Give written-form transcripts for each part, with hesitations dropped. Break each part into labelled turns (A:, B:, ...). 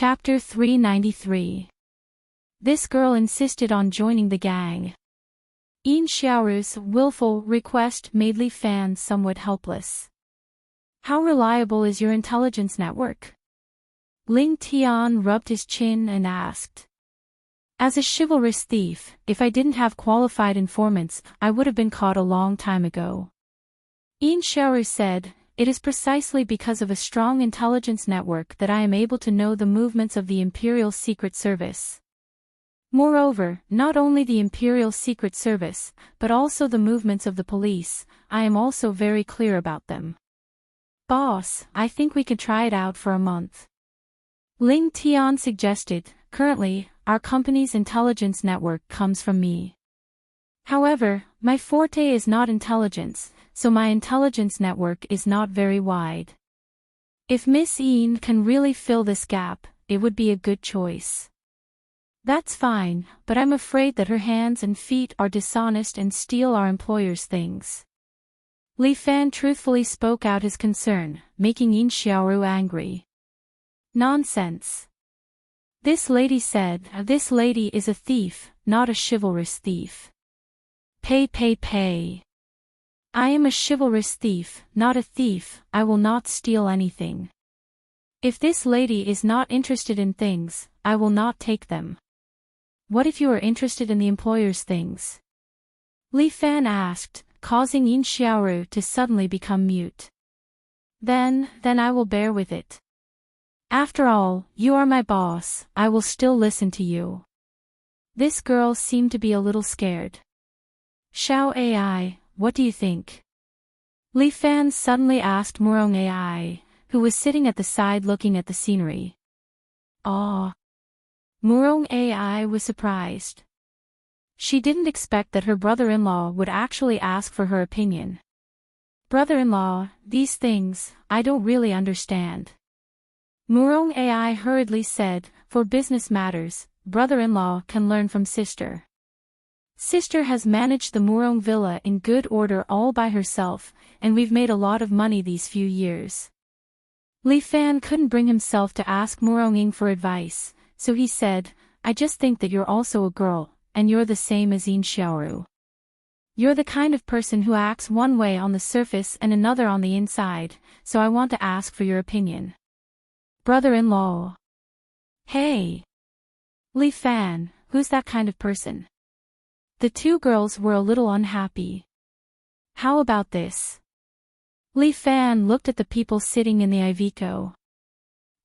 A: Chapter 393. This girl insisted on joining the gang. Yin Xiaoru's willful request made Li Fan somewhat helpless. How reliable is your intelligence network? Ling Tian rubbed his chin and asked. As a chivalrous thief, if I didn't have qualified informants, I would have been caught a long time ago. Yin Xiaoru said, It is precisely because of a strong intelligence network that I am able to know the movements of the Imperial Secret Service. Moreover, not only the Imperial Secret Service, but also the movements of the police, I am also very clear about them. Boss, I think we could try it out for a month. Ling Tian suggested. Currently, our company's intelligence network comes from me. However, my forte is not intelligence, so my intelligence network is not very wide. If Miss Yin can really fill this gap, it would be a good choice. That's fine, but I'm afraid that her hands and feet are dishonest and steal our employer's things. Li Fan truthfully spoke out his concern, making Yin Xiaoru angry. Nonsense. This lady said, This lady is a thief, not a chivalrous thief. Pay. I am a chivalrous thief, not a thief, I will not steal anything. If this lady is not interested in things, I will not take them. What if you are interested in the employer's things? Li Fan asked, causing Yin Xiaoru to suddenly become mute. Then I will bear with it. After all, you are my boss, I will still listen to you. This girl seemed to be a little scared. Xiao AI, what do you think? Li Fan suddenly asked Murong AI, who was sitting at the side looking at the scenery. Ah. Murong AI was surprised. She didn't expect that her brother-in-law would actually ask for her opinion. Brother-in-law, these things, I don't really understand. Murong AI hurriedly said, For business matters, brother-in-law can learn from sister. Sister has managed the Murong villa in good order all by herself, and we've made a lot of money these few years. Li Fan couldn't bring himself to ask Murong Ying for advice, so he said, I just think that you're also a girl, and you're the same as Yin Xiaoru. You're the kind of person who acts one way on the surface and another on the inside, so I want to ask for your opinion. Brother-in-law. Hey. Li Fan, who's that kind of person? The two girls were a little unhappy. How about this? Li Fan looked at the people sitting in the Iveco.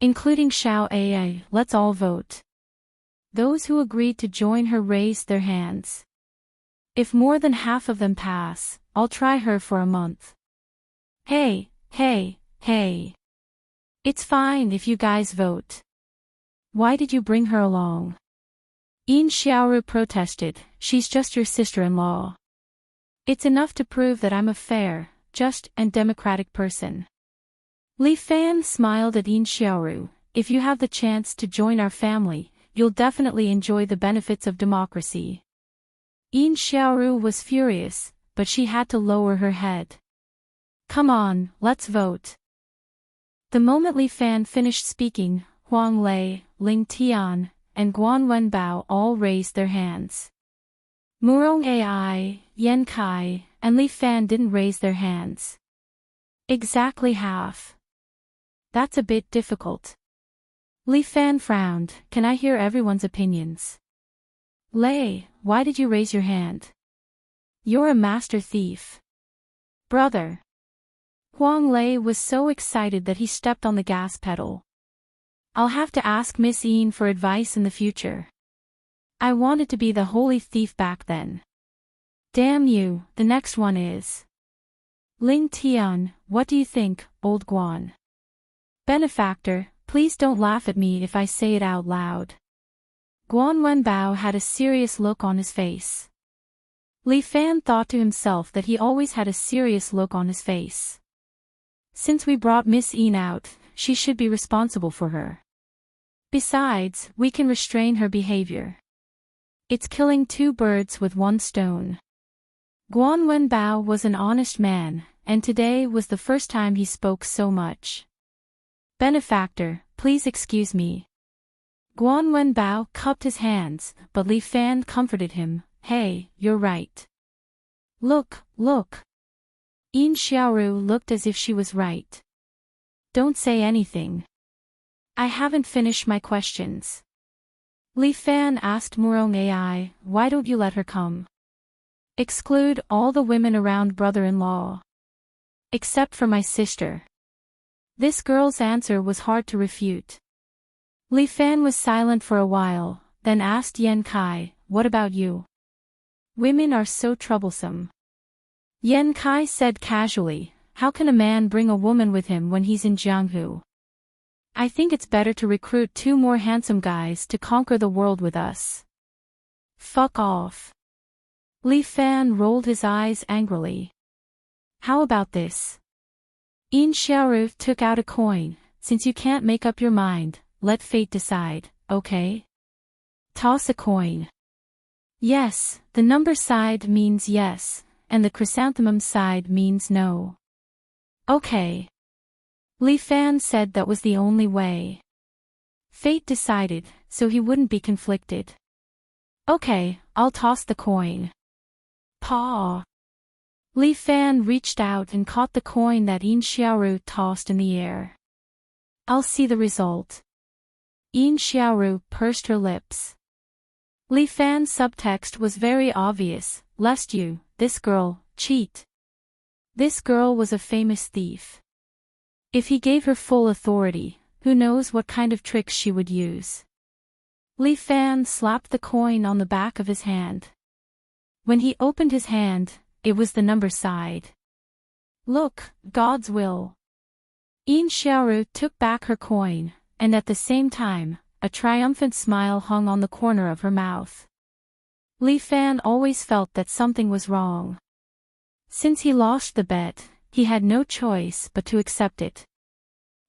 A: Including Xiao AI, let's all vote. Those who agreed to join her raised their hands. If more than half of them pass, I'll try her for a month. Hey. It's fine if you guys vote. Why did you bring her along? Yin Xiaoru protested, she's just your sister-in-law. It's enough to prove that I'm a fair, just, and democratic person. Li Fan smiled at Yin Xiaoru, if you have the chance to join our family, you'll definitely enjoy the benefits of democracy. Yin Xiaoru was furious, but she had to lower her head. Come on, let's vote. The moment Li Fan finished speaking, Huang Lei, Ling Tian, and Guan Wenbao all raised their hands. Murong AI, Yan Kai, and Li Fan didn't raise their hands. Exactly half. That's a bit difficult. Li Fan frowned, can I hear everyone's opinions? Lei, why did you raise your hand? You're a master thief. Brother. Huang Lei was so excited that he stepped on the gas pedal. I'll have to ask Miss Yin for advice in the future. I wanted to be the holy thief back then. Damn you, the next one is. Ling Tian, what do you think, old Guan? Benefactor, please don't laugh at me if I say it out loud. Guan Wenbao had a serious look on his face. Li Fan thought to himself that he always had a serious look on his face. Since we brought Miss Yin out, she should be responsible for her. Besides, we can restrain her behavior. It's killing two birds with one stone. Guan Wenbao was an honest man, and today was the first time he spoke so much. Benefactor, please excuse me. Guan Wenbao cupped his hands, but Li Fan comforted him. Hey, you're right. Look, look. Yin Xiaoru looked as if she was right. Don't say anything. I haven't finished my questions. Li Fan asked Murong AI, why don't you let her come? Exclude all the women around brother-in-law. Except for my sister. This girl's answer was hard to refute. Li Fan was silent for a while, then asked Yan Kai, what about you? Women are so troublesome. Yan Kai said casually, how can a man bring a woman with him when he's in Jianghu? I think it's better to recruit 2 more handsome guys to conquer the world with us. Fuck off. Li Fan rolled his eyes angrily. How about this? Yin Xiaoru took out a coin. Since you can't make up your mind, let fate decide, okay? Toss a coin. Yes, the number side means yes, and the chrysanthemum side means no. Okay. Li Fan said that was the only way. Fate decided, so he wouldn't be conflicted. Okay, I'll toss the coin. Paw. Li Fan reached out and caught the coin that Yin Xiaoru tossed in the air. I'll see the result. Yin Xiaoru pursed her lips. Li Fan's subtext was very obvious, lest you, this girl, cheat. This girl was a famous thief. If he gave her full authority, who knows what kind of tricks she would use. Li Fan slapped the coin on the back of his hand. When he opened his hand, it was the number side. Look, God's will. Yin Xiaoru took back her coin, and at the same time, a triumphant smile hung on the corner of her mouth. Li Fan always felt that something was wrong. Since he lost the bet, he had no choice but to accept it.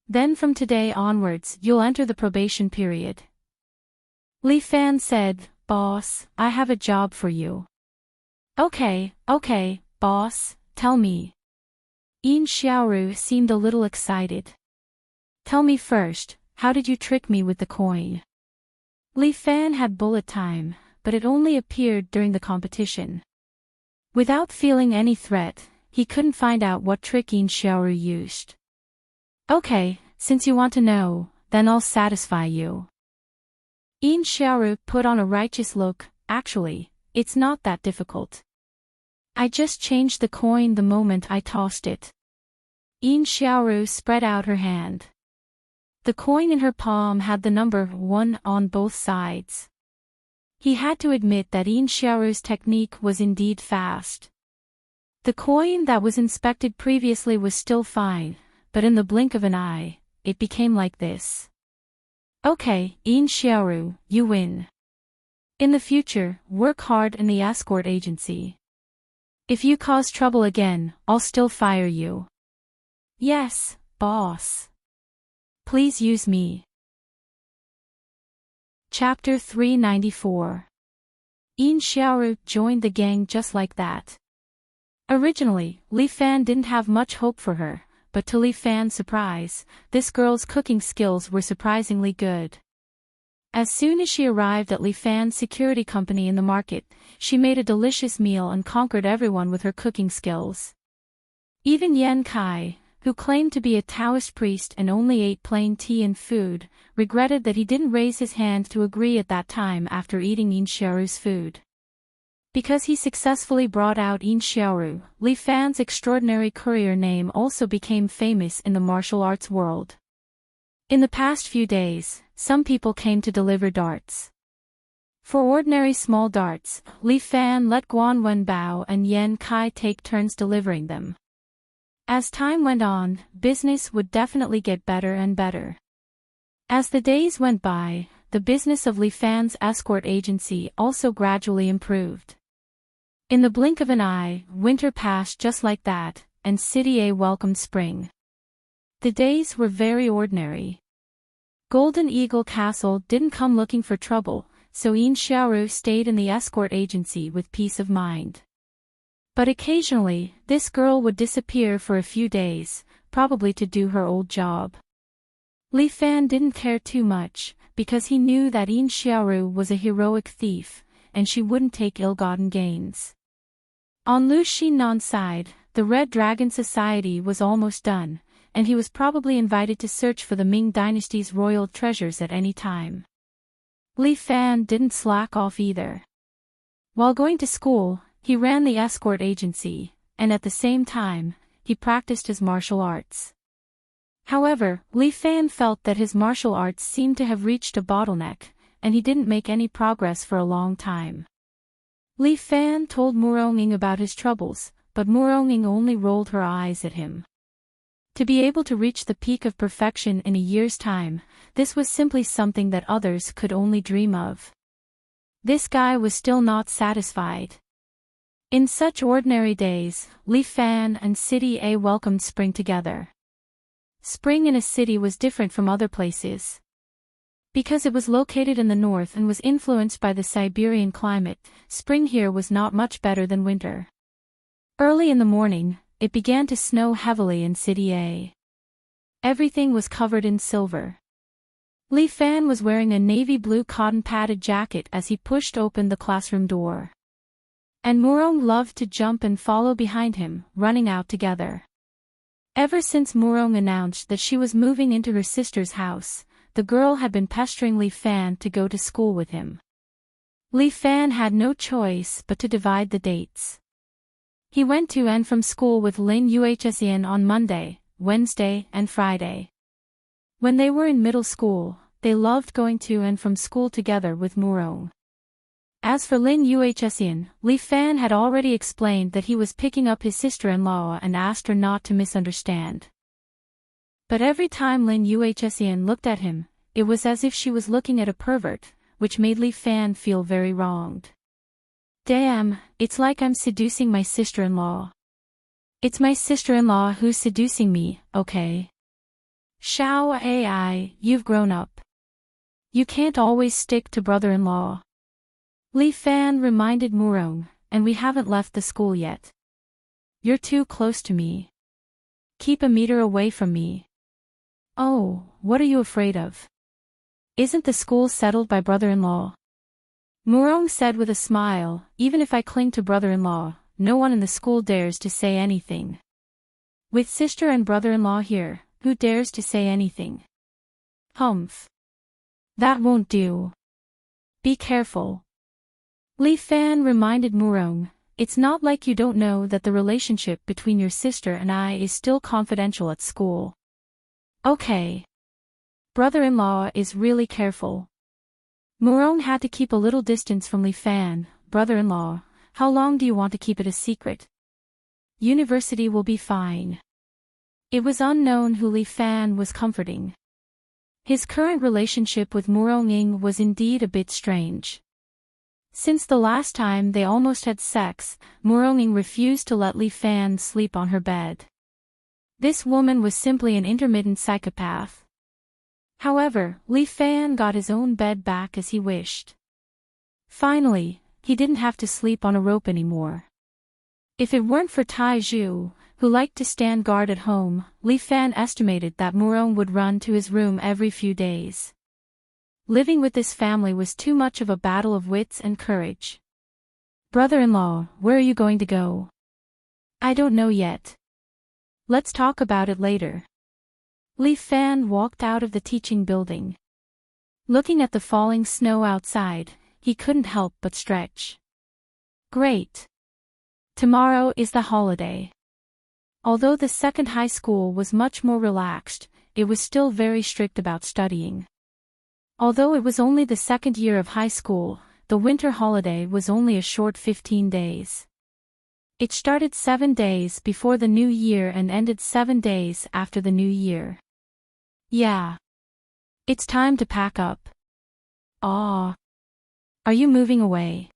A: Then from today onwards you'll enter the probation period. Li Fan said, Boss, I have a job for you. Okay, boss, tell me. Yin Xiaoru seemed a little excited. Tell me first, how did you trick me with the coin? Li Fan had bullet time, but it only appeared during the competition. Without feeling any threat, he couldn't find out what trick Yin Xiaoru used. Okay, since you want to know, then I'll satisfy you. Yin Xiaoru put on a righteous look. Actually, it's not that difficult. I just changed the coin the moment I tossed it. Yin Xiaoru spread out her hand. The coin in her palm had the number 1 on both sides. He had to admit that Yin Xiaoru's technique was indeed fast. The coin that was inspected previously was still fine, but in the blink of an eye, it became like this. Okay, Yin Xiaoru, you win. In the future, work hard in the escort agency. If you cause trouble again, I'll still fire you. Yes, boss. Please use me. Chapter 394. Yin Xiaoru joined the gang just like that. Originally, Li Fan didn't have much hope for her, but to Li Fan's surprise, this girl's cooking skills were surprisingly good. As soon as she arrived at Li Fan's security company in the market, she made a delicious meal and conquered everyone with her cooking skills. Even Yan Kai, who claimed to be a Taoist priest and only ate plain tea and food, regretted that he didn't raise his hand to agree at that time after eating Yin Xiaoru's food. Because he successfully brought out Yin Xiaoru, Li Fan's extraordinary courier name also became famous in the martial arts world. In the past few days, some people came to deliver darts. For ordinary small darts, Li Fan let Guan Wenbao and Yan Kai take turns delivering them. As time went on, business would definitely get better and better. As the days went by, the business of Li Fan's escort agency also gradually improved. In the blink of an eye, winter passed just like that, and City A welcomed spring. The days were very ordinary. Golden Eagle Castle didn't come looking for trouble, so Yin Xiaoru stayed in the escort agency with peace of mind. But occasionally, this girl would disappear for a few days, probably to do her old job. Li Fan didn't care too much, because he knew that Yin Xiaoru was a heroic thief, and she wouldn't take ill-gotten gains. On Lu Xinnan's side, the Red Dragon Society was almost done, and he was probably invited to search for the Ming Dynasty's royal treasures at any time. Li Fan didn't slack off either. While going to school, he ran the escort agency, and at the same time, he practiced his martial arts. However, Li Fan felt that his martial arts seemed to have reached a bottleneck, and he didn't make any progress for a long time. Li Fan told Murong about his troubles, but Murong only rolled her eyes at him. To be able to reach the peak of perfection in a year's time, this was simply something that others could only dream of. This guy was still not satisfied. In such ordinary days, Li Fan and City A welcomed spring together. Spring in a city was different from other places. Because it was located in the north and was influenced by the Siberian climate, spring here was not much better than winter. Early in the morning, it began to snow heavily in City A. Everything was covered in silver. Li Fan was wearing a navy blue cotton-padded jacket as he pushed open the classroom door. And Murong loved to jump and follow behind him, running out together. Ever since Murong announced that she was moving into her sister's house, the girl had been pestering Li Fan to go to school with him. Li Fan had no choice but to divide the dates. He went to and from school with Lin Yuhsian on Monday, Wednesday, and Friday. When they were in middle school, they loved going to and from school together with Murong. As for Lin Yuhsian, Li Fan had already explained that he was picking up his sister-in-law and asked her not to misunderstand. But every time Lin Yuhsian looked at him, it was as if she was looking at a pervert, which made Li Fan feel very wronged. Damn, it's like I'm seducing my sister-in-law. It's my sister-in-law who's seducing me, okay? Xiao Ai, you've grown up. You can't always stick to brother-in-law. Li Fan reminded Murong, and we haven't left the school yet. You're too close to me. Keep a meter away from me. Oh, what are you afraid of? Isn't the school settled by brother-in-law? Murong said with a smile, even if I cling to brother-in-law, no one in the school dares to say anything. With sister and brother-in-law here, who dares to say anything? Humph. That won't do. Be careful. Li Fan reminded Murong, it's not like you don't know that the relationship between your sister and I is still confidential at school. Okay. Brother-in-law is really careful. Murong had to keep a little distance from Li Fan. Brother-in-law, how long do you want to keep it a secret? University will be fine. It was unknown who Li Fan was comforting. His current relationship with Murong was indeed a bit strange. Since the last time they almost had sex, Murong refused to let Li Fan sleep on her bed. This woman was simply an intermittent psychopath. However, Li Fan got his own bed back as he wished. Finally, he didn't have to sleep on a rope anymore. If it weren't for Tai Zhu, who liked to stand guard at home, Li Fan estimated that Murong would run to his room every few days. Living with this family was too much of a battle of wits and courage. Brother-in-law, where are you going to go? I don't know yet. Let's talk about it later. Li Fan walked out of the teaching building. Looking at the falling snow outside, he couldn't help but stretch. Great. Tomorrow is the holiday. Although the second high school was much more relaxed, it was still very strict about studying. Although it was only the second year of high school, the winter holiday was only a short 15 days. It started 7 days before the new year and ended 7 days after the new year. Yeah. It's time to pack up. Aw. Are you moving away?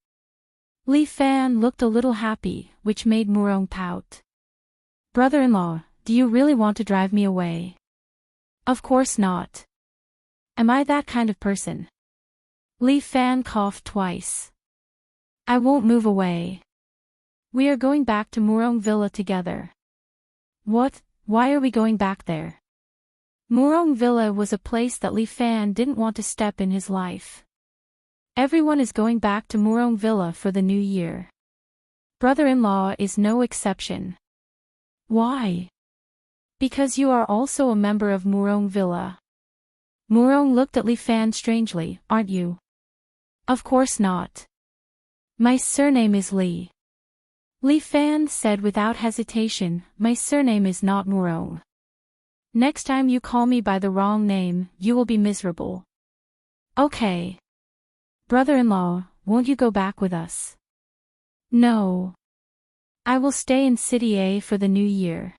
A: Li Fan looked a little happy, which made Murong pout. Brother-in-law, do you really want to drive me away? Of course not. Am I that kind of person? Li Fan coughed twice. I won't move away. We are going back to Murong Villa together. What? Why are we going back there? Murong Villa was a place that Li Fan didn't want to step in his life. Everyone is going back to Murong Villa for the new year. Brother-in-law is no exception. Why? Because you are also a member of Murong Villa. Murong looked at Li Fan strangely. Aren't you? Of course not. My surname is Li. Li Fan said without hesitation. My surname is not Murong. Next time you call me by the wrong name, you will be miserable. Okay. Brother-in-law, won't you go back with us? No. I will stay in City A for the new year.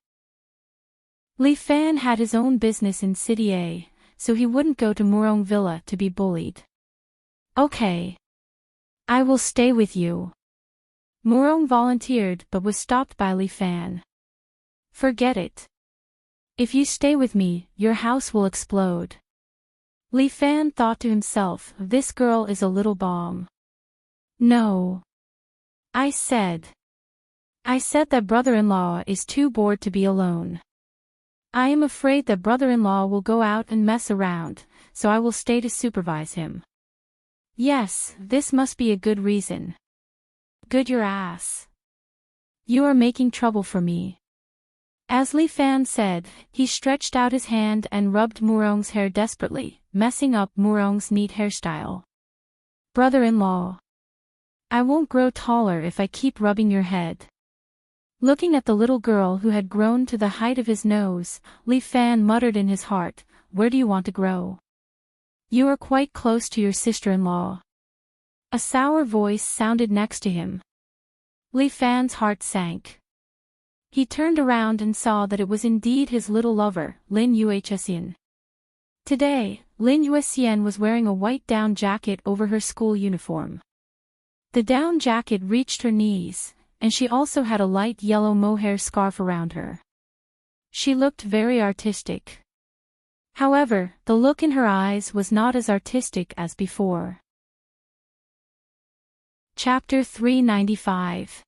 A: Li Fan had his own business in City A, so he wouldn't go to Murong Villa to be bullied. Okay. I will stay with you. Murong volunteered but was stopped by Li Fan. Forget it. If you stay with me, your house will explode. Li Fan thought to himself, this girl is a little bomb. No. I said that brother-in-law is too bored to be alone. I am afraid that brother-in-law will go out and mess around, so I will stay to supervise him. Yes, this must be a good reason. Good your ass. You are making trouble for me. As Li Fan said, he stretched out his hand and rubbed Murong's hair desperately, messing up Murong's neat hairstyle. Brother-in-law. I won't grow taller if I keep rubbing your head. Looking at the little girl who had grown to the height of his nose, Li Fan muttered in his heart, where do you want to grow? You are quite close to your sister-in-law. A sour voice sounded next to him. Li Fan's heart sank. He turned around and saw that it was indeed his little lover, Lin Yuexian. Today, Lin Yuexian was wearing a white down jacket over her school uniform. The down jacket reached her knees, and she also had a light yellow mohair scarf around her. She looked very artistic. However, the look in her eyes was not as artistic as before. Chapter 395.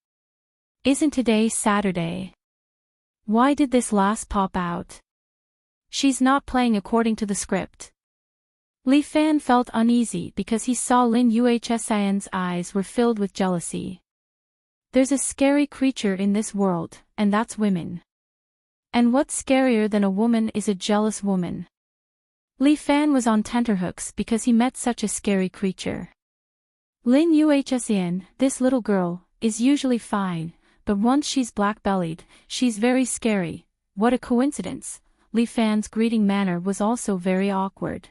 A: Isn't today Saturday? Why did this last pop out? She's not playing according to the script. Li Fan felt uneasy because he saw Lin Yuexian's eyes were filled with jealousy. There's a scary creature in this world, and that's women. And what's scarier than a woman is a jealous woman. Li Fan was on tenterhooks because he met such a scary creature. Lin Yuexian, this little girl, is usually fine, but once she's black-bellied, she's very scary. What a coincidence. Li Fan's greeting manner was also very awkward.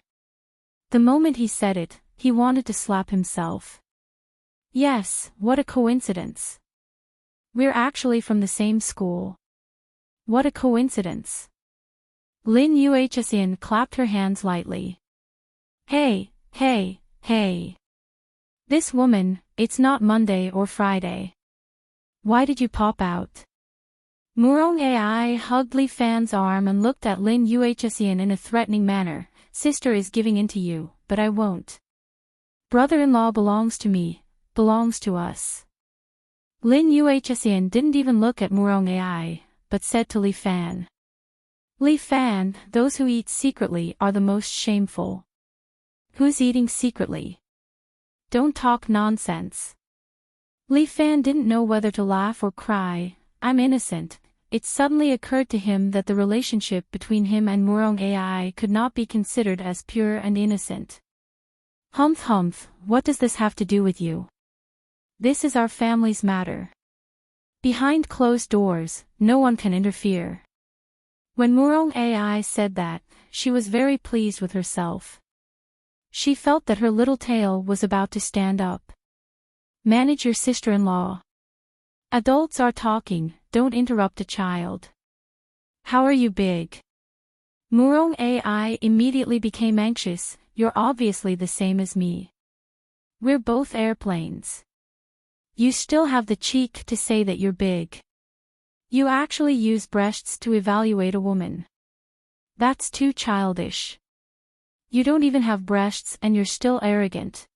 A: The moment he said it, he wanted to slap himself. Yes, what a coincidence. We're actually from the same school. What a coincidence. Lin Yuexian clapped her hands lightly. Hey, hey, hey. This woman, it's not Monday or Friday. Why did you pop out? Murong Ai hugged Li Fan's arm and looked at Lin Yuexian in a threatening manner. Sister is giving in to you, but I won't. Brother-in-law belongs to me, belongs to us. Lin Yuexian didn't even look at Murong Ai, but said to Li Fan. Li Fan, those who eat secretly are the most shameful. Who's eating secretly? Don't talk nonsense. Li Fan didn't know whether to laugh or cry. I'm innocent. It suddenly occurred to him that the relationship between him and Murong Ai could not be considered as pure and innocent. Humph humph, what does this have to do with you? This is our family's matter. Behind closed doors, no one can interfere. When Murong Ai said that, she was very pleased with herself. She felt that her little tail was about to stand up. Manage your sister-in-law. Adults are talking, don't interrupt a child. How are you big? Murong Ai immediately became anxious. You're obviously the same as me. We're both airplanes. You still have the cheek to say that you're big. You actually use breasts to evaluate a woman. That's too childish. You don't even have breasts and you're still arrogant.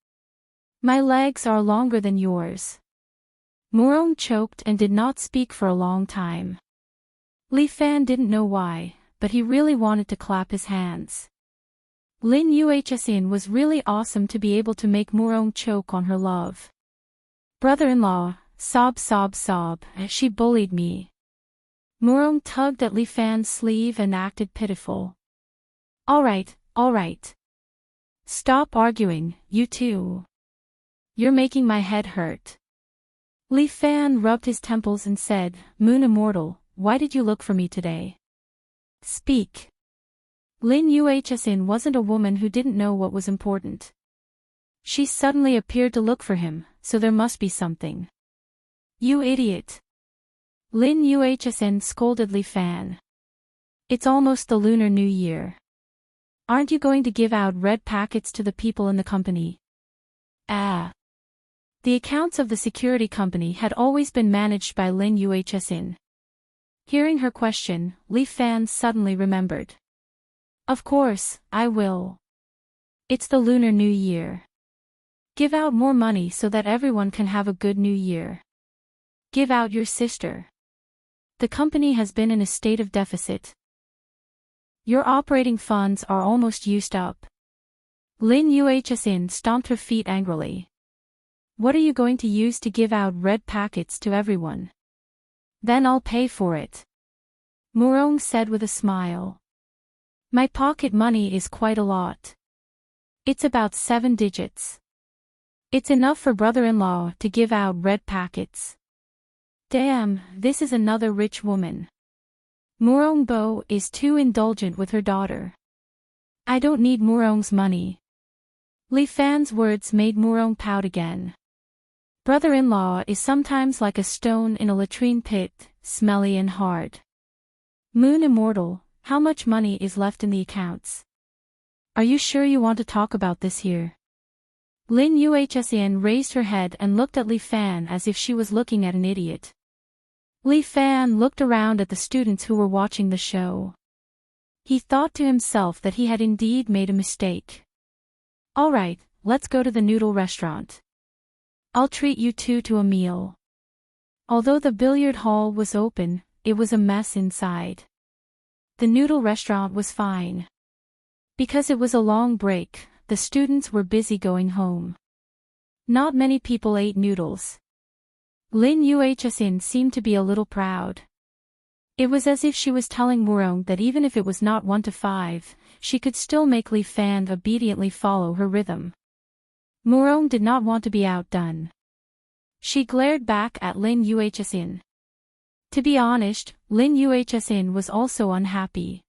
A: My legs are longer than yours. Murong choked and did not speak for a long time. Li Fan didn't know why, but but he really wanted to clap his hands. Lin Yuhsin was really awesome to be able to make Murong choke on her love. Brother-in-law, sob sob sob, she bullied me. Murong tugged at Li Fan's sleeve and acted pitiful. All right. Stop arguing, you two. You're making my head hurt. Li Fan rubbed his temples and said, Moon Immortal, why did you look for me today? Speak. Lin Yuhsin wasn't a woman who didn't know what was important. She suddenly appeared to look for him, so there must be something. You idiot. Lin Yuhsin scolded Li Fan. It's almost the Lunar New Year. Aren't you going to give out red packets to the people in the company? Ah. The accounts of the security company had always been managed by Lin Yuhsin. Hearing her question, Li Fan suddenly remembered. Of course, I will. It's the Lunar New Year. Give out more money so that everyone can have a good New Year. Give out your sister. The company has been in a state of deficit. Your operating funds are almost used up. Lin Yuhsin stomped her feet angrily. What are you going to use to give out red packets to everyone? Then I'll pay for it. Murong said with a smile. My pocket money is quite a lot. It's about 7 digits. It's enough for brother-in-law to give out red packets. Damn, this is another rich woman. Murong Bo is too indulgent with her daughter. I don't need Murong's money. Li Fan's words made Murong pout again. Brother-in-law is sometimes like a stone in a latrine pit, smelly and hard. Moon Immortal, how much money is left in the accounts? Are you sure you want to talk about this here? Lin Yuhsin raised her head and looked at Li Fan as if she was looking at an idiot. Li Fan looked around at the students who were watching the show. He thought to himself that he had indeed made a mistake. All right, let's go to the noodle restaurant. I'll treat you two to a meal. Although the billiard hall was open, it was a mess inside. The noodle restaurant was fine. Because it was a long break, the students were busy going home. Not many people ate noodles. Lin Yuhsin seemed to be a little proud. It was as if she was telling Murong that even if it was not 1 to 5, she could still make Li Fan obediently follow her rhythm. Murong did not want to be outdone. She glared back at Lin Yuhsin. To be honest, Lin Yuhsin was also unhappy.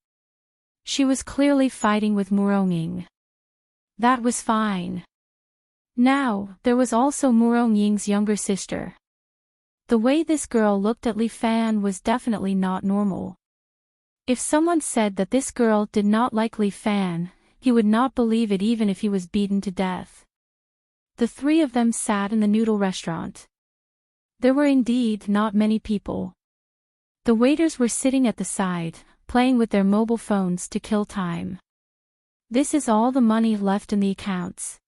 A: She was clearly fighting with Murong. That was fine. Now, there was also Murong Ying's younger sister. The way this girl looked at Li Fan was definitely not normal. If someone said that this girl did not like Li Fan, he would not believe it even if he was beaten to death. The three of them sat in the noodle restaurant. There were indeed not many people. The waiters were sitting at the side, playing with their mobile phones to kill time. This is all the money left in the accounts.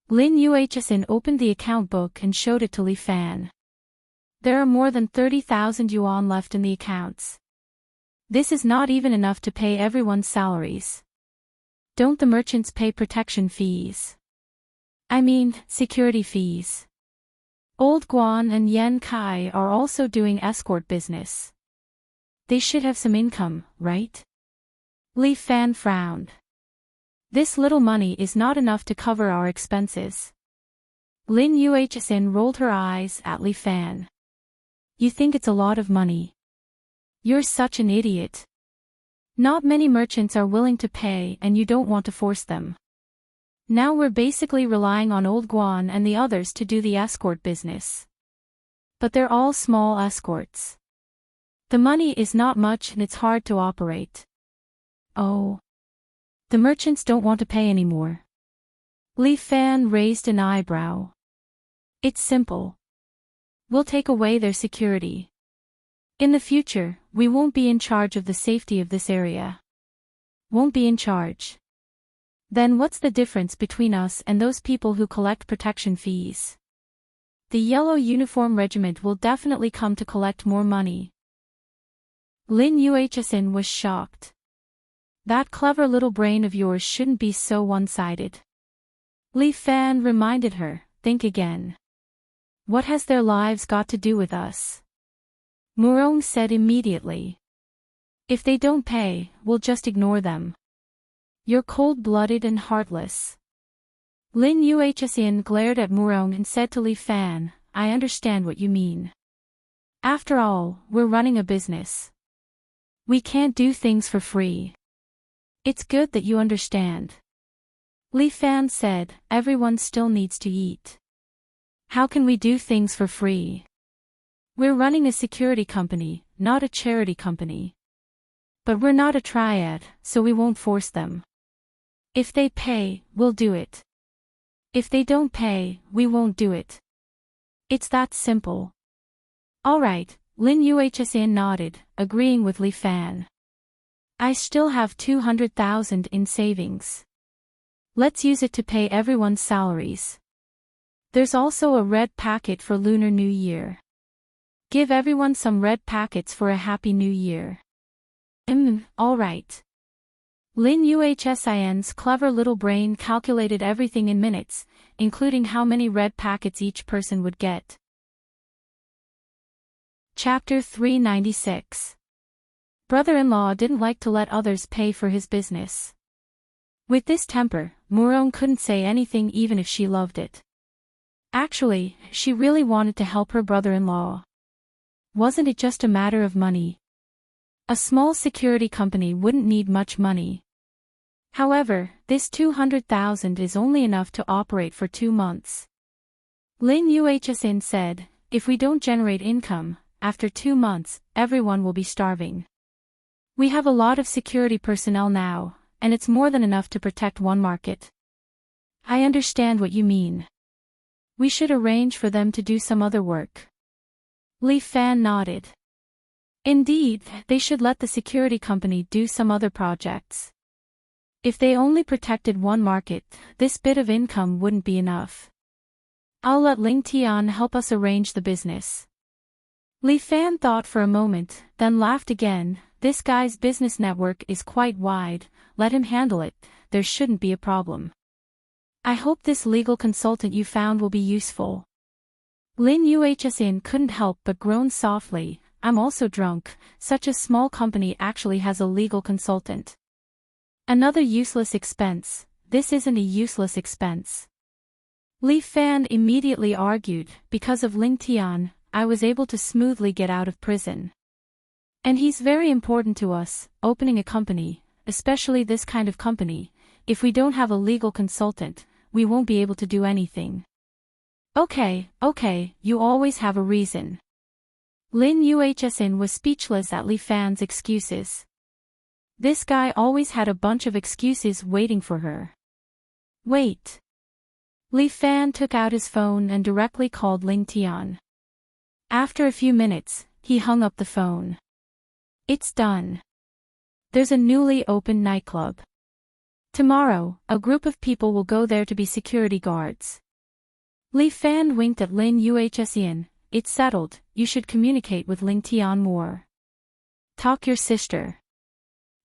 A: Lin Yuhsin opened the account book and showed it to Li Fan. There are more than 30,000 yuan left in the accounts. This is not even enough to pay everyone's salaries. Don't the merchants pay protection fees? I mean, security fees. Old Guan and Yan Kai are also doing escort business. They should have some income, right? Li Fan frowned. This little money is not enough to cover our expenses. Lin Yuhsin rolled her eyes at Li Fan. You think it's a lot of money? You're such an idiot. Not many merchants are willing to pay and you don't want to force them. Now we're basically relying on Old Guan and the others to do the escort business. But they're all small escorts. The money is not much and it's hard to operate. Oh. The merchants don't want to pay anymore. Li Fan raised an eyebrow. It's simple. We'll take away their security. In the future, we won't be in charge of the safety of this area. Won't be in charge. Then what's the difference between us and those people who collect protection fees? The Yellow Uniform Regiment will definitely come to collect more money. Lin Yuhsin was shocked. That clever little brain of yours shouldn't be so one-sided. Li Fan reminded her, think again. What has their lives got to do with us? Murong said immediately. If they don't pay, we'll just ignore them. You're cold-blooded and heartless. Lin Yuhsin glared at Murong and said to Li Fan, I understand what you mean. After all, we're running a business. We can't do things for free. It's good that you understand. Li Fan said, everyone still needs to eat. How can we do things for free? We're running a security company, not a charity company. But we're not a triad, so we won't force them. If they pay, we'll do it. If they don't pay, we won't do it. It's that simple. All right, Lin Yuhsin nodded, agreeing with Li Fan. I still have 200,000 in savings. Let's use it to pay everyone's salaries. There's also a red packet for Lunar New Year. Give everyone some red packets for a Happy New Year. All right. Lin Yuhsin's clever little brain calculated everything in minutes, including how many red packets each person would get. Chapter 396. Brother-in-law didn't like to let others pay for his business. With this temper, Murong couldn't say anything even if she loved it. Actually, she really wanted to help her brother-in-law. Wasn't it just a matter of money? A small security company wouldn't need much money. However, this 200,000 is only enough to operate for 2 months. Lin Yuhsin said, if we don't generate income, after 2 months, everyone will be starving. We have a lot of security personnel now, and it's more than enough to protect one market. I understand what you mean. We should arrange for them to do some other work. Li Fan nodded. Indeed, they should let the security company do some other projects. If they only protected one market, this bit of income wouldn't be enough. I'll let Ling Tian help us arrange the business. Li Fan thought for a moment, then laughed again. This guy's business network is quite wide, let him handle it, there shouldn't be a problem. I hope this legal consultant you found will be useful. Lin Yuhsin couldn't help but groan softly, I'm also drunk, such a small company actually has a legal consultant. Another useless expense, this isn't a useless expense. Li Fan immediately argued, because of Ling Tian, I was able to smoothly get out of prison. And he's very important to us, opening a company, especially this kind of company, if we don't have a legal consultant, we won't be able to do anything. Okay, you always have a reason. Lin Yuhsin was speechless at Li Fan's excuses. This guy always had a bunch of excuses waiting for her. Wait. Li Fan took out his phone and directly called Ling Tian. After a few minutes, he hung up the phone. It's done. There's a newly opened nightclub. Tomorrow, a group of people will go there to be security guards. Li Fan winked at Lin Yuhsin. It's settled, you should communicate with Ling Tian more. Talk your sister.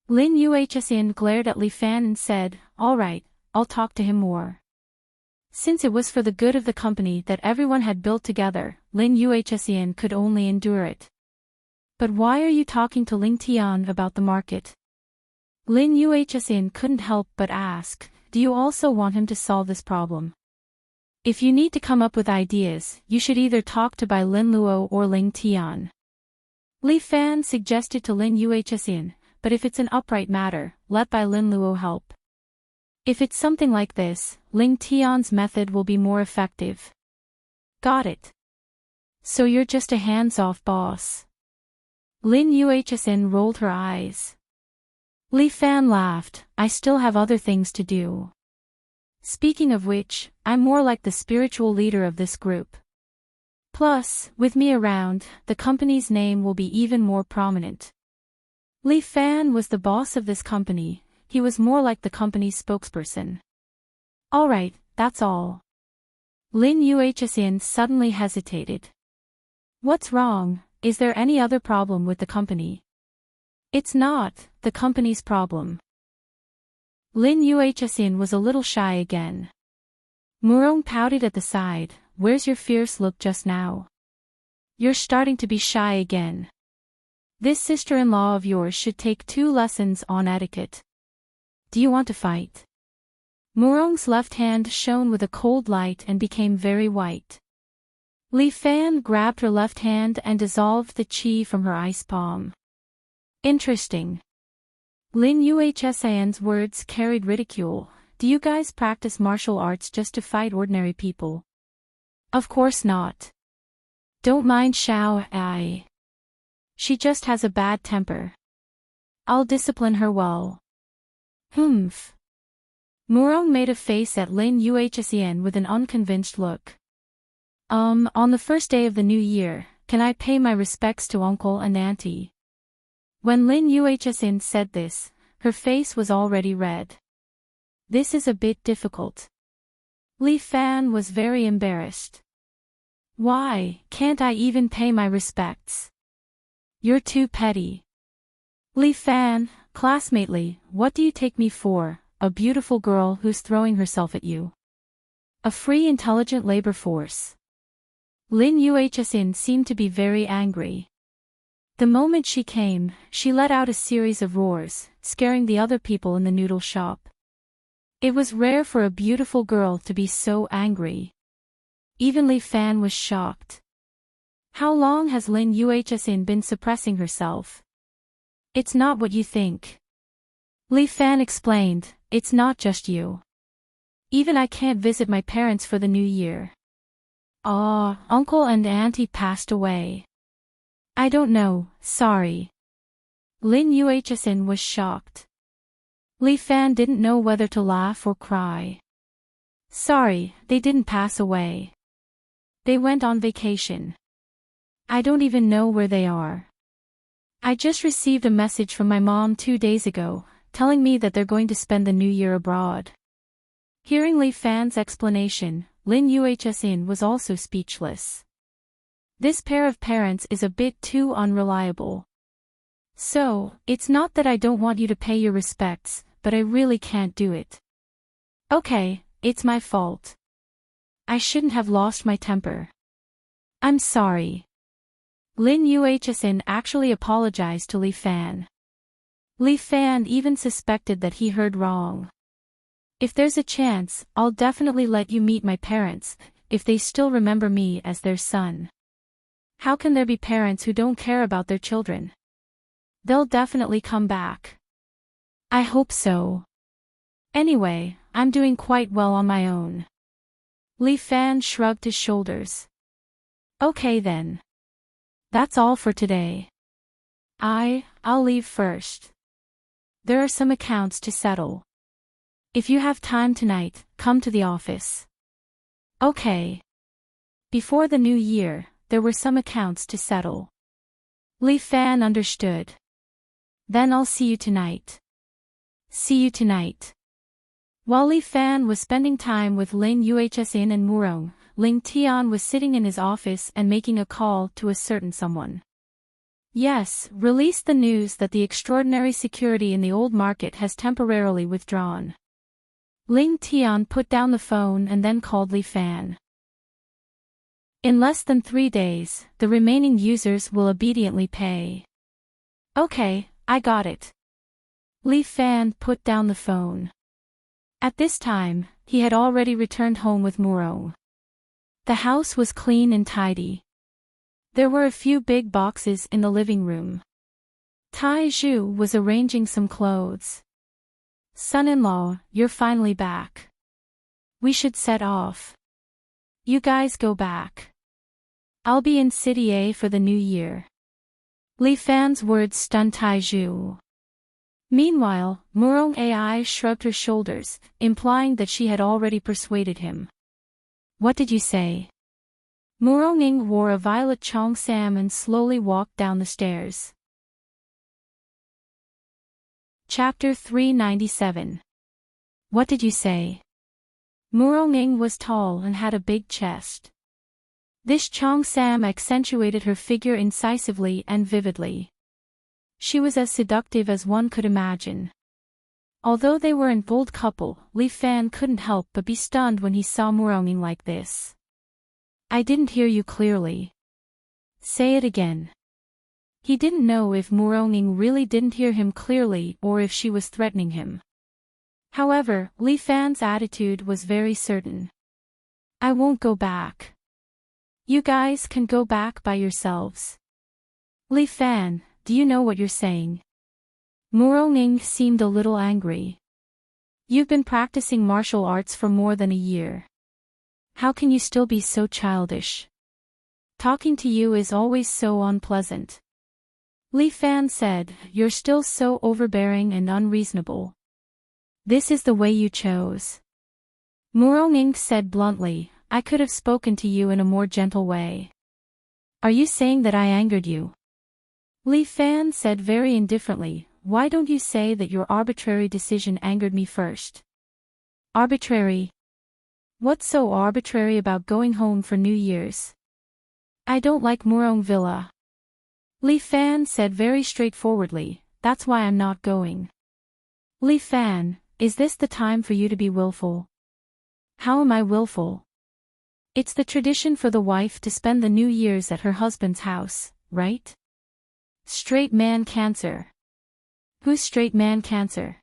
A: Lin Yuhsin glared at Li Fan and said, all right, I'll talk to him more. Since it was for the good of the company that everyone had built together, Lin Yuhsin could only endure it. But why are you talking to Ling Tian about the market? Lin Yuhsin couldn't help but ask, do you also want him to solve this problem? If you need to come up with ideas, you should either talk to Bai Lin Luo or Ling Tian. Li Fan suggested to Lin Yuhsin, but if it's an upright matter, let Bai Lin Luo help. If it's something like this, Ling Tian's method will be more effective. Got it. So you're just a hands-off boss. Lin Yuhsin rolled her eyes. Li Fan laughed, I still have other things to do. Speaking of which, I'm more like the spiritual leader of this group. Plus, with me around, the company's name will be even more prominent. Li Fan was the boss of this company, he was more like the company's spokesperson. Alright, that's all. Lin Yuhsin suddenly hesitated. What's wrong? Is there any other problem with the company? It's not the company's problem. Lin Yuhsin was a little shy again. Murong pouted at the side. Where's your fierce look just now? You're starting to be shy again. This sister-in-law of yours should take 2 lessons on etiquette. Do you want to fight? Murong's left hand shone with a cold light and became very white. Li Fan grabbed her left hand and dissolved the qi from her ice palm. Interesting. Lin Yuhsan's words carried ridicule. Do you guys practice martial arts just to fight ordinary people? Of course not. Don't mind Xiao Ai. She just has a bad temper. I'll discipline her well. Humph. Murong made a face at Lin Yuhsan with an unconvinced look. On the first day of the new year, can I pay my respects to uncle and auntie? When Lin Yuhsan said this, her face was already red. This is a bit difficult. Li Fan was very embarrassed. Why can't I even pay my respects? You're too petty. Li Fan, classmate Li, what do you take me for, a beautiful girl who's throwing herself at you? A free intelligent labor force. Lin Yuhsin seemed to be very angry. The moment she came, she let out a series of roars, scaring the other people in the noodle shop. It was rare for a beautiful girl to be so angry. Even Li Fan was shocked. How long has Lin Yuhsin been suppressing herself? It's not what you think. Li Fan explained, it's not just you. Even I can't visit my parents for the new year. Uncle and auntie passed away. I don't know, sorry. Lin Yuhsin was shocked. Li Fan didn't know whether to laugh or cry. Sorry, they didn't pass away. They went on vacation. I don't even know where they are. I just received a message from my mom 2 days ago, telling me that they're going to spend the new year abroad. Hearing Li Fan's explanation, Lin Yuhsin was also speechless. This pair of parents is a bit too unreliable. So, it's not that I don't want you to pay your respects, but I really can't do it. Okay, it's my fault. I shouldn't have lost my temper. I'm sorry. Lin Yuhsin actually apologized to Li Fan. Li Fan even suspected that he heard wrong. If there's a chance, I'll definitely let you meet my parents, if they still remember me as their son. How can there be parents who don't care about their children? They'll definitely come back. I hope so. Anyway, I'm doing quite well on my own. Li Fan shrugged his shoulders. Okay then. That's all for today. I'll leave first. There are some accounts to settle. If you have time tonight, come to the office. Okay. Before the new year, there were some accounts to settle. Li Fan understood. Then I'll see you tonight. See you tonight. While Li Fan was spending time with Lin Yuhsin and Murong, Ling Tian was sitting in his office and making a call to a certain someone. Yes, released the news that the extraordinary security in the old market has temporarily withdrawn. Ling Tian put down the phone and then called Li Fan. In less than 3 days, the remaining users will obediently pay. Okay, I got it. Li Fan put down the phone. At this time, he had already returned home with Murong. The house was clean and tidy. There were a few big boxes in the living room. Tai Zhu was arranging some clothes. Son-in-law, you're finally back. We should set off. You guys go back. I'll be in City A for the new year. Li Fan's words stunned Tai Zhu. Meanwhile, Murong Ai shrugged her shoulders, implying that she had already persuaded him. What did you say? Murong Ing wore a violet cheongsam and slowly walked down the stairs. Chapter 397. What did you say? Murong Ing was tall and had a big chest. This cheongsam accentuated her figure incisively and vividly. She was as seductive as one could imagine. Although they were an old couple, Li Fan couldn't help but be stunned when he saw Muronging like this. I didn't hear you clearly. Say it again. He didn't know if Muronging really didn't hear him clearly or if she was threatening him. However, Li Fan's attitude was very certain. I won't go back. You guys can go back by yourselves. Li Fan, do you know what you're saying? Muronging seemed a little angry. You've been practicing martial arts for more than a year. How can you still be so childish? Talking to you is always so unpleasant. Li Fan said, You're still so overbearing and unreasonable. This is the way you chose. Muronging said bluntly, I could have spoken to you in a more gentle way. Are you saying that I angered you? Li Fan said very indifferently, Why don't you say that your arbitrary decision angered me first? Arbitrary? What's so arbitrary about going home for New Year's? I don't like Murong Villa. Li Fan said very straightforwardly, That's why I'm not going. Li Fan, is this the time for you to be willful? How am I willful? It's the tradition for the wife to spend the New Year's at her husband's house, right? Straight man cancer. Who's straight man cancer?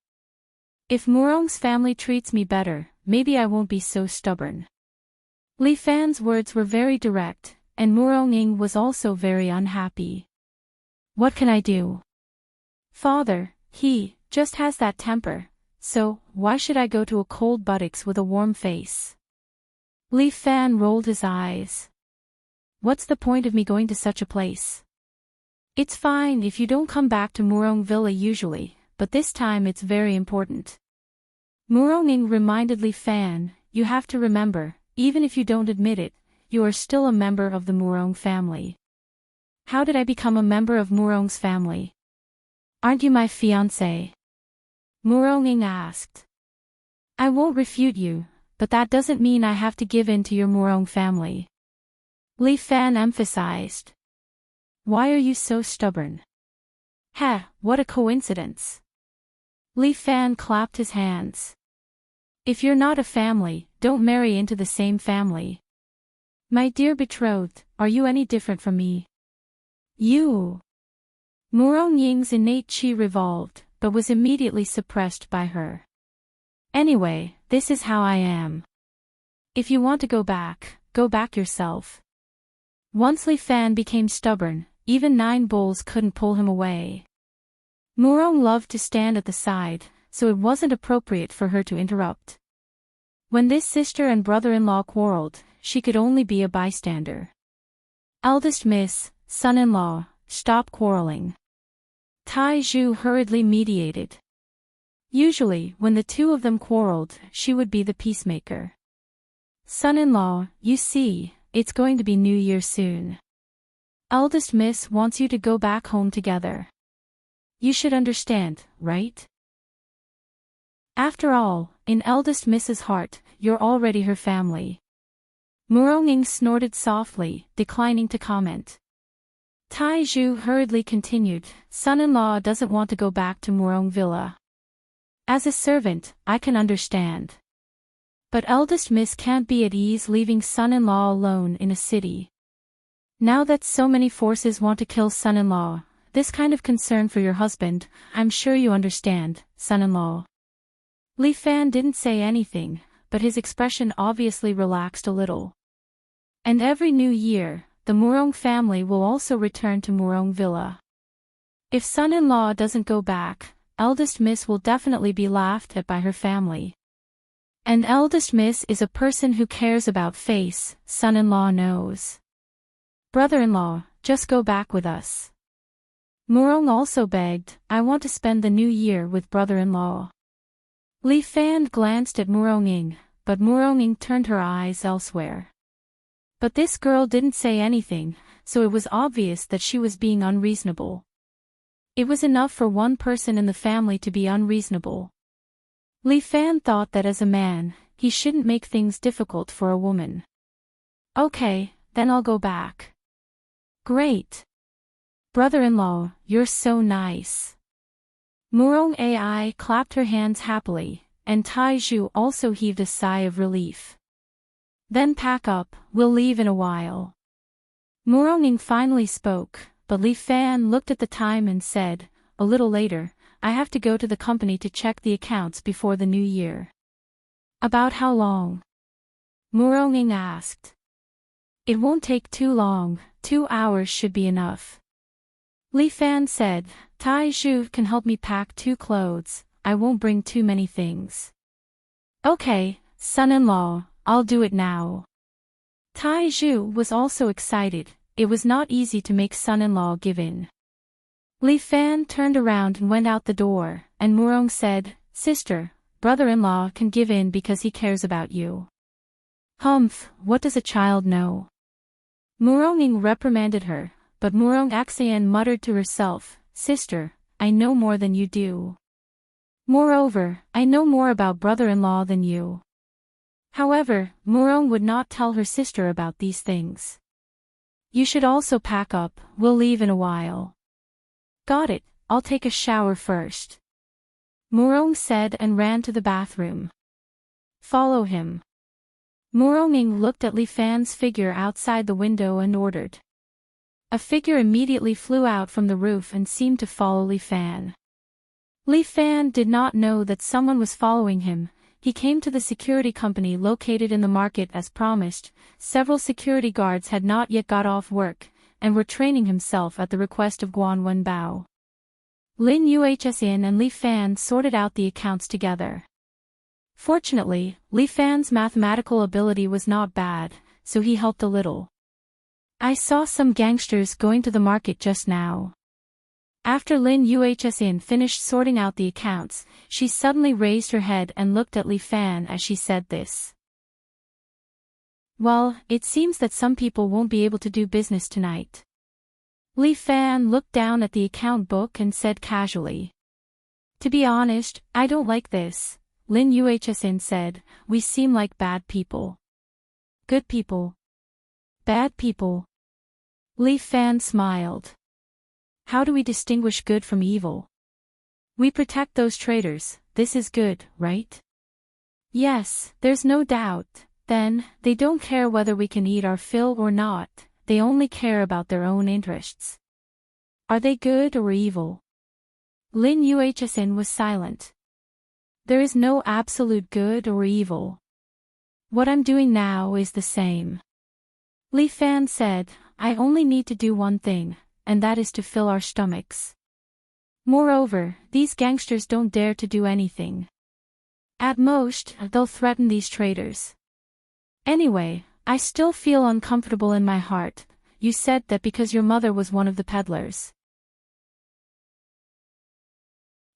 A: If Murong's family treats me better, maybe I won't be so stubborn. Li Fan's words were very direct, and Muronging was also very unhappy. What can I do? Father, he just has that temper, so why should I go to a cold buttocks with a warm face? Li Fan rolled his eyes. What's the point of me going to such a place? It's fine if you don't come back to Murong Villa usually, but this time it's very important. Muronging reminded Li Fan, You have to remember, even if you don't admit it, you are still a member of the Murong family. How did I become a member of Murong's family? Aren't you my fiancé? Muronging asked. I won't refute you, but that doesn't mean I have to give in to your Murong family. Li Fan emphasized. Why are you so stubborn? What a coincidence. Li Fan clapped his hands. If you're not a family, don't marry into the same family. My dear betrothed, are you any different from me? You. Muronging's innate chi revolved, but was immediately suppressed by her. Anyway, this is how I am. If you want to go back yourself. Once Li Fan became stubborn, even 9 bulls couldn't pull him away. Murong loved to stand at the side, so it wasn't appropriate for her to interrupt. When this sister and brother-in-law quarreled, she could only be a bystander. Eldest miss, son-in-law, stop quarreling. Tai Zhu hurriedly mediated. Usually, when the two of them quarreled, she would be the peacemaker. Son-in-law, you see, it's going to be New Year soon. Eldest miss wants you to go back home together. You should understand, right? After all, in eldest miss's heart, you're already her family. Muronging snorted softly, declining to comment. Tai Zhu hurriedly continued, Son-in-law doesn't want to go back to Murong Villa. As a servant, I can understand. But eldest miss can't be at ease leaving son-in-law alone in a city. Now that so many forces want to kill son-in-law, this kind of concern for your husband, I'm sure you understand, son-in-law. Li Fan didn't say anything, but his expression obviously relaxed a little. And every New Year, the Murong family will also return to Murong Villa. If son-in-law doesn't go back, eldest miss will definitely be laughed at by her family. And eldest miss is a person who cares about face, son-in-law knows. Brother-in-law, just go back with us. Murong also begged, I want to spend the new year with brother-in-law. Li Fan glanced at Muronging, but Muronging turned her eyes elsewhere. But this girl didn't say anything, so it was obvious that she was being unreasonable. It was enough for one person in the family to be unreasonable. Li Fan thought that as a man, he shouldn't make things difficult for a woman. Okay, then I'll go back. Great. Brother-in-law, you're so nice. Murong Ai clapped her hands happily, and Tai Zhu also heaved a sigh of relief. Then pack up, we'll leave in a while. Muronging finally spoke, but Li Fan looked at the time and said, a little later, I have to go to the company to check the accounts before the new year. About how long? Muronging asked. It won't take too long, 2 hours should be enough. Li Fan said, Tai Zhu can help me pack 2 clothes, I won't bring too many things. Okay, son-in-law, I'll do it now. Tai Zhu was also excited, it was not easy to make son-in-law give in. Li Fan turned around and went out the door, and Murong said, Sister, brother-in-law can give in because he cares about you. Humph, what does a child know? Muronging reprimanded her, but Murong Axayan muttered to herself, Sister, I know more than you do. Moreover, I know more about brother-in-law than you. However, Murong would not tell her sister about these things. You should also pack up, we'll leave in a while. Got it, I'll take a shower first. Murong said and ran to the bathroom. Follow him. Muronging looked at Li Fan's figure outside the window and ordered. A figure immediately flew out from the roof and seemed to follow Li Fan. Li Fan did not know that someone was following him. He came to the security company located in the market as promised. Several security guards had not yet got off work, and were training himself at the request of Guan Wenbao. Lin Yuhsin and Li Fan sorted out the accounts together. Fortunately, Li Fan's mathematical ability was not bad, so he helped a little. I saw some gangsters going to the market just now. After Lin Yuhsin finished sorting out the accounts, she suddenly raised her head and looked at Li Fan as she said this. Well, it seems that some people won't be able to do business tonight. Li Fan looked down at the account book and said casually. To be honest, I don't like this, Lin Yuhsin said, we seem like bad people. Good people. Bad people. Li Fan smiled. How do we distinguish good from evil? We protect those traitors, this is good, right? Yes, there's no doubt. Then, they don't care whether we can eat our fill or not, they only care about their own interests. Are they good or evil? Lin Yuhsin was silent. There is no absolute good or evil. What I'm doing now is the same. Li Fan said, I only need to do one thing, and that is to fill our stomachs. Moreover, these gangsters don't dare to do anything. At most, they'll threaten these traitors. Anyway, I still feel uncomfortable in my heart. You said that because your mother was one of the peddlers.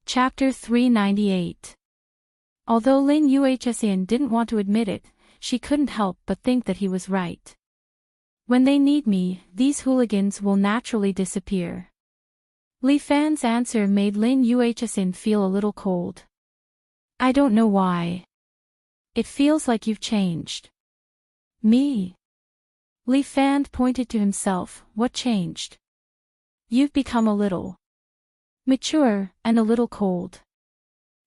A: Chapter 398. Although Lin Yuhsin didn't want to admit it, she couldn't help but think that he was right. When they need me, these hooligans will naturally disappear. Li Fan's answer made Lin Yuhsin feel a little cold. I don't know why. It feels like you've changed. Me? Li Fan pointed to himself, what changed? You've become a little mature, and a little cold.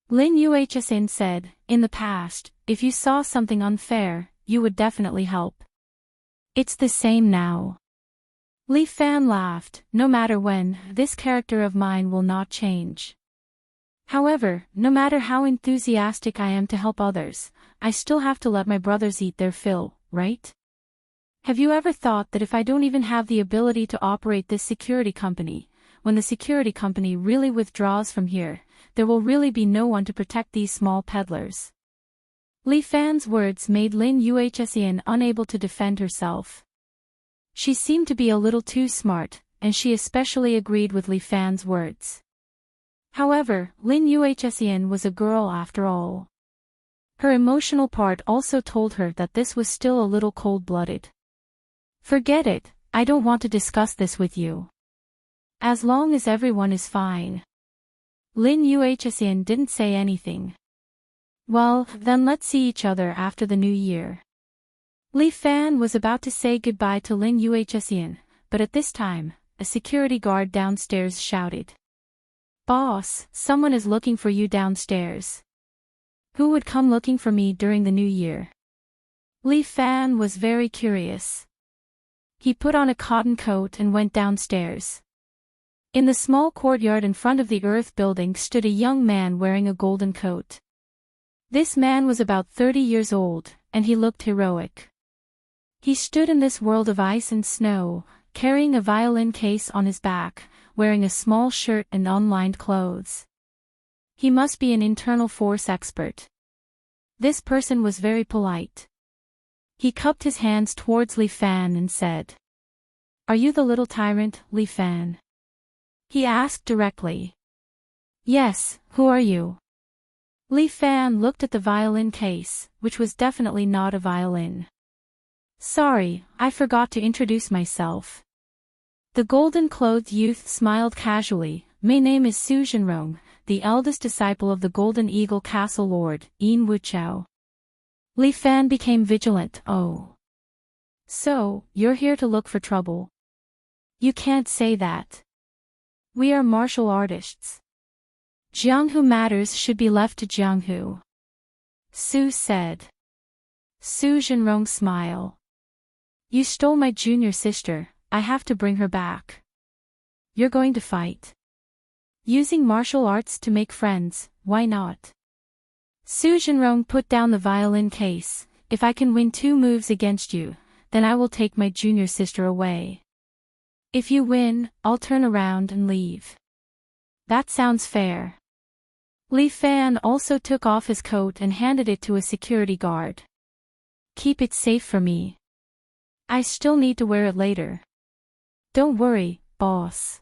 A: Lin Yuhsin said, in the past, if you saw something unfair, you would definitely help. It's the same now. Li Fan laughed, no matter when, this character of mine will not change. However, no matter how enthusiastic I am to help others, I still have to let my brothers eat their fill, right? Have you ever thought that if I don't even have the ability to operate this security company, when the security company really withdraws from here, there will really be no one to protect these small peddlers? Li Fan's words made Lin Yuhsin unable to defend herself. She seemed to be a little too smart, and she especially agreed with Li Fan's words. However, Lin Yuhsin was a girl after all. Her emotional part also told her that this was still a little cold-blooded. Forget it, I don't want to discuss this with you. As long as everyone is fine. Lin Yuhsin didn't say anything. Well, then let's see each other after the new year. Li Fan was about to say goodbye to Lin Yuhsin, but at this time, a security guard downstairs shouted. Boss, someone is looking for you downstairs. Who would come looking for me during the new year? Li Fan was very curious. He put on a cotton coat and went downstairs. In the small courtyard in front of the Earth building stood a young man wearing a golden coat. This man was about 30 years old, and he looked heroic. He stood in this world of ice and snow, carrying a violin case on his back, wearing a small shirt and unlined clothes. He must be an internal force expert. This person was very polite. He cupped his hands towards Li Fan and said, "Are you the little tyrant, Li Fan?" He asked directly. "Yes, who are you?" Li Fan looked at the violin case, which was definitely not a violin. "Sorry, I forgot to introduce myself." The golden-clothed youth smiled casually. "My name is Su Jinrong, the eldest disciple of the Golden Eagle Castle Lord, Yin Wuchao." Li Fan became vigilant. "Oh. So, you're here to look for trouble?" "You can't say that. We are martial artists. Jianghu matters should be left to Jianghu," Su said. Su Jinrong smiled. "You stole my junior sister, I have to bring her back." "You're going to fight? Using martial arts to make friends, why not?" Su Jinrong put down the violin case. "If I can win 2 moves against you, then I will take my junior sister away. If you win, I'll turn around and leave." "That sounds fair." Li Fan also took off his coat and handed it to a security guard. "Keep it safe for me. I still need to wear it later." "Don't worry, boss.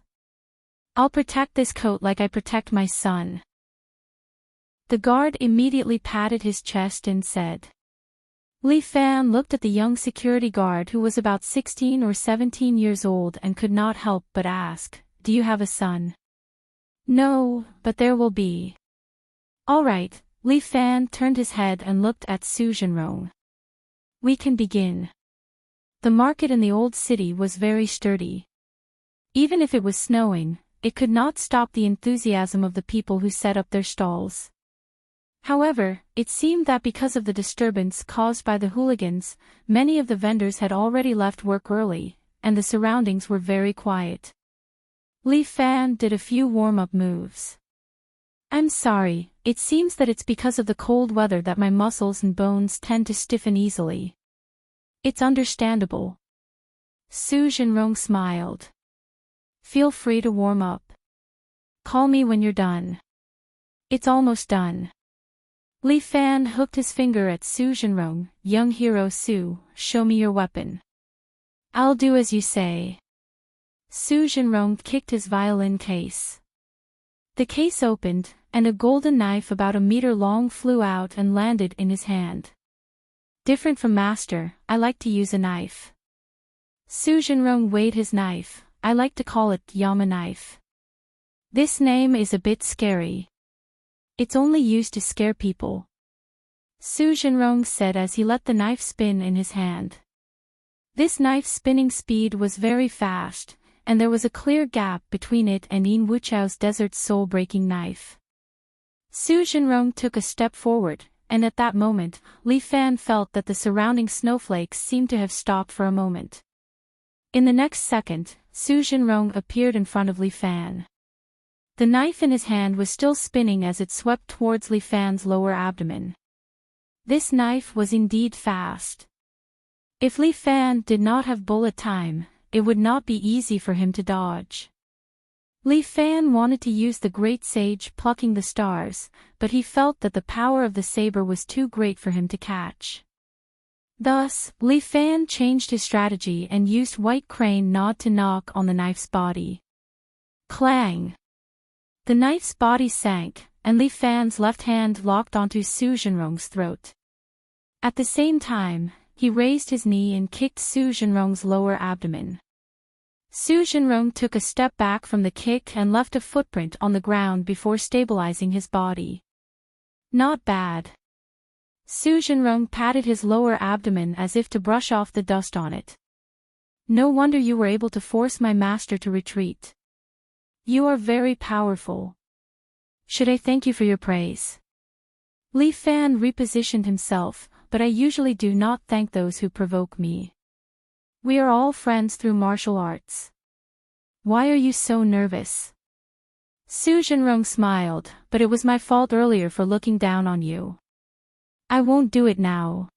A: I'll protect this coat like I protect my son." The guard immediately patted his chest and said. Li Fan looked at the young security guard who was about 16 or 17 years old and could not help but ask, "Do you have a son?" "No, but there will be." "All right." Li Fan turned his head and looked at Su Jinrong. "We can begin." The market in the old city was very sturdy. Even if it was snowing, it could not stop the enthusiasm of the people who set up their stalls. However, it seemed that because of the disturbance caused by the hooligans, many of the vendors had already left work early, and the surroundings were very quiet. Li Fan did a few warm-up moves. "I'm sorry, it seems that it's because of the cold weather that my muscles and bones tend to stiffen easily." "It's understandable." Su Jinrong smiled. "Feel free to warm up. Call me when you're done." "It's almost done." Li Fan hooked his finger at Su Jinrong. "Young hero Su, show me your weapon." "I'll do as you say." Su Jinrong kicked his violin case. The case opened, and a golden knife about 1 meter long flew out and landed in his hand. "Different from master, I like to use a knife." Su Jinrong weighed his knife. "I like to call it Yama knife. This name is a bit scary. It's only used to scare people," Su Jinrong said as he let the knife spin in his hand. This knife's spinning speed was very fast, and there was a clear gap between it and Yin Wuchao's desert soul-breaking knife. Su Jinrong took a step forward, and at that moment, Li Fan felt that the surrounding snowflakes seemed to have stopped for a moment. In the next second, Su Jinrong appeared in front of Li Fan. The knife in his hand was still spinning as it swept towards Li Fan's lower abdomen. This knife was indeed fast. If Li Fan did not have bullet time, it would not be easy for him to dodge. Li Fan wanted to use the great sage plucking the stars, but he felt that the power of the saber was too great for him to catch. Thus, Li Fan changed his strategy and used White Crane Nod to knock on the knife's body. Clang! The knife's body sank, and Li Fan's left hand locked onto Su Jinrong's throat. At the same time, he raised his knee and kicked Su Jinrong's lower abdomen. Su Jinrong took a step back from the kick and left a footprint on the ground before stabilizing his body. "Not bad." Su Jinrong patted his lower abdomen as if to brush off the dust on it. "No wonder you were able to force my master to retreat. You are very powerful." Should I thank you for your praise? Li Fan repositioned himself, but I usually do not thank those who provoke me. We are all friends through martial arts. Why are you so nervous? Su Zhenrong smiled, but it was my fault earlier for looking down on you. I won't do it now.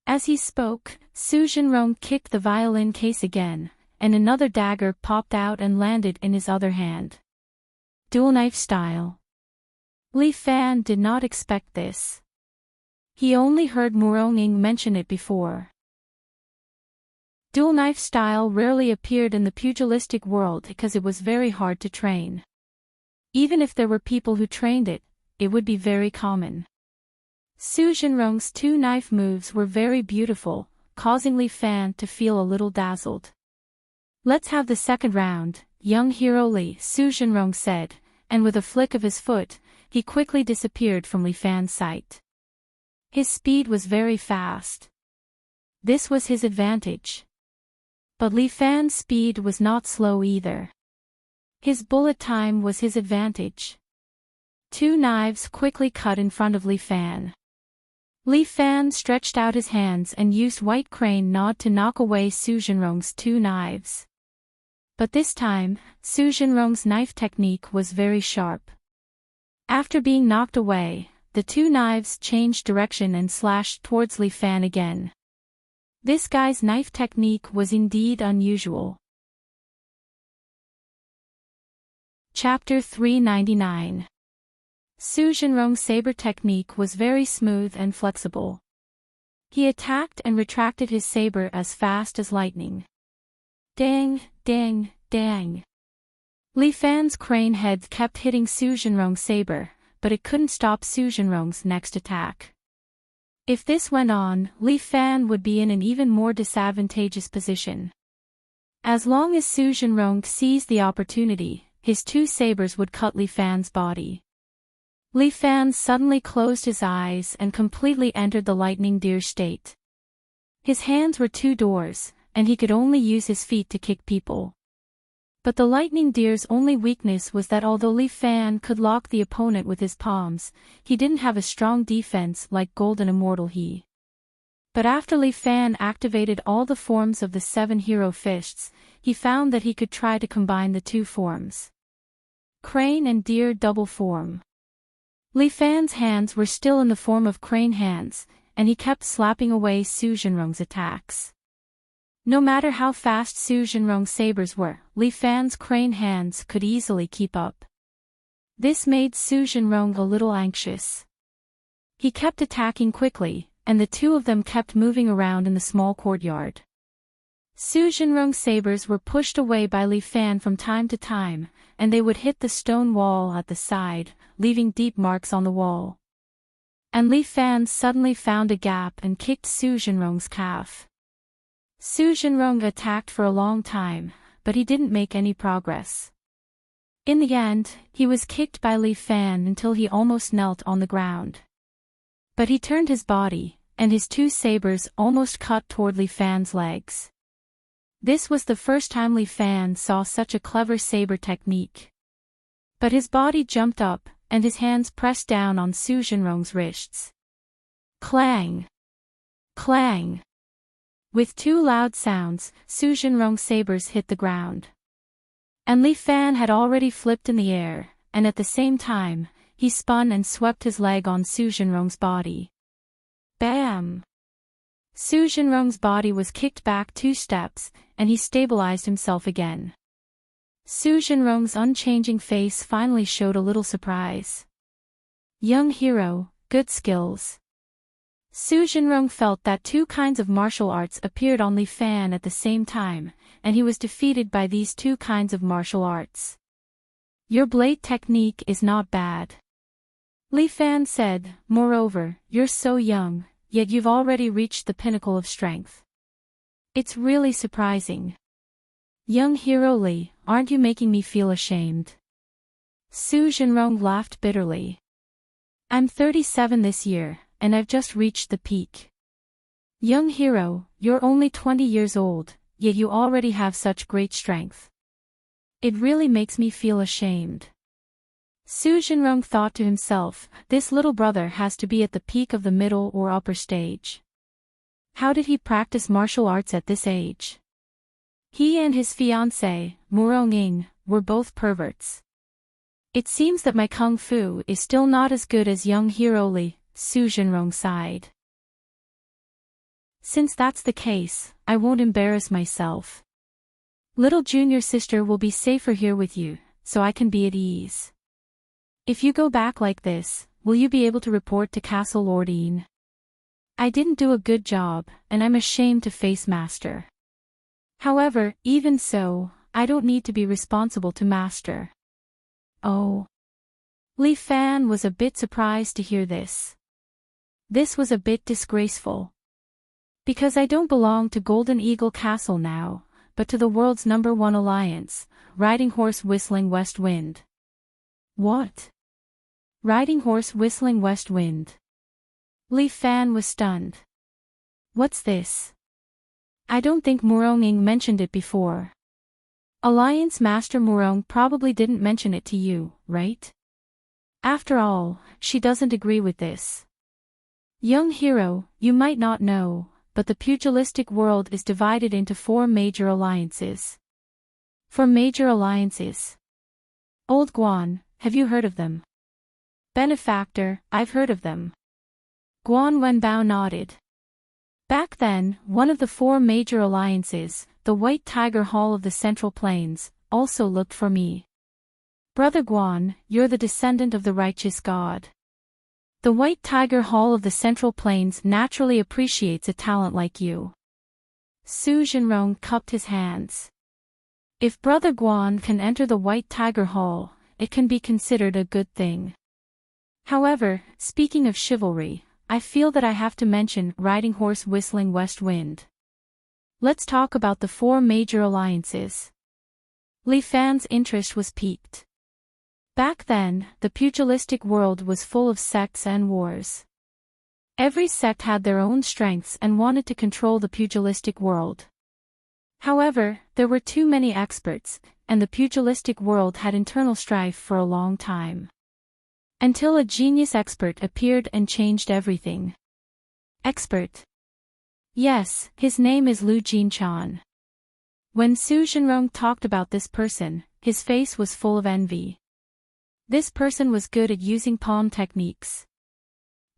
A: As he spoke, Su Zhenrong kicked the violin case again, and another dagger popped out and landed in his other hand. Dual knife style. Li Fan did not expect this. He only heard Murong mention it before. Dual knife style rarely appeared in the pugilistic world because it was very hard to train. Even if there were people who trained it, it would be very common. Su Zhenrong's two knife moves were very beautiful, causing Li Fan to feel a little dazzled. Let's have the second round, young hero Li, Su Zhenrong said, and with a flick of his foot, he quickly disappeared from Li Fan's sight. His speed was very fast. This was his advantage. But Li Fan's speed was not slow either. His bullet time was his advantage. Two knives quickly cut in front of Li Fan. Li Fan stretched out his hands and used White Crane Nod to knock away Su Zhenrong's two knives. But this time, Su Zhenrong's knife technique was very sharp. After being knocked away, the two knives changed direction and slashed towards Li Fan again. This guy's knife technique was indeed unusual. Chapter 399. Su Zhenrong's saber technique was very smooth and flexible. He attacked and retracted his saber as fast as lightning. Dang, dang, dang. Li Fan's crane head kept hitting Su Zhenrong's saber, but it couldn't stop Su Zhenrong's next attack. If this went on, Li Fan would be in an even more disadvantageous position. As long as Su Zhenrong seized the opportunity, his two sabers would cut Li Fan's body. Li Fan suddenly closed his eyes and completely entered the lightning deer state. His hands were two doors, and he could only use his feet to kick people. But the lightning deer's only weakness was that although Li Fan could lock the opponent with his palms, he didn't have a strong defense like Golden Immortal He. But after Li Fan activated all the forms of the 7 hero fists, he found that he could try to combine the two forms. Crane and deer double form. Li Fan's hands were still in the form of crane hands, and he kept slapping away Su Zhenrong's attacks. No matter how fast Su Zhenrong's sabers were, Li Fan's crane hands could easily keep up. This made Su Zhenrong a little anxious. He kept attacking quickly, and the two of them kept moving around in the small courtyard. Su Zhenrong's sabers were pushed away by Li Fan from time to time, and they would hit the stone wall at the side, leaving deep marks on the wall. And Li Fan suddenly found a gap and kicked Su Zhenrong's calf. Su Zhenrong attacked for a long time, but he didn't make any progress. In the end, he was kicked by Li Fan until he almost knelt on the ground. But he turned his body, and his two sabers almost cut toward Li Fan's legs. This was the first time Li Fan saw such a clever saber technique. But his body jumped up, and his hands pressed down on Su Zhenrong's wrists. Clang! Clang! With two loud sounds, Su Zhenrong's sabers hit the ground. And Li Fan had already flipped in the air, and at the same time, he spun and swept his leg on Su Zhenrong's body. Bam! Su Zhenrong's body was kicked back 2 steps, and he stabilized himself again. Su Zhenrong's unchanging face finally showed a little surprise. Young hero, good skills. Su Zhenrong felt that 2 kinds of martial arts appeared on Li Fan at the same time, and he was defeated by these 2 kinds of martial arts. Your blade technique is not bad. Li Fan said, moreover, you're so young, yet you've already reached the pinnacle of strength. It's really surprising. Young hero Li, aren't you making me feel ashamed? Su Zhenrong laughed bitterly. I'm 37 this year, and I've just reached the peak. Young hero, you're only 20 years old, yet you already have such great strength. It really makes me feel ashamed. Su Jinrong thought to himself, this little brother has to be at the peak of the middle or upper stage. How did he practice martial arts at this age? He and his fiancée, Murong Ying, were both perverts. It seems that my kung fu is still not as good as young hero Li, Su Jinrong sighed. Since that's the case, I won't embarrass myself. Little junior sister will be safer here with you, so I can be at ease. If you go back like this, will you be able to report to Castle Lord Yin? I didn't do a good job, and I'm ashamed to face Master. However, even so, I don't need to be responsible to Master. Oh. Li Fan was a bit surprised to hear this. This was a bit disgraceful. Because I don't belong to Golden Eagle Castle now, but to the world's #1 alliance, Riding Horse Whistling West Wind. What? Riding Horse Whistling West Wind. Li Fan was stunned. What's this? I don't think Murong Ying mentioned it before. Alliance Master Murong probably didn't mention it to you, right? After all, she doesn't agree with this. Young hero, you might not know, but the pugilistic world is divided into 4 major alliances. 4 major alliances. Old Guan, have you heard of them? Benefactor, I've heard of them. Guan Wenbao nodded. Back then, one of the 4 major alliances, the White Tiger Hall of the Central Plains, also looked for me. Brother Guan, you're the descendant of the righteous god. The White Tiger Hall of the Central Plains naturally appreciates a talent like you. Su Jinrong cupped his hands. If Brother Guan can enter the White Tiger Hall, it can be considered a good thing. However, speaking of chivalry, I feel that I have to mention Riding Horse Whistling West Wind. Let's talk about the 4 major alliances. Li Fan's interest was piqued. Back then, the pugilistic world was full of sects and wars. Every sect had their own strengths and wanted to control the pugilistic world. However, there were too many experts, and the pugilistic world had internal strife for a long time. Until a genius expert appeared and changed everything. Expert? Yes, his name is Lu Jinchan. When Su Jinrong talked about this person, his face was full of envy. This person was good at using palm techniques.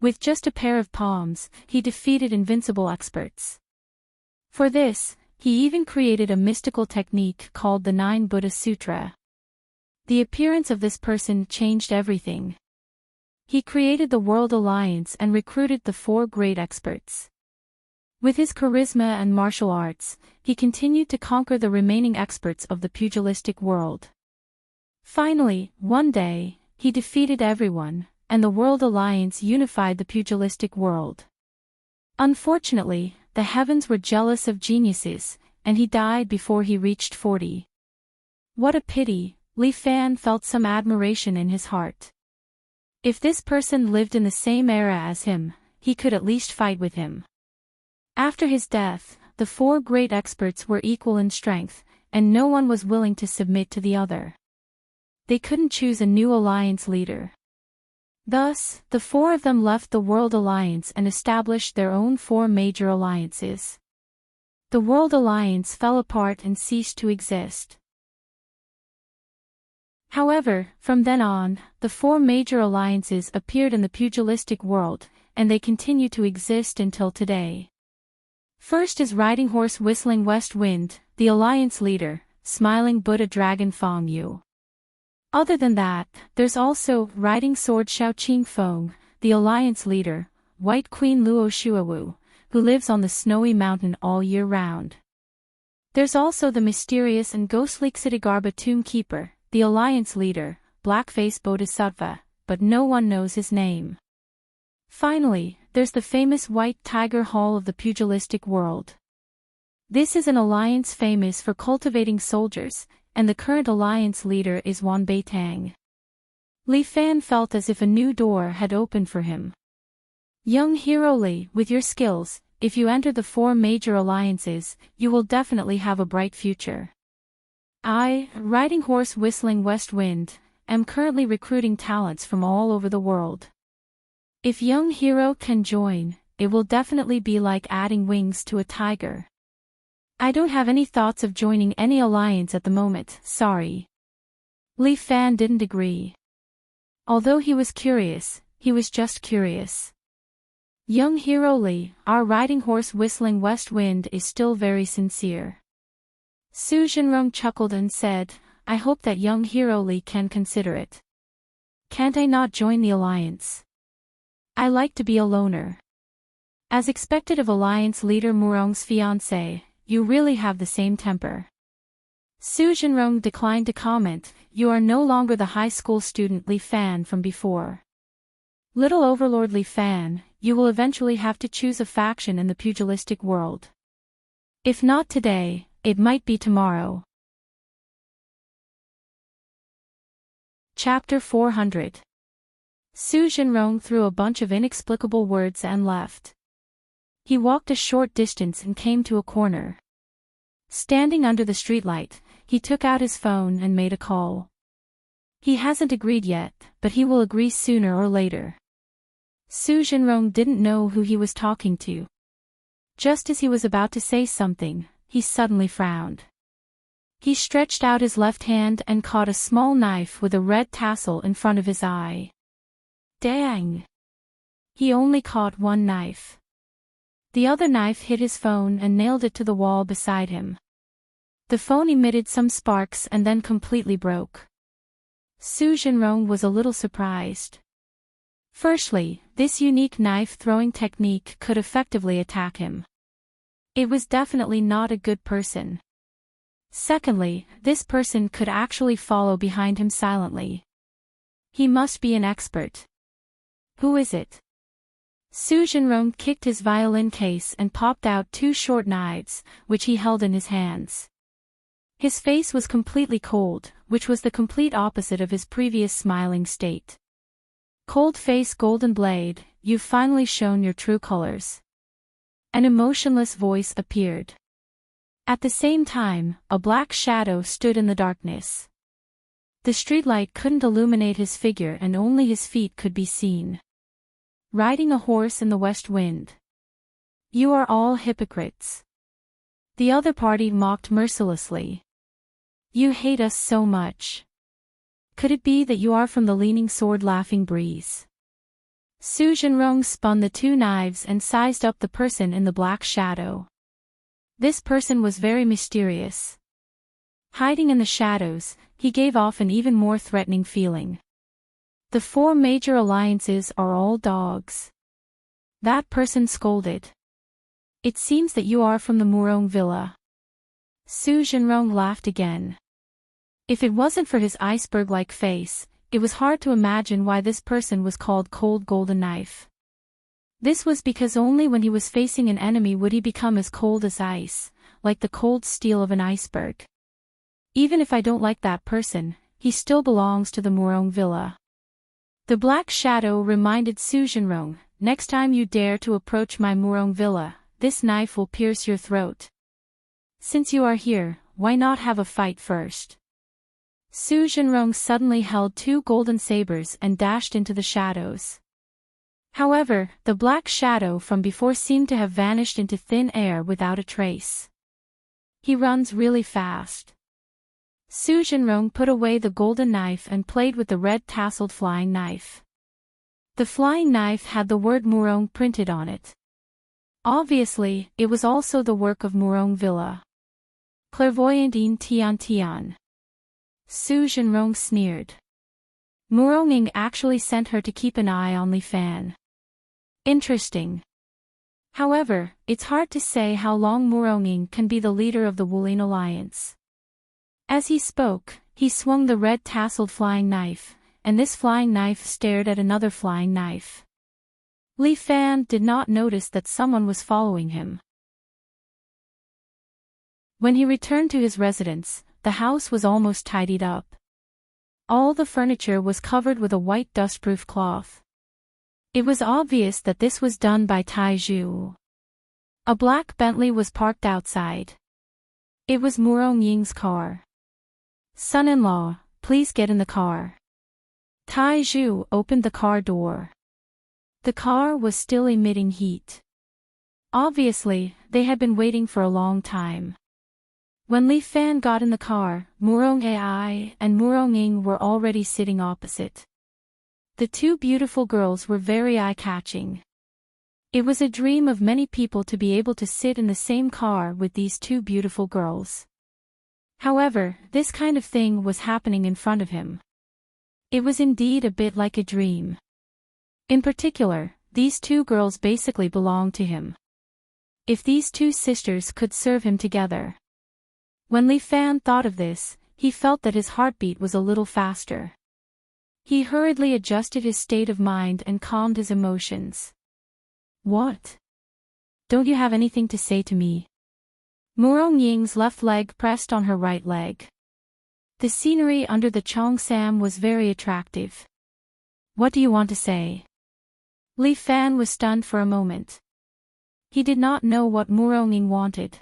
A: With just a pair of palms, he defeated invincible experts. For this, he even created a mystical technique called the 9 Buddha Sutra. The appearance of this person changed everything. He created the World Alliance and recruited the 4 great experts. With his charisma and martial arts, he continued to conquer the remaining experts of the pugilistic world. Finally, one day, he defeated everyone, and the World Alliance unified the pugilistic world. Unfortunately, the heavens were jealous of geniuses, and he died before he reached 40. What a pity, Li Fan felt some admiration in his heart. If this person lived in the same era as him, he could at least fight with him. After his death, the 4 great experts were equal in strength, and no one was willing to submit to the other. They couldn't choose a new alliance leader. Thus, the 4 of them left the World Alliance and established their own 4 major alliances. The World Alliance fell apart and ceased to exist. However, from then on, the 4 major alliances appeared in the pugilistic world, and they continue to exist until today. First is Riding Horse Whistling West Wind, the alliance leader, Smiling Buddha Dragon Fong Yu. Other than that, there's also Riding Sword Xiaoqing Feng, the alliance leader, White Queen Luo Shuawu, who lives on the snowy mountain all year round. There's also the mysterious and ghostly Xitigarbha Tomb Keeper, the alliance leader, Blackface Bodhisattva, but no one knows his name. Finally, there's the famous White Tiger Hall of the pugilistic world. This is an alliance famous for cultivating soldiers, and the current alliance leader is Wan Beitang. Li Fan felt as if a new door had opened for him. Young hero Li, with your skills, if you enter the 4 major alliances, you will definitely have a bright future. Riding Horse Whistling West Wind, am currently recruiting talents from all over the world. If young hero can join, it will definitely be like adding wings to a tiger. I don't have any thoughts of joining any alliance at the moment, sorry. Li Fan didn't agree. Although he was curious, he was just curious. Young hero Li, our riding horse whistling west wind is still very sincere. Su Jinrong chuckled and said, I hope that young hero Li can consider it. Can't I not join the alliance? I like to be a loner. As expected of alliance leader Murong's fiancé, you really have the same temper. Su Jinrong declined to comment, you are no longer the high school student Li Fan from before. Little Overlord Li Fan, you will eventually have to choose a faction in the pugilistic world. If not today, it might be tomorrow. Chapter 400. Su Jinrong threw a bunch of inexplicable words and left. He walked a short distance and came to a corner. Standing under the streetlight, he took out his phone and made a call. He hasn't agreed yet, but he will agree sooner or later. Su Jinrong didn't know who he was talking to. Just as he was about to say something, he suddenly frowned. He stretched out his left hand and caught a small knife with a red tassel in front of his eye. Dang! He only caught one knife. The other knife hit his phone and nailed it to the wall beside him. The phone emitted some sparks and then completely broke. Su Jinrong was a little surprised. Firstly, this unique knife-throwing technique could effectively attack him. It was definitely not a good person. Secondly, this person could actually follow behind him silently. He must be an expert. Who is it? Su Jinrong kicked his violin case and popped out two short knives, which he held in his hands. His face was completely cold, which was the complete opposite of his previous smiling state. Cold face golden blade, you've finally shown your true colors. An emotionless voice appeared. At the same time, a black shadow stood in the darkness. The streetlight couldn't illuminate his figure and only his feet could be seen. Riding a horse in the west wind. You are all hypocrites. The other party mocked mercilessly. You hate us so much. Could it be that you are from the leaning sword laughing breeze? Su Jinrong spun the two knives and sized up the person in the black shadow. This person was very mysterious. Hiding in the shadows, he gave off an even more threatening feeling. The four major alliances are all dogs. That person scolded. It seems that you are from the Murong Villa. Su Jinrong laughed again. If it wasn't for his iceberg-like face, it was hard to imagine why this person was called Cold Golden Knife. This was because only when he was facing an enemy would he become as cold as ice, like the cold steel of an iceberg. Even if I don't like that person, he still belongs to the Murong Villa. The black shadow reminded Su Jinrong, next time you dare to approach my Murong Villa, this knife will pierce your throat. Since you are here, why not have a fight first? Su Jinrong suddenly held two golden sabers and dashed into the shadows. However, the black shadow from before seemed to have vanished into thin air without a trace. He runs really fast. Su Jinrong put away the golden knife and played with the red tasseled flying knife. The flying knife had the word Murong printed on it. Obviously, it was also the work of Murong Villa. Clairvoyant in Tian Tian. Su Jinrong sneered. Muronging actually sent her to keep an eye on Li Fan. Interesting. However, it's hard to say how long Muronging can be the leader of the Wulin Alliance. As he spoke, he swung the red tasseled flying knife, and this flying knife stared at another flying knife. Li Fan did not notice that someone was following him. When he returned to his residence, the house was almost tidied up. All the furniture was covered with a white dustproof cloth. It was obvious that this was done by Tai Zhu. A black Bentley was parked outside. It was Murong Ying's car. Son-in-law, please get in the car. Taiju opened the car door. The car was still emitting heat. Obviously, they had been waiting for a long time. When Li Fan got in the car, Murong Ai and Murong Ying were already sitting opposite. The two beautiful girls were very eye-catching. It was a dream of many people to be able to sit in the same car with these two beautiful girls. However, this kind of thing was happening in front of him. It was indeed a bit like a dream. In particular, these two girls basically belonged to him. If these two sisters could serve him together. When Li Fan thought of this, he felt that his heartbeat was a little faster. He hurriedly adjusted his state of mind and calmed his emotions. What? Don't you have anything to say to me? Murong Ying's left leg pressed on her right leg. The scenery under the Cheongsam was very attractive. What do you want to say? Li Fan was stunned for a moment. He did not know what Murong Ying wanted.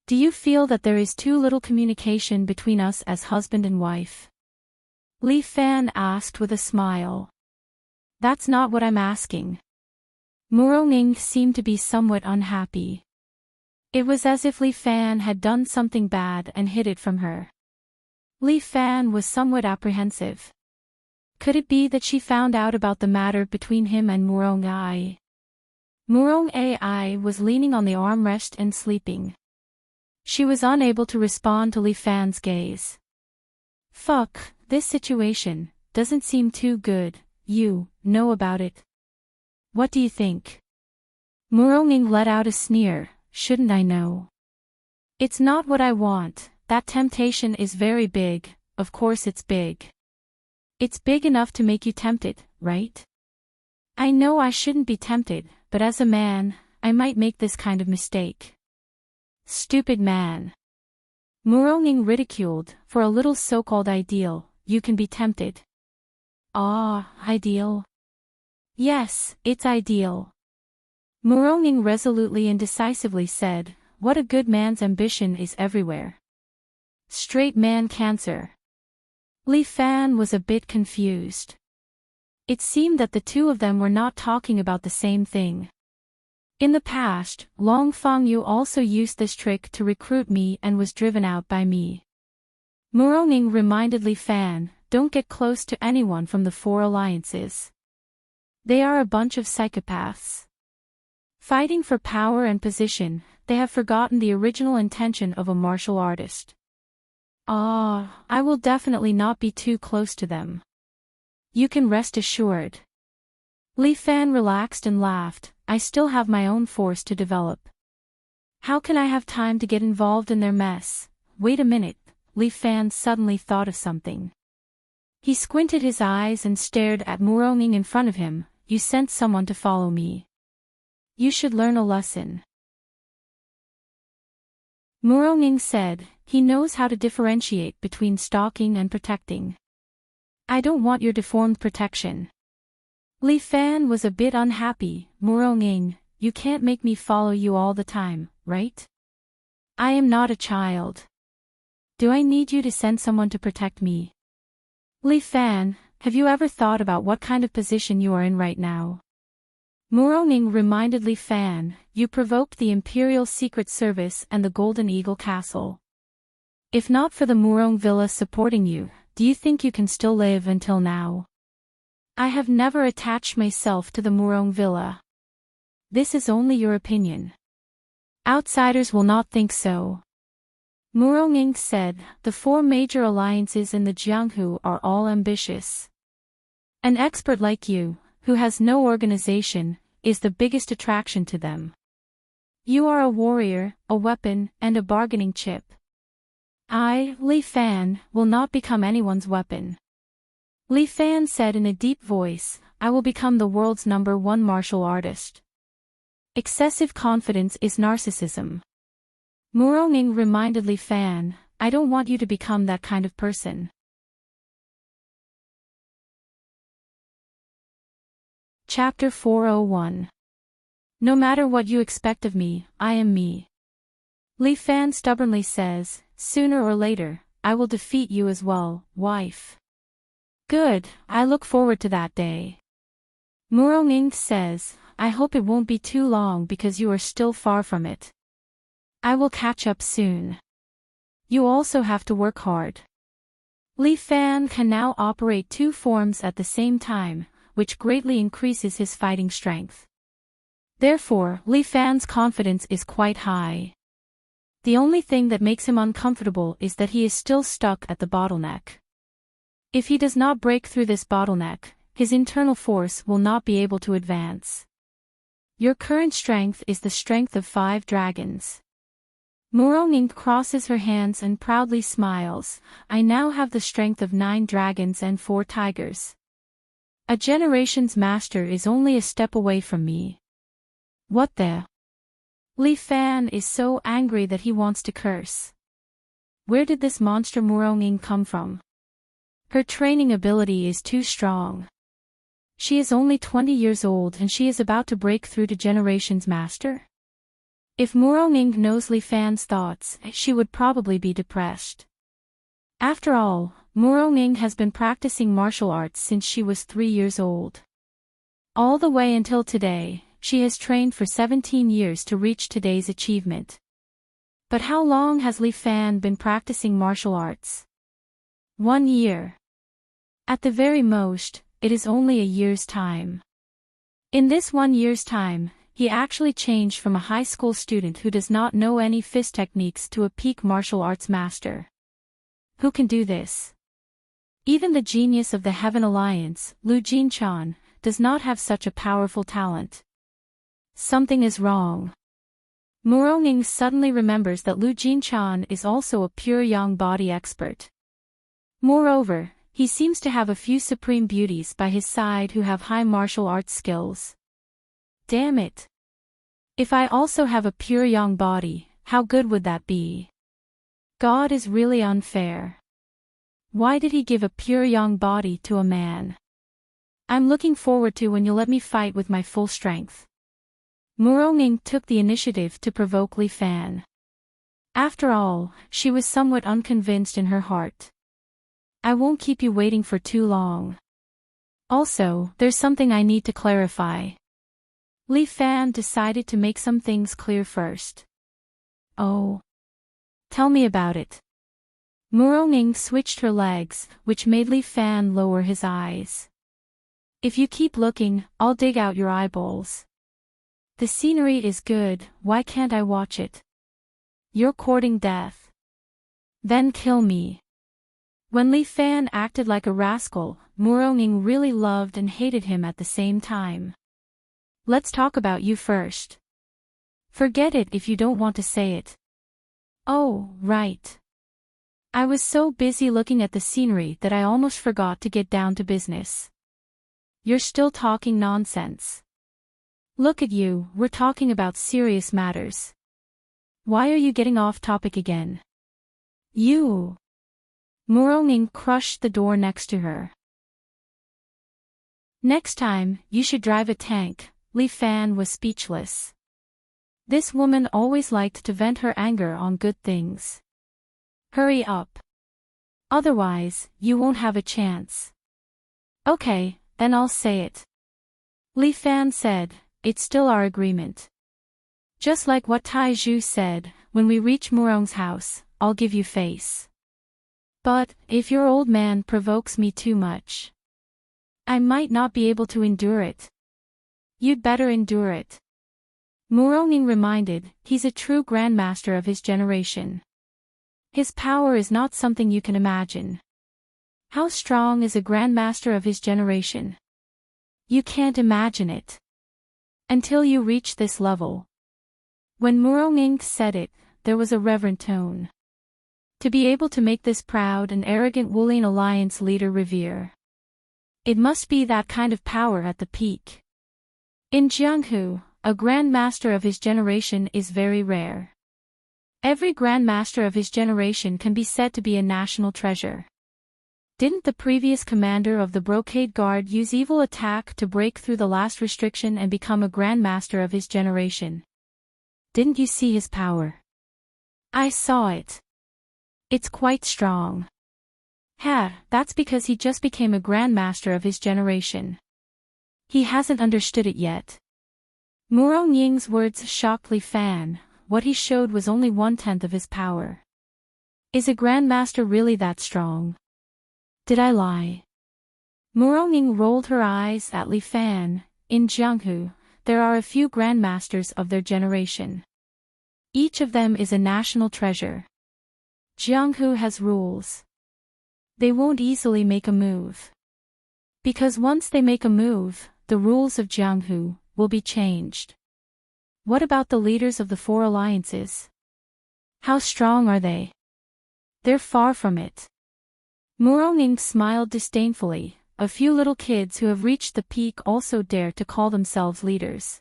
A: Do you feel that there is too little communication between us as husband and wife? Li Fan asked with a smile. That's not what I'm asking. Murong Ying seemed to be somewhat unhappy. It was as if Li Fan had done something bad and hid it from her. Li Fan was somewhat apprehensive. Could it be that she found out about the matter between him and Murong Ai? Murong Ai was leaning on the armrest and sleeping. She was unable to respond to Li Fan's gaze. Fuck, this situation doesn't seem too good. You know about it. What do you think? Murong Ying let out a sneer. Shouldn't I know? It's not what I want. That temptation is very big. Of course it's big. It's big enough to make you tempted, right? I know I shouldn't be tempted, but as a man, I might make this kind of mistake. Stupid man. Murong Ying ridiculed. For a little so-called ideal, you can be tempted. Ah, ideal? Yes, it's ideal. Murong Ying resolutely and decisively said, what a good man's ambition is everywhere. Straight man cancer. Li Fan was a bit confused. It seemed that the two of them were not talking about the same thing. In the past, Long Fengyu also used this trick to recruit me and was driven out by me. Murong Ying reminded Li Fan, don't get close to anyone from the Four Alliances. They are a bunch of psychopaths. Fighting for power and position, they have forgotten the original intention of a martial artist. I will definitely not be too close to them. You can rest assured. Li Fan relaxed and laughed. I still have my own force to develop. How can I have time to get involved in their mess? Wait a minute, Li Fan suddenly thought of something. He squinted his eyes and stared at Murong Ying in front of him. You sent someone to follow me. You should learn a lesson. Murong Ying said, he knows how to differentiate between stalking and protecting. I don't want your deformed protection. Li Fan was a bit unhappy. Murong Ying, you can't make me follow you all the time, right? I am not a child. Do I need you to send someone to protect me? Li Fan, have you ever thought about what kind of position you are in right now? Murong Ying reminded Li Fan, you provoked the Imperial Secret Service and the Golden Eagle Castle. If not for the Murong Villa supporting you, do you think you can still live until now? I have never attached myself to the Murong Villa. This is only your opinion. Outsiders will not think so. Murong Ying said, the four major alliances in the Jianghu are all ambitious. An expert like you, who has no organization, is the biggest attraction to them. You are a warrior, a weapon, and a bargaining chip. I, Li Fan, will not become anyone's weapon. Li Fan said in a deep voice, I will become the world's #1 martial artist. Excessive confidence is narcissism. Murong Ying reminded Li Fan, I don't want you to become that kind of person. Chapter 401. No matter what you expect of me, I am me. Li Fan stubbornly says, sooner or later, I will defeat you as well, wife. Good, I look forward to that day. Murong says, I hope it won't be too long because you are still far from it. I will catch up soon. You also have to work hard. Li Fan can now operate two forms at the same time, which greatly increases his fighting strength. Therefore, Li Fan's confidence is quite high. The only thing that makes him uncomfortable is that he is still stuck at the bottleneck. If he does not break through this bottleneck, his internal force will not be able to advance. Your current strength is the strength of 5 dragons. Murong crosses her hands and proudly smiles. I now have the strength of 9 dragons and 4 tigers. A generation's master is only a step away from me. What the? Li Fan is so angry that he wants to curse. Where did this monster Murong come from? Her training ability is too strong. She is only 20 years old and she is about to break through to Generation's Master? If Murong knows Li Fan's thoughts, she would probably be depressed. After all, Murong has been practicing martial arts since she was 3 years old. All the way until today, she has trained for 17 years to reach today's achievement. But how long has Li Fan been practicing martial arts? 1 year. At the very most, it is only a year's time. In this 1 year's time, he actually changed from a high school student who does not know any fist techniques to a peak martial arts master. Who can do this? Even the genius of the Heaven Alliance, Lu Jinchan, does not have such a powerful talent. Something is wrong. Murong suddenly remembers that Lu Jinchan is also a pure yang body expert. Moreover, he seems to have a few supreme beauties by his side who have high martial arts skills. Damn it. If I also have a pure yang body, how good would that be? God is really unfair. Why did he give a pure yang body to a man? I'm looking forward to when you let me fight with my full strength. Murong took the initiative to provoke Li Fan. After all, she was somewhat unconvinced in her heart. I won't keep you waiting for too long. Also, there's something I need to clarify. Li Fan decided to make some things clear first. Oh. Tell me about it. Murong switched her legs, which made Li Fan lower his eyes. If you keep looking, I'll dig out your eyeballs. The scenery is good, why can't I watch it? You're courting death. Then kill me. When Li Fan acted like a rascal, Murong really loved and hated him at the same time. Let's talk about you first. Forget it if you don't want to say it. Oh, right. I was so busy looking at the scenery that I almost forgot to get down to business. You're still talking nonsense. Look at you, we're talking about serious matters. Why are you getting off topic again? You. Murong crushed the door next to her. Next time, you should drive a tank. Li Fan was speechless. This woman always liked to vent her anger on good things. Hurry up. Otherwise, you won't have a chance. Okay, then I'll say it. Li Fan said, it's still our agreement. Just like what Tai Zhu said, when we reach Murong's house, I'll give you face. But, if your old man provokes me too much, I might not be able to endure it. You'd better endure it. Murong reminded, he's a true grandmaster of his generation. His power is not something you can imagine. How strong is a grandmaster of his generation? You can't imagine it. Until you reach this level. When Murong said it, there was a reverent tone. To be able to make this proud and arrogant Wulian Alliance leader revere. It must be that kind of power at the peak. In Jianghu, a grandmaster of his generation is very rare. Every grandmaster of his generation can be said to be a national treasure. Didn't the previous commander of the Brocade Guard use evil attack to break through the last restriction and become a grandmaster of his generation? Didn't you see his power? I saw it. It's quite strong. That's because he just became a grandmaster of his generation. He hasn't understood it yet. Murong Ying's words shocked Li Fan. What he showed was only 1/10 of his power. Is a grandmaster really that strong? Did I lie? Murong Ying rolled her eyes at Li Fan. In Jianghu, there are a few grandmasters of their generation. Each of them is a national treasure. Jianghu has rules. They won't easily make a move. Because once they make a move, the rules of Jianghu will be changed. What about the leaders of the 4 alliances? How strong are they? They're far from it. Murong Ying smiled disdainfully. A few little kids who have reached the peak also dare to call themselves leaders.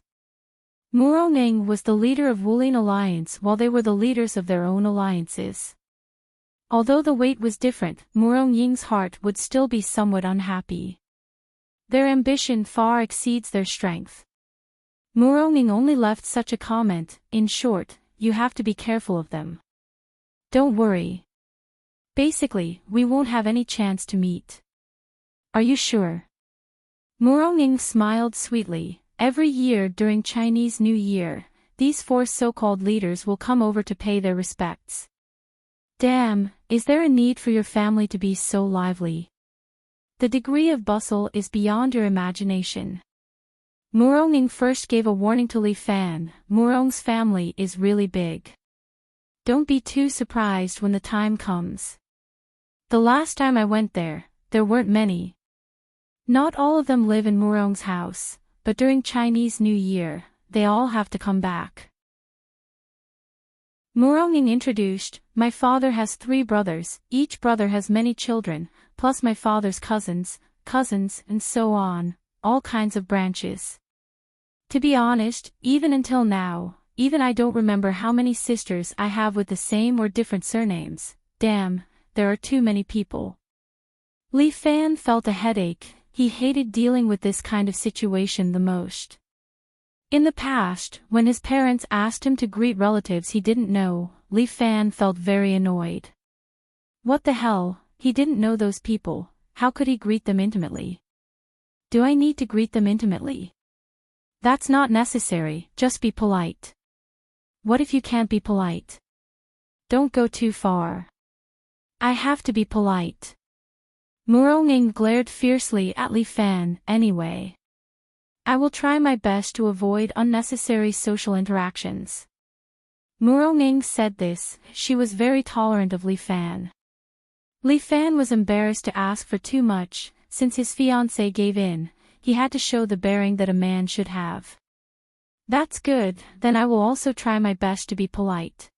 A: Murong Ying was the leader of Wulin Alliance while they were the leaders of their own alliances. Although the weight was different, Murong Ying's heart would still be somewhat unhappy. Their ambition far exceeds their strength. Murong Ying only left such a comment. In short, you have to be careful of them. Don't worry. Basically, we won't have any chance to meet. Are you sure? Murong Ying smiled sweetly. Every year during Chinese New Year, these 4 so-called leaders will come over to pay their respects. Damn, is there a need for your family to be so lively? The degree of bustle is beyond your imagination. Murong Ying first gave a warning to Li Fan. Murong's family is really big. Don't be too surprised when the time comes. The last time I went there weren't many. Not all of them live in Murong's house, but during Chinese New Year, they all have to come back. Murong Ying introduced, my father has 3 brothers, each brother has many children, plus my father's cousins, and so on, all kinds of branches. To be honest, even until now, even I don't remember how many sisters I have with the same or different surnames. Damn, there are too many people. Li Fan felt a headache. He hated dealing with this kind of situation the most. In the past, when his parents asked him to greet relatives he didn't know, Li Fan felt very annoyed. What the hell, he didn't know those people, how could he greet them intimately? Do I need to greet them intimately? That's not necessary, just be polite. What if you can't be polite? Don't go too far. I have to be polite. Murong Ying glared fiercely at Li Fan. Anyway, I will try my best to avoid unnecessary social interactions. Murong Ying said this. She was very tolerant of Li Fan. Li Fan was embarrassed to ask for too much. Since his fiancée gave in, he had to show the bearing that a man should have. That's good, then I will also try my best to be polite.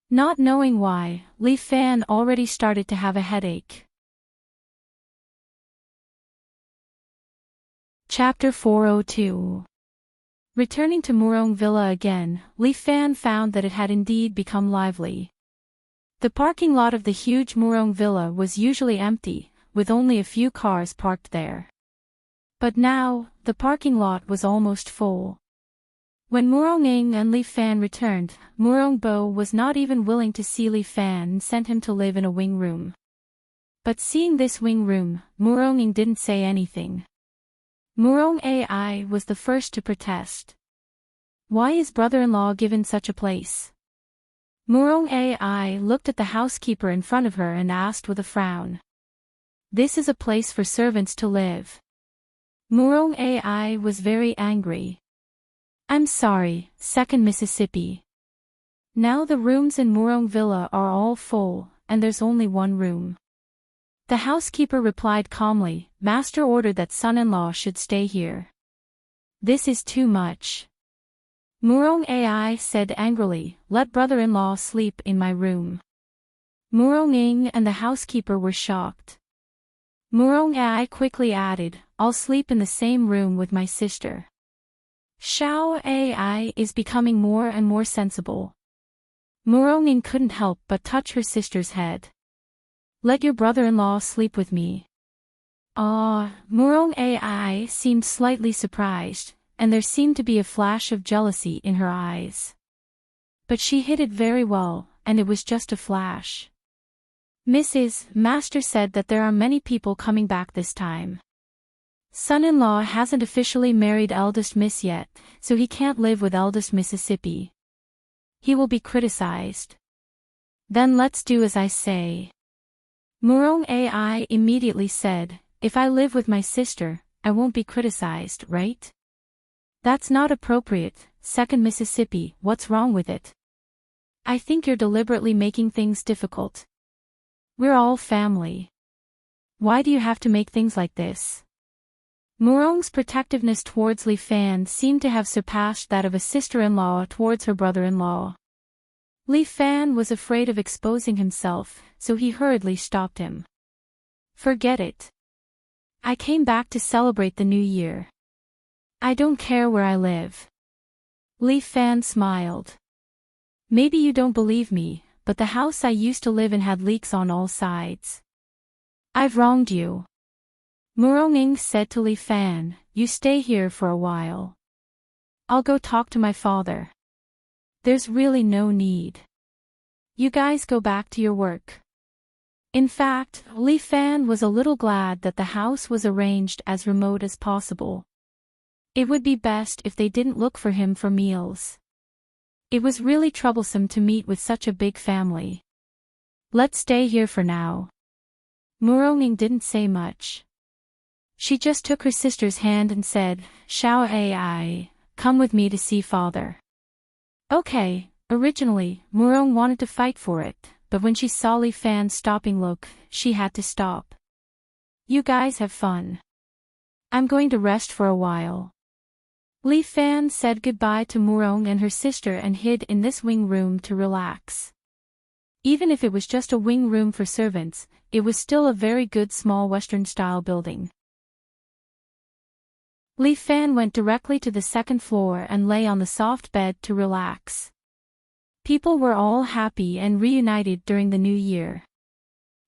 A: Not knowing why, Li Fan already started to have a headache. Chapter 402. Returning to Murong Villa again, Li Fan found that it had indeed become lively. The parking lot of the huge Murong Villa was usually empty, with only a few cars parked there. But now, the parking lot was almost full. When Murong Ying and Li Fan returned, Murong Bo was not even willing to see Li Fan and sent him to live in a wing room. But seeing this wing room, Murong Ying didn't say anything. Murong Ai was the first to protest. Why is brother-in-law given such a place? Murong Ai looked at the housekeeper in front of her and asked with a frown. This is a place for servants to live. Murong Ai was very angry. I'm sorry, Second Mississippi. Now the rooms in Murong Villa are all full, and there's only one room. The housekeeper replied calmly, Master ordered that son-in-law should stay here. This is too much. Murong Ai said angrily, let brother-in-law sleep in my room. Murong Ying and the housekeeper were shocked. Murong Ai quickly added, I'll sleep in the same room with my sister. Xiao Ai is becoming more and more sensible. Murong Ying couldn't help but touch her sister's head. Let your brother-in-law sleep with me. Murong Ai seemed slightly surprised, and there seemed to be a flash of jealousy in her eyes. But she hid it very well, and it was just a flash. Mrs. Master said that there are many people coming back this time. Son-in-law hasn't officially married eldest Miss yet, so he can't live with eldest Mississippi. He will be criticized. Then let's do as I say. Murong Ai immediately said, if I live with my sister, I won't be criticized, right? That's not appropriate. Second Mississippi, what's wrong with it? I think you're deliberately making things difficult. We're all family. Why do you have to make things like this? Murong's protectiveness towards Li Fan seemed to have surpassed that of a sister-in-law towards her brother-in-law. Li Fan was afraid of exposing himself, so he hurriedly stopped him. Forget it. I came back to celebrate the new year. I don't care where I live. Li Fan smiled. Maybe you don't believe me, but the house I used to live in had leaks on all sides. I've wronged you. Murong said to Li Fan, you stay here for a while. I'll go talk to my father. There's really no need. You guys go back to your work. In fact, Li Fan was a little glad that the house was arranged as remote as possible. It would be best if they didn't look for him for meals. It was really troublesome to meet with such a big family. Let's stay here for now. Murong didn't say much. She just took her sister's hand and said, Xiao Ai, come with me to see father. Okay, originally, Murong wanted to fight for it, but when she saw Li Fan's stopping look, she had to stop. You guys have fun. I'm going to rest for a while. Li Fan said goodbye to Murong and her sister and hid in this wing room to relax. Even if it was just a wing room for servants, it was still a very good small Western-style building. Li Fan went directly to the second floor and lay on the soft bed to relax. People were all happy and reunited during the new year.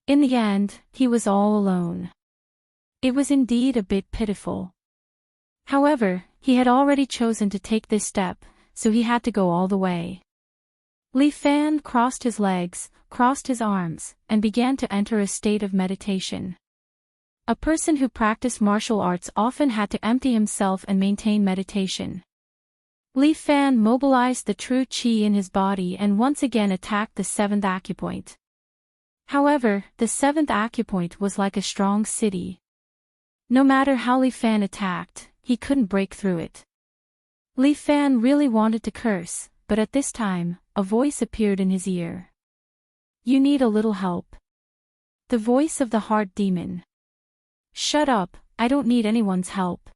A: In the end, he was all alone. It was indeed a bit pitiful. However, he had already chosen to take this step, so he had to go all the way. Li Fan crossed his legs, crossed his arms, and began to enter a state of meditation. A person who practiced martial arts often had to empty himself and maintain meditation. Li Fan mobilized the true qi in his body and once again attacked the seventh acupoint. However, the seventh acupoint was like a strong city. No matter how Li Fan attacked, he couldn't break through it. Li Fan really wanted to curse, but at this time, a voice appeared in his ear. You need a little help. The voice of the heart demon. Shut up, I don't need anyone's help.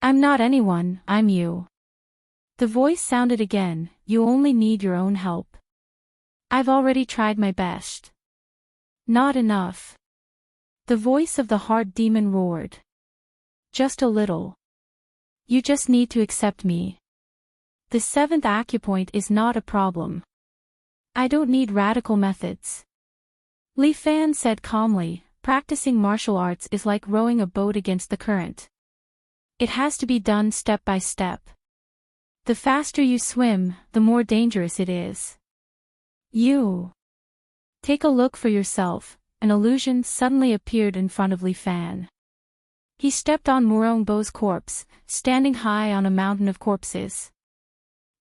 A: I'm not anyone, I'm you. The voice sounded again, you only need your own help. I've already tried my best. Not enough. The voice of the heart demon roared. Just a little. You just need to accept me. The seventh acupoint is not a problem. I don't need radical methods. Li Fan said calmly, practicing martial arts is like rowing a boat against the current. It has to be done step by step. The faster you swim, the more dangerous it is. You. Take a look for yourself. An illusion suddenly appeared in front of Li Fan. He stepped on Murong Bo's corpse, standing high on a mountain of corpses.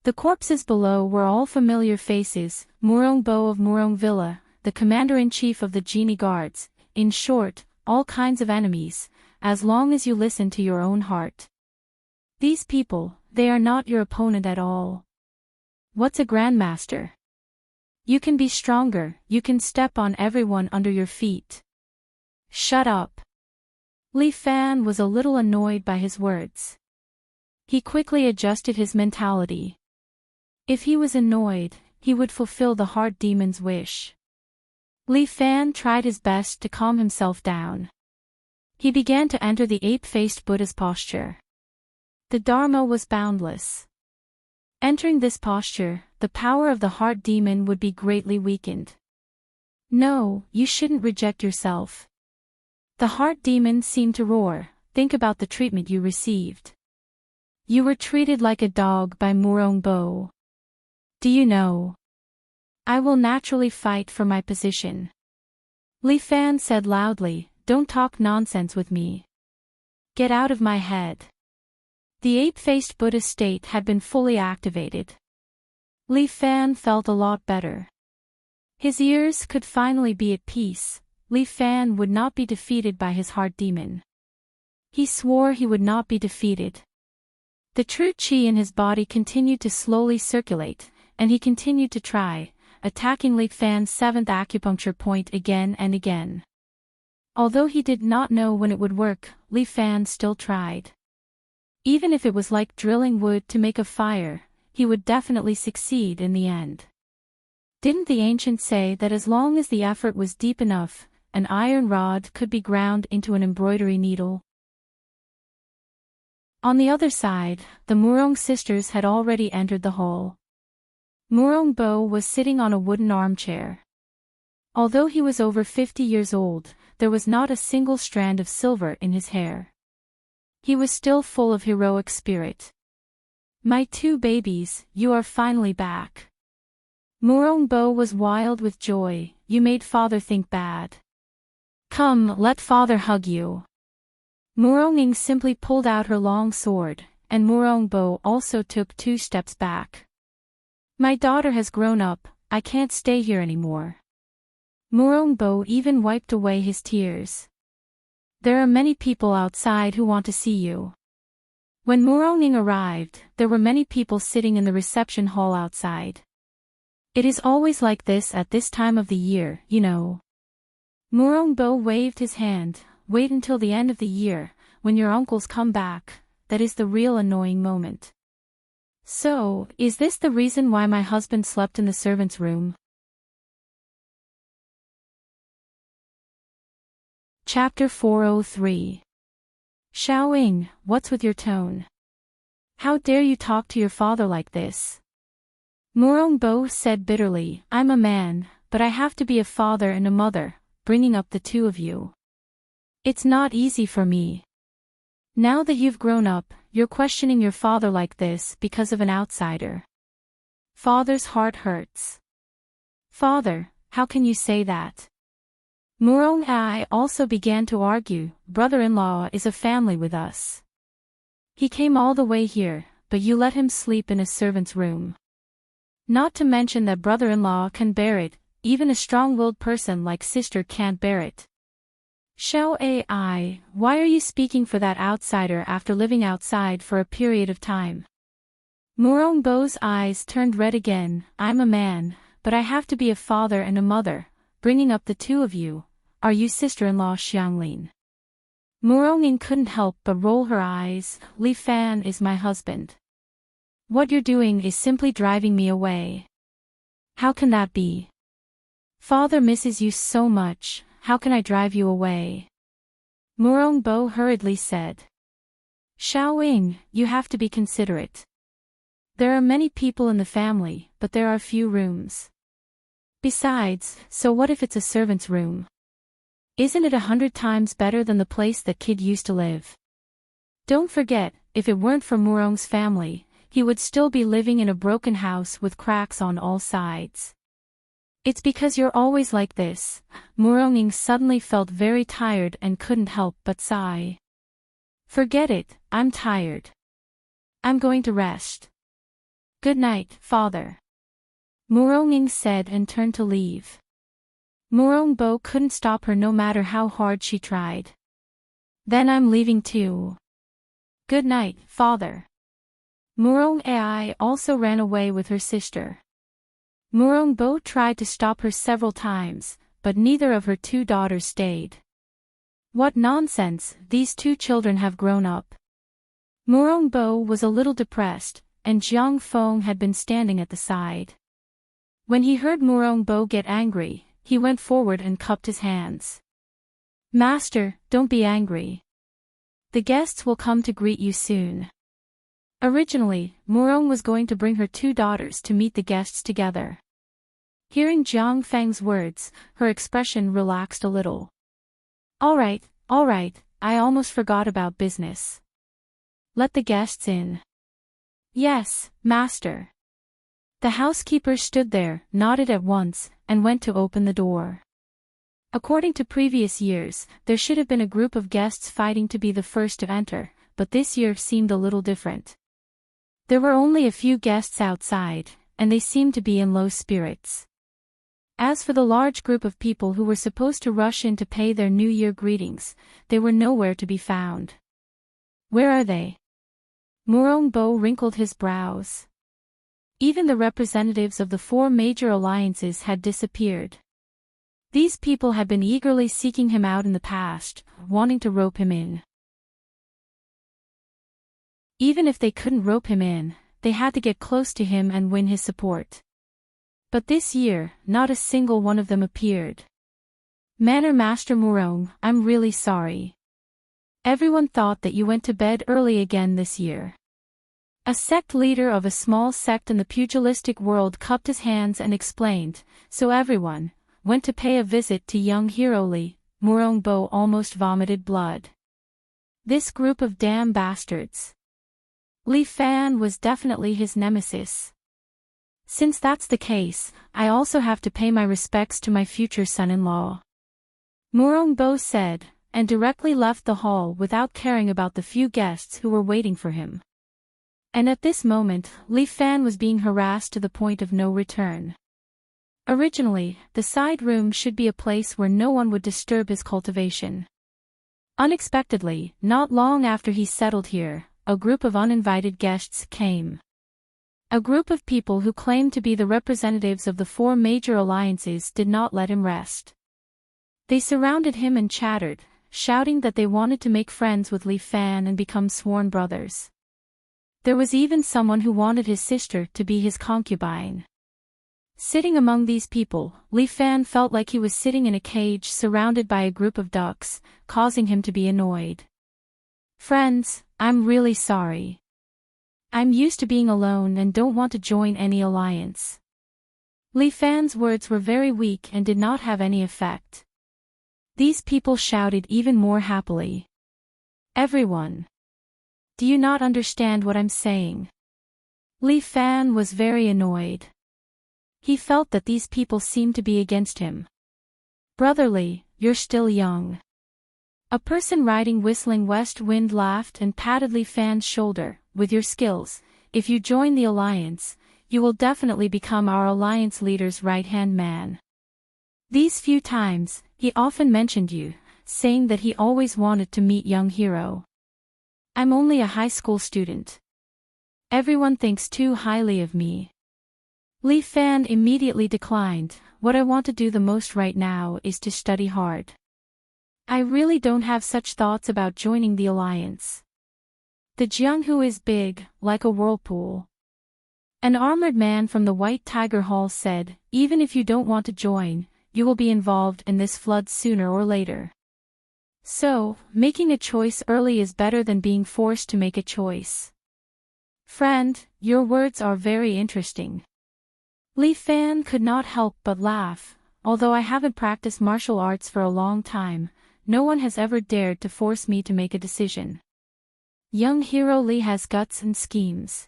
A: The corpses below were all familiar faces, Murong Bo of Murong Villa, the commander-in-chief of the Genie Guards, in short, all kinds of enemies, as long as you listen to your own heart. These people, they are not your opponent at all. What's a grandmaster? You can be stronger, you can step on everyone under your feet. Shut up. Li Fan was a little annoyed by his words. He quickly adjusted his mentality. If he was annoyed, he would fulfill the heart demon's wish. Li Fan tried his best to calm himself down. He began to enter the ape-faced Buddha's posture. The Dharma was boundless. Entering this posture, the power of the heart demon would be greatly weakened. No, you shouldn't reject yourself. The heart demon seemed to roar, think about the treatment you received. You were treated like a dog by Murong Bo. Do you know? I will naturally fight for my position. Li Fan said loudly, "Don't talk nonsense with me. Get out of my head." The ape-faced Buddha state had been fully activated. Li Fan felt a lot better. His ears could finally be at peace. Li Fan would not be defeated by his heart demon. He swore he would not be defeated. The true qi in his body continued to slowly circulate, and he continued to try, attacking Li Fan's 7th acupuncture point again and again. Although he did not know when it would work, Li Fan still tried. Even if it was like drilling wood to make a fire, he would definitely succeed in the end. Didn't the ancient say that as long as the effort was deep enough, an iron rod could be ground into an embroidery needle? On the other side, the Murong sisters had already entered the hall. Murong Bo was sitting on a wooden armchair. Although he was over 50 years old, there was not a single strand of silver in his hair. He was still full of heroic spirit. "My 2 babies, you are finally back." Murong Bo was wild with joy. "You made father think bad. Come, let father hug you." Murong Ying simply pulled out her long sword, and Murong Bo also took 2 steps back. "My daughter has grown up, I can't stay here anymore." Murong Bo even wiped away his tears. "There are many people outside who want to see you." When Murong Ying arrived, there were many people sitting in the reception hall outside. "It is always like this at this time of the year, you know." Murong Bo waved his hand. "Wait until the end of the year, when your uncles come back, that is the real annoying moment." "So, is this the reason why my husband slept in the servants' room?" Chapter 403. Xiaoying, what's with your tone? How dare you talk to your father like this? Murong Bo said bitterly, "I'm a man, but I have to be a father and a mother, bringing up the 2 of you. It's not easy for me. Now that you've grown up, you're questioning your father like this because of an outsider. Father's heart hurts." "Father, how can you say that?" Murong Ai also began to argue. "Brother-in-law is a family with us. He came all the way here, but you let him sleep in a servant's room. Not to mention that brother-in-law can bear it, even a strong-willed person like sister can't bear it." "Xiao Ai, why are you speaking for that outsider after living outside for a period of time?" Murong Bo's eyes turned red again. "I'm a man, but I have to be a father and a mother, bringing up the 2 of you. Are you sister-in-law Xianglin?" Murong Ying couldn't help but roll her eyes. "Li Fan is my husband. What you're doing is simply driving me away." "How can that be? Father misses you so much, how can I drive you away?" Murong Bo hurriedly said. "Xiaoying, you have to be considerate. There are many people in the family, but there are few rooms. Besides, so what if it's a servant's room? Isn't it 100 times better than the place that kid used to live? Don't forget, if it weren't for Murong's family, he would still be living in a broken house with cracks on all sides. It's because you're always like this." Murong Ying suddenly felt very tired and couldn't help but sigh. "Forget it, I'm tired. I'm going to rest. Good night, father." Murong Ying said and turned to leave. Murong Bo couldn't stop her no matter how hard she tried. "Then I'm leaving too. Good night, father." Murong Ai also ran away with her sister. Murong Bo tried to stop her several times, but neither of her 2 daughters stayed. "What nonsense, these 2 children have grown up." Murong Bo was a little depressed, and Jiang Feng had been standing at the side. When he heard Murong Bo get angry, he went forward and cupped his hands. "Master, don't be angry. The guests will come to greet you soon." Originally, Murong was going to bring her 2 daughters to meet the guests together. Hearing Jiang Feng's words, her expression relaxed a little. All right, I almost forgot about business. Let the guests in." "Yes, master." The housekeeper stood there, nodded at once, and went to open the door. According to previous years, there should have been a group of guests fighting to be the first to enter, but this year seemed a little different. There were only a few guests outside, and they seemed to be in low spirits. As for the large group of people who were supposed to rush in to pay their New Year greetings, they were nowhere to be found. Where are they? Murongbo wrinkled his brows. Even the representatives of the 4 major alliances had disappeared. These people had been eagerly seeking him out in the past, wanting to rope him in. Even if they couldn't rope him in, they had to get close to him and win his support. But this year, not a single one of them appeared. Manor Master Murong, I'm really sorry. Everyone thought that you went to bed early again this year. A sect leader of a small sect in the pugilistic world cupped his hands and explained, so everyone went to pay a visit to young Hiroli. Murongbo almost vomited blood. This group of damn bastards. Li Fan was definitely his nemesis. Since that's the case, I also have to pay my respects to my future son-in-law. Murongbo said, and directly left the hall without caring about the few guests who were waiting for him. And at this moment, Li Fan was being harassed to the point of no return. Originally, the side room should be a place where no one would disturb his cultivation. Unexpectedly, not long after he settled here, a group of uninvited guests came. A group of people who claimed to be the representatives of the 4 major alliances did not let him rest. They surrounded him and chattered, shouting that they wanted to make friends with Li Fan and become sworn brothers. There was even someone who wanted his sister to be his concubine. Sitting among these people, Li Fan felt like he was sitting in a cage surrounded by a group of ducks, causing him to be annoyed. Friends, I'm really sorry. I'm used to being alone and don't want to join any alliance. Li Fan's words were very weak and did not have any effect. These people shouted even more happily. Everyone. Do you not understand what I'm saying? Li Fan was very annoyed. He felt that these people seemed to be against him. Brotherly, you're still young. A person riding Whistling West Wind laughed and patted Li Fan's shoulder. With your skills, if you join the alliance, you will definitely become our alliance leader's right-hand man. These few times, he often mentioned you, saying that he always wanted to meet young Hero. I'm only a high school student. Everyone thinks too highly of me. Li Fan immediately declined. What I want to do the most right now is to study hard. I really don't have such thoughts about joining the alliance. The Jianghu is big, like a whirlpool. An armored man from the White Tiger Hall said, even if you don't want to join, you will be involved in this flood sooner or later. So, making a choice early is better than being forced to make a choice. Friend, your words are very interesting. Li Fan could not help but laugh. Although I haven't practiced martial arts for a long time, no one has ever dared to force me to make a decision. Young Hero Li has guts and schemes.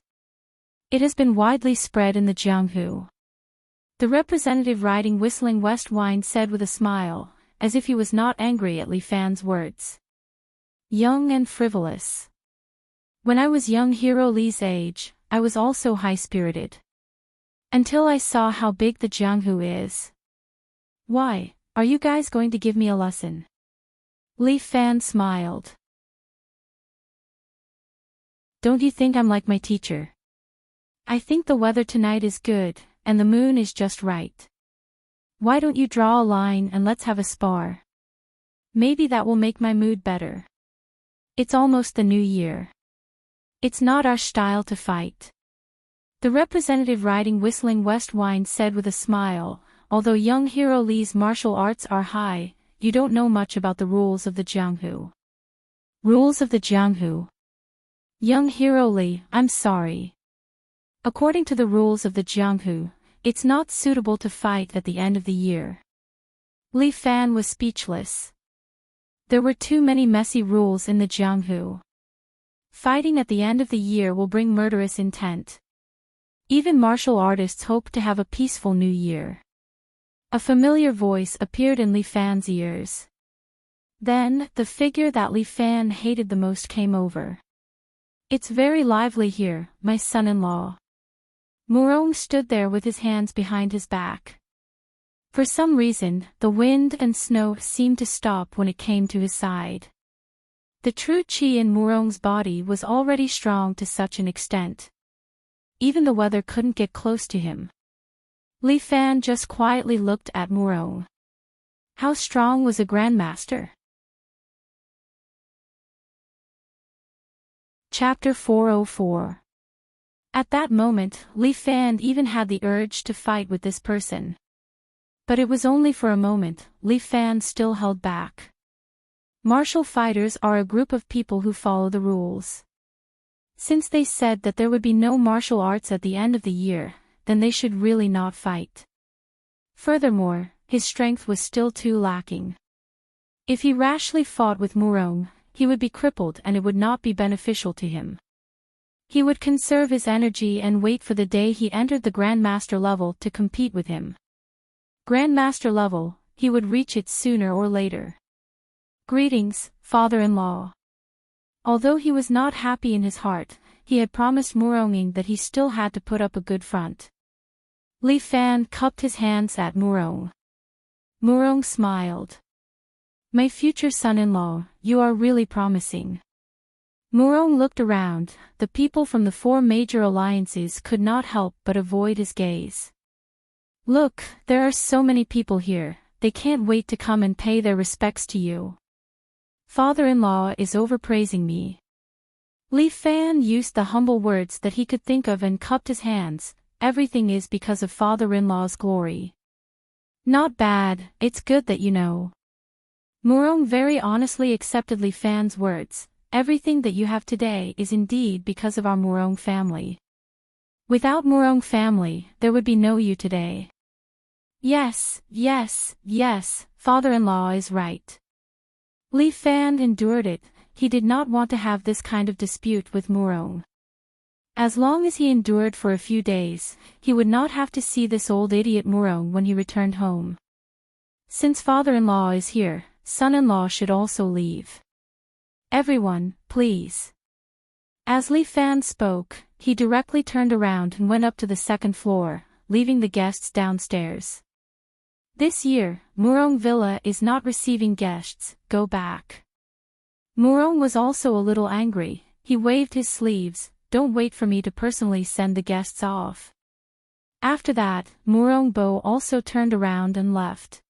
A: It has been widely spread in the Jianghu. The representative riding Whistling West Wind said with a smile, as if he was not angry at Li Fan's words. Young and frivolous. When I was young Hero Li's age, I was also high-spirited. Until I saw how big the Jianghu is. Why, are you guys going to give me a lesson? Li Fan smiled. Don't you think I'm like my teacher? I think the weather tonight is good, and the moon is just right. Why don't you draw a line and let's have a spar? Maybe that will make my mood better. It's almost the new year. It's not our style to fight. The representative riding Whistling West Wind said with a smile, although young Hero Li's martial arts are high, you don't know much about the rules of the Jianghu. Rules of the Jianghu. Young Hero Li, I'm sorry. According to the rules of the Jianghu, it's not suitable to fight at the end of the year. Li Fan was speechless. There were too many messy rules in the Jianghu. Fighting at the end of the year will bring murderous intent. Even martial artists hope to have a peaceful new year. A familiar voice appeared in Li Fan's ears. Then, the figure that Li Fan hated the most came over. "It's very lively here, my son-in-law." Murong stood there with his hands behind his back. For some reason, the wind and snow seemed to stop when it came to his side. The true qi in Murong's body was already strong to such an extent. Even the weather couldn't get close to him. Li Fan just quietly looked at Murong. How strong was a grandmaster? Chapter 404. At that moment, Li Fan even had the urge to fight with this person. But it was only for a moment. Li Fan still held back. Martial fighters are a group of people who follow the rules. Since they said that there would be no martial arts at the end of the year, then they should really not fight. Furthermore, his strength was still too lacking. If he rashly fought with Murong, he would be crippled and it would not be beneficial to him. He would conserve his energy and wait for the day he entered the Grandmaster level to compete with him. Grandmaster level, he would reach it sooner or later. Greetings, father-in-law. Although he was not happy in his heart, he had promised Murong that he still had to put up a good front. Li Fan cupped his hands at Murong. Murong smiled. "My future son-in-law, you are really promising." Murong looked around. The people from the 4 major alliances could not help but avoid his gaze. "Look, there are so many people here, they can't wait to come and pay their respects to you. Father-in-law is overpraising me." Li Fan used the humble words that he could think of and cupped his hands. "Everything is because of father-in-law's glory." "Not bad, it's good that you know." Murong very honestly accepted Li Fan's words. "Everything that you have today is indeed because of our Murong family. Without Murong family, there would be no you today." Yes, father-in-law is right." Li Fan endured it. He did not want to have this kind of dispute with Murong. As long as he endured for a few days, he would not have to see this old idiot Murong when he returned home. Since father-in-law is here, son-in-law should also leave. "Everyone, please." As Li Fan spoke, he directly turned around and went up to the 2nd floor, leaving the guests downstairs. "This year, Murong Villa is not receiving guests, go back." Murong was also a little angry. He waved his sleeves. "Don't wait for me to personally send the guests off." After that, Murong Bo also turned around and left.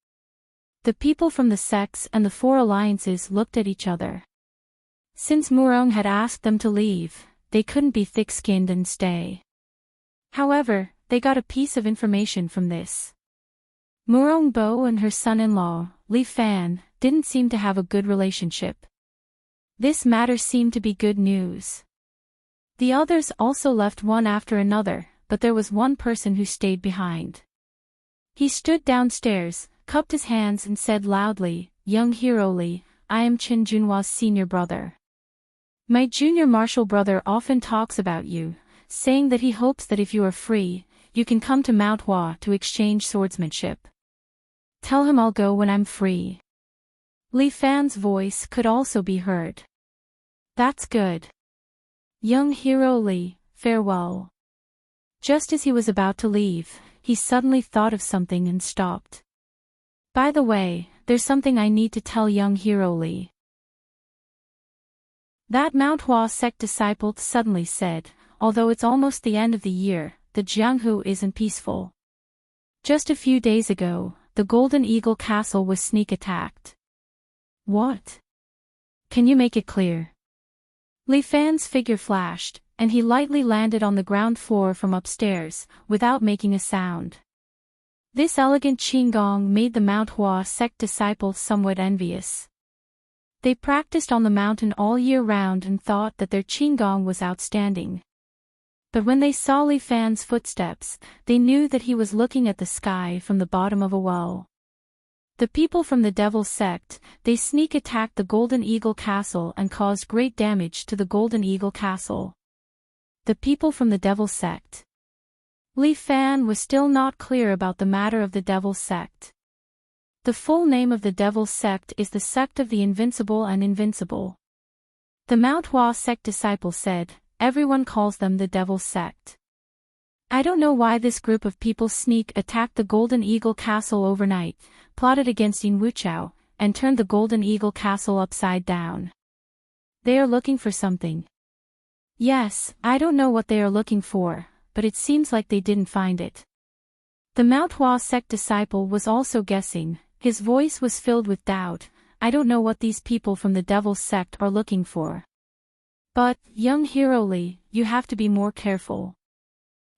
A: The people from the sects and the 4 alliances looked at each other. Since Murong had asked them to leave, they couldn't be thick-skinned and stay. However, they got a piece of information from this. Murong Bo and her son-in-law, Li Fan, didn't seem to have a good relationship. This matter seemed to be good news. The others also left one after another, but there was one person who stayed behind. He stood downstairs, cupped his hands and said loudly, "Young hero Li, I am Chen Junhua's senior brother. My junior martial brother often talks about you, saying that he hopes that if you are free, you can come to Mount Hua to exchange swordsmanship. Tell him I'll go when I'm free." Li Fan's voice could also be heard. "That's good. Young hero Li, farewell." Just as he was about to leave, he suddenly thought of something and stopped. "By the way, there's something I need to tell young hero Li." That Mount Hua sect disciple suddenly said, "Although it's almost the end of the year, the Jianghu isn't peaceful. Just a few days ago, the Golden Eagle Castle was sneak attacked." "What? Can you make it clear?" Li Fan's figure flashed, and he lightly landed on the ground floor from upstairs, without making a sound. This elegant qigong made the Mount Hua sect disciples somewhat envious. They practiced on the mountain all year round and thought that their qigong was outstanding. But when they saw Li Fan's footsteps, they knew that he was looking at the sky from the bottom of a well. The people from the Devil sect, they sneak attacked the Golden Eagle Castle and caused great damage to the Golden Eagle Castle. The people from the Devil sect. Li Fan was still not clear about the matter of the Devil's Sect. The full name of the Devil's Sect is the Sect of the Invincible and Invincible. The Mount Hua sect disciple said, everyone calls them the Devil's Sect. I don't know why this group of people attacked the Golden Eagle Castle overnight, plotted against Yin Wuchao, and turned the Golden Eagle Castle upside down. They are looking for something. Yes, I don't know what they are looking for, but it seems like they didn't find it. The Mount Hua sect disciple was also guessing. His voice was filled with doubt. I don't know what these people from the Devil's Sect are looking for. But, young Hero Li, you have to be more careful.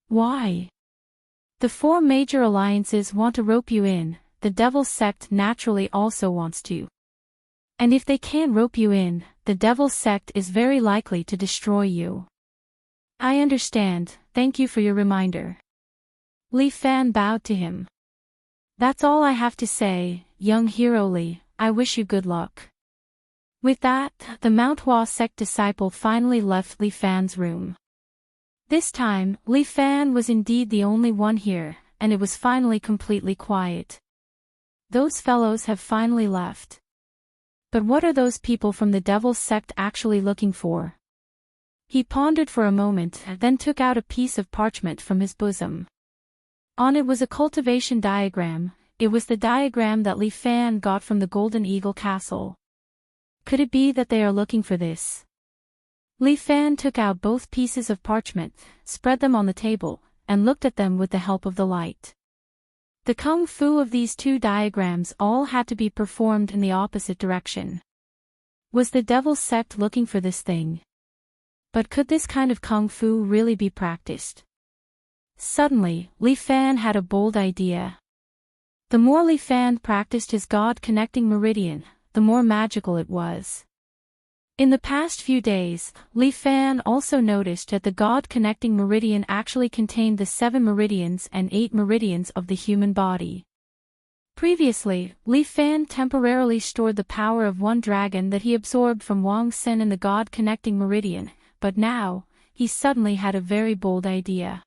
A: Why? The four major alliances want to rope you in, the Devil's Sect naturally also wants to. And if they can't rope you in, the Devil's Sect is very likely to destroy you. I understand, thank you for your reminder. Li Fan bowed to him. That's all I have to say, young Hero Li, I wish you good luck. With that, the Mount Hua sect disciple finally left Li Fan's room. This time, Li Fan was indeed the only one here, and it was finally completely quiet. Those fellows have finally left. But what are those people from the Devil's Sect actually looking for? He pondered for a moment, then took out a piece of parchment from his bosom. On it was a cultivation diagram. It was the diagram that Li Fan got from the Golden Eagle Castle. Could it be that they are looking for this? Li Fan took out both pieces of parchment, spread them on the table, and looked at them with the help of the light. The kung fu of these two diagrams all had to be performed in the opposite direction. Was the Devil's Sect looking for this thing? But could this kind of kung fu really be practiced? Suddenly, Li Fan had a bold idea. The more Li Fan practiced his God-connecting meridian, the more magical it was. In the past few days, Li Fan also noticed that the God-connecting meridian actually contained the 7 meridians and 8 meridians of the human body. Previously, Li Fan temporarily stored the power of one dragon that he absorbed from Wang Sen in the God-connecting meridian, but now, he suddenly had a very bold idea.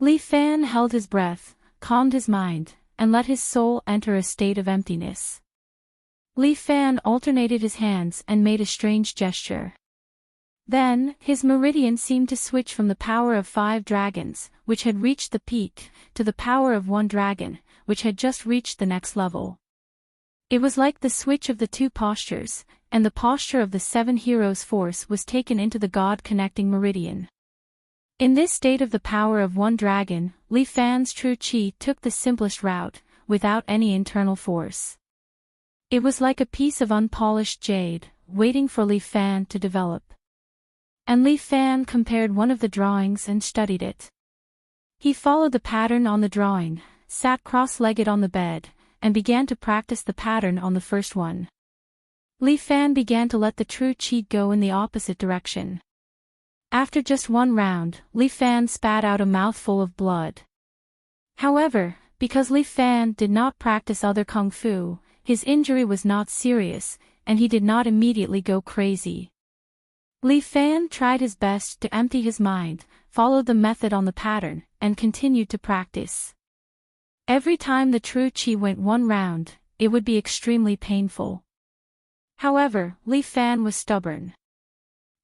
A: Li Fan held his breath, calmed his mind, and let his soul enter a state of emptiness. Li Fan alternated his hands and made a strange gesture. Then, his meridian seemed to switch from the power of 5 dragons, which had reached the peak, to the power of 1 dragon, which had just reached the next level. It was like the switch of the 2 postures, and the posture of the 7 heroes' force was taken into the God-connecting meridian. In this state of the power of 1 dragon, Li Fan's true qi took the simplest route, without any internal force. It was like a piece of unpolished jade, waiting for Li Fan to develop. And Li Fan compared one of the drawings and studied it. He followed the pattern on the drawing, sat cross-legged on the bed, and began to practice the pattern on the first one. Li Fan began to let the true qi go in the opposite direction. After just 1 round, Li Fan spat out a mouthful of blood. However, because Li Fan did not practice other kung fu, his injury was not serious, and he did not immediately go crazy. Li Fan tried his best to empty his mind, followed the method on the pattern, and continued to practice. Every time the true qi went 1 round, it would be extremely painful. However, Li Fan was stubborn.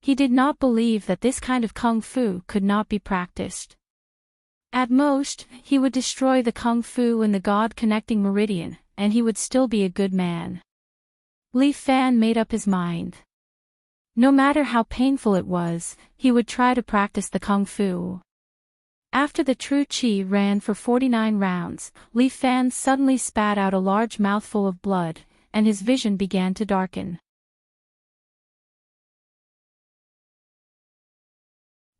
A: He did not believe that this kind of kung fu could not be practiced. At most, he would destroy the kung fu in the God-connecting meridian, and he would still be a good man. Li Fan made up his mind. No matter how painful it was, he would try to practice the kung fu. After the true qi ran for 49 rounds, Li Fan suddenly spat out a large mouthful of blood, and his vision began to darken.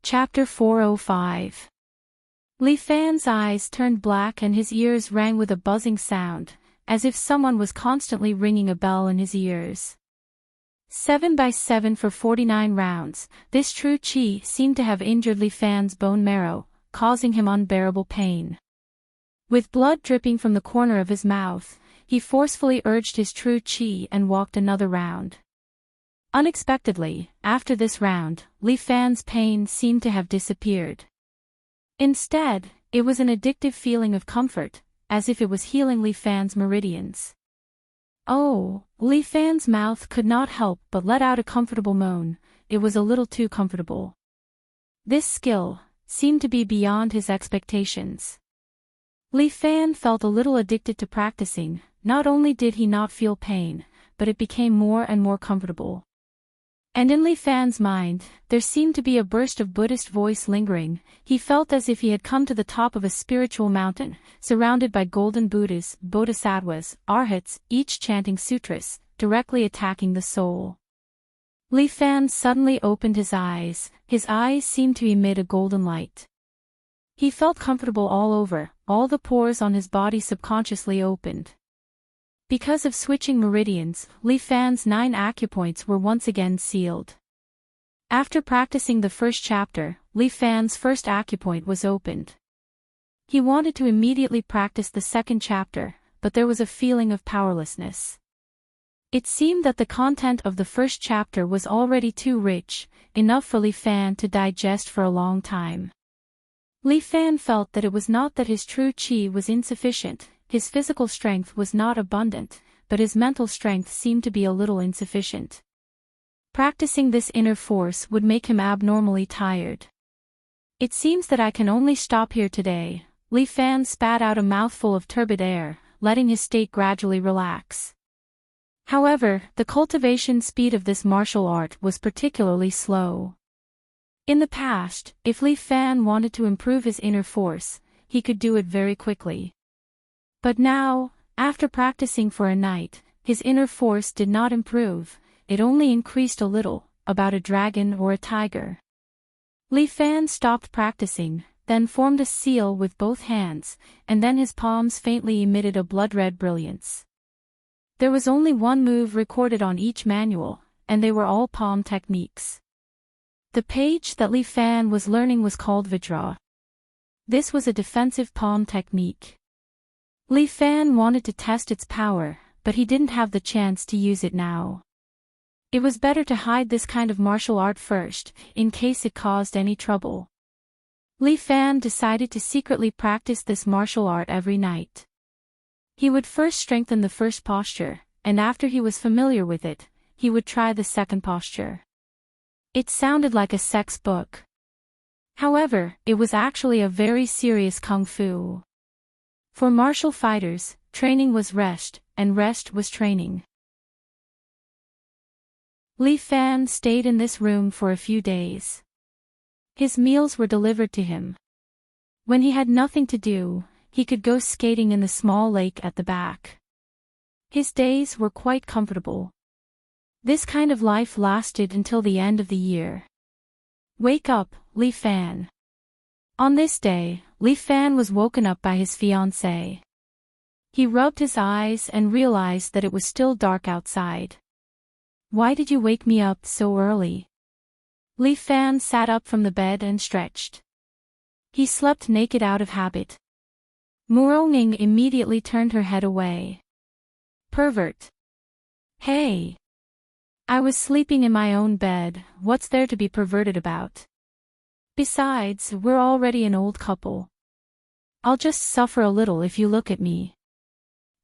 A: Chapter 405. Li Fan's eyes turned black and his ears rang with a buzzing sound, as if someone was constantly ringing a bell in his ears. 7 by 7 for 49 rounds, this true qi seemed to have injured Li Fan's bone marrow, causing him unbearable pain. With blood dripping from the corner of his mouth, he forcefully urged his true qi and walked another round. Unexpectedly, after this round, Li Fan's pain seemed to have disappeared. Instead, it was an addictive feeling of comfort, as if it was healing Li Fan's meridians. Oh, Li Fan's mouth could not help but let out a comfortable moan. It was a little too comfortable. This skill seemed to be beyond his expectations. Li Fan felt a little addicted to practicing. Not only did he not feel pain, but it became more and more comfortable. And in Li Fan's mind, there seemed to be a burst of Buddhist voice lingering. He felt as if he had come to the top of a spiritual mountain, surrounded by golden Buddhas, bodhisattvas, arhats, each chanting sutras, directly attacking the soul. Li Fan suddenly opened his eyes. His eyes seemed to emit a golden light. He felt comfortable all over, all the pores on his body subconsciously opened. Because of switching meridians, Li Fan's 9 acupoints were once again sealed. After practicing the first chapter, Li Fan's first acupoint was opened. He wanted to immediately practice the second chapter, but there was a feeling of powerlessness. It seemed that the content of the first chapter was already too rich, enough for Li Fan to digest for a long time. Li Fan felt that it was not that his true qi was insufficient. His physical strength was not abundant, but his mental strength seemed to be a little insufficient. Practicing this inner force would make him abnormally tired. It seems that I can only stop here today. Li Fan spat out a mouthful of turbid air, letting his state gradually relax. However, the cultivation speed of this martial art was particularly slow. In the past, if Li Fan wanted to improve his inner force, he could do it very quickly. But now, after practicing for a night, his inner force did not improve, it only increased a little, about a dragon or a tiger. Li Fan stopped practicing, then formed a seal with both hands, and then his palms faintly emitted a blood-red brilliance. There was only one move recorded on each manual, and they were all palm techniques. The page that Li Fan was learning was called Vajra. This was a defensive palm technique. Li Fan wanted to test its power, but he didn't have the chance to use it now. It was better to hide this kind of martial art first, in case it caused any trouble. Li Fan decided to secretly practice this martial art every night. He would first strengthen the first posture, and after he was familiar with it, he would try the second posture. It sounded like a sex book. However, it was actually a very serious kung fu. For martial fighters, training was rest, and rest was training. Li Fan stayed in this room for a few days. His meals were delivered to him. When he had nothing to do, he could go skating in the small lake at the back. His days were quite comfortable. This kind of life lasted until the end of the year. Wake up, Li Fan. On this day, Li Fan was woken up by his fiancée. He rubbed his eyes and realized that it was still dark outside. Why did you wake me up so early? Li Fan sat up from the bed and stretched. He slept naked out of habit. Muroning immediately turned her head away. Pervert. Hey. I was sleeping in my own bed, what's there to be perverted about? Besides, we're already an old couple. I'll just suffer a little if you look at me.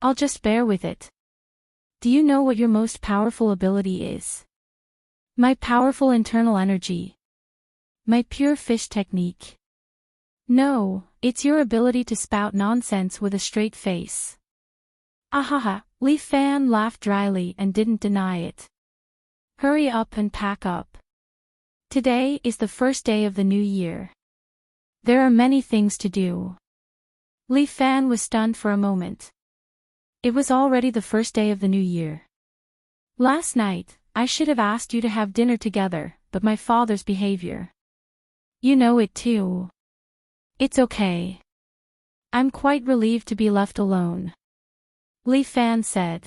A: I'll just bear with it. Do you know what your most powerful ability is? My powerful internal energy. My pure fish technique. No, it's your ability to spout nonsense with a straight face. Ahaha, Li Fan laughed dryly and didn't deny it. Hurry up and pack up. Today is the first day of the new year. There are many things to do. Li Fan was stunned for a moment. It was already the first day of the new year. Last night, I should have asked you to have dinner together, but my father's behavior. You know it too. It's okay. I'm quite relieved to be left alone. Li Fan said.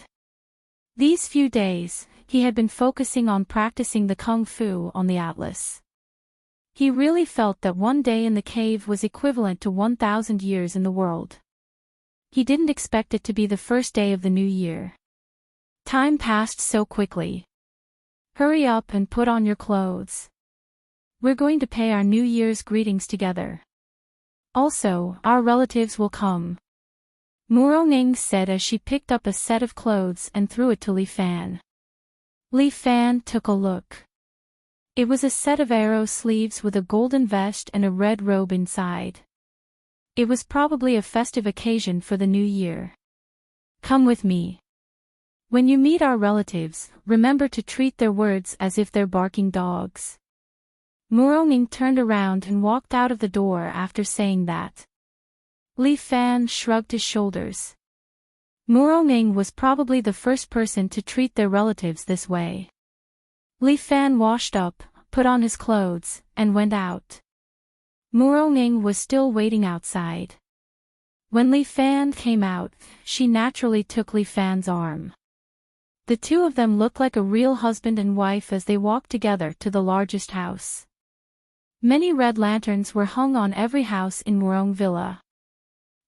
A: These few days, he had been focusing on practicing the kung fu on the atlas. He really felt that one day in the cave was equivalent to 1,000 years in the world. He didn't expect it to be the first day of the new year. Time passed so quickly. Hurry up and put on your clothes. We're going to pay our New Year's greetings together. Also, our relatives will come. Murong said as she picked up a set of clothes and threw it to Li Fan. Li Fan took a look. It was a set of arrow sleeves with a golden vest and a red robe inside. It was probably a festive occasion for the new year. Come with me. When you meet our relatives, remember to treat their words as if they're barking dogs. Murong turned around and walked out of the door after saying that. Li Fan shrugged his shoulders. Murong was probably the first person to treat their relatives this way. Li Fan washed up, put on his clothes, and went out. Murong was still waiting outside. When Li Fan came out, she naturally took Li Fan's arm. The two of them looked like a real husband and wife as they walked together to the largest house. Many red lanterns were hung on every house in Murong Villa.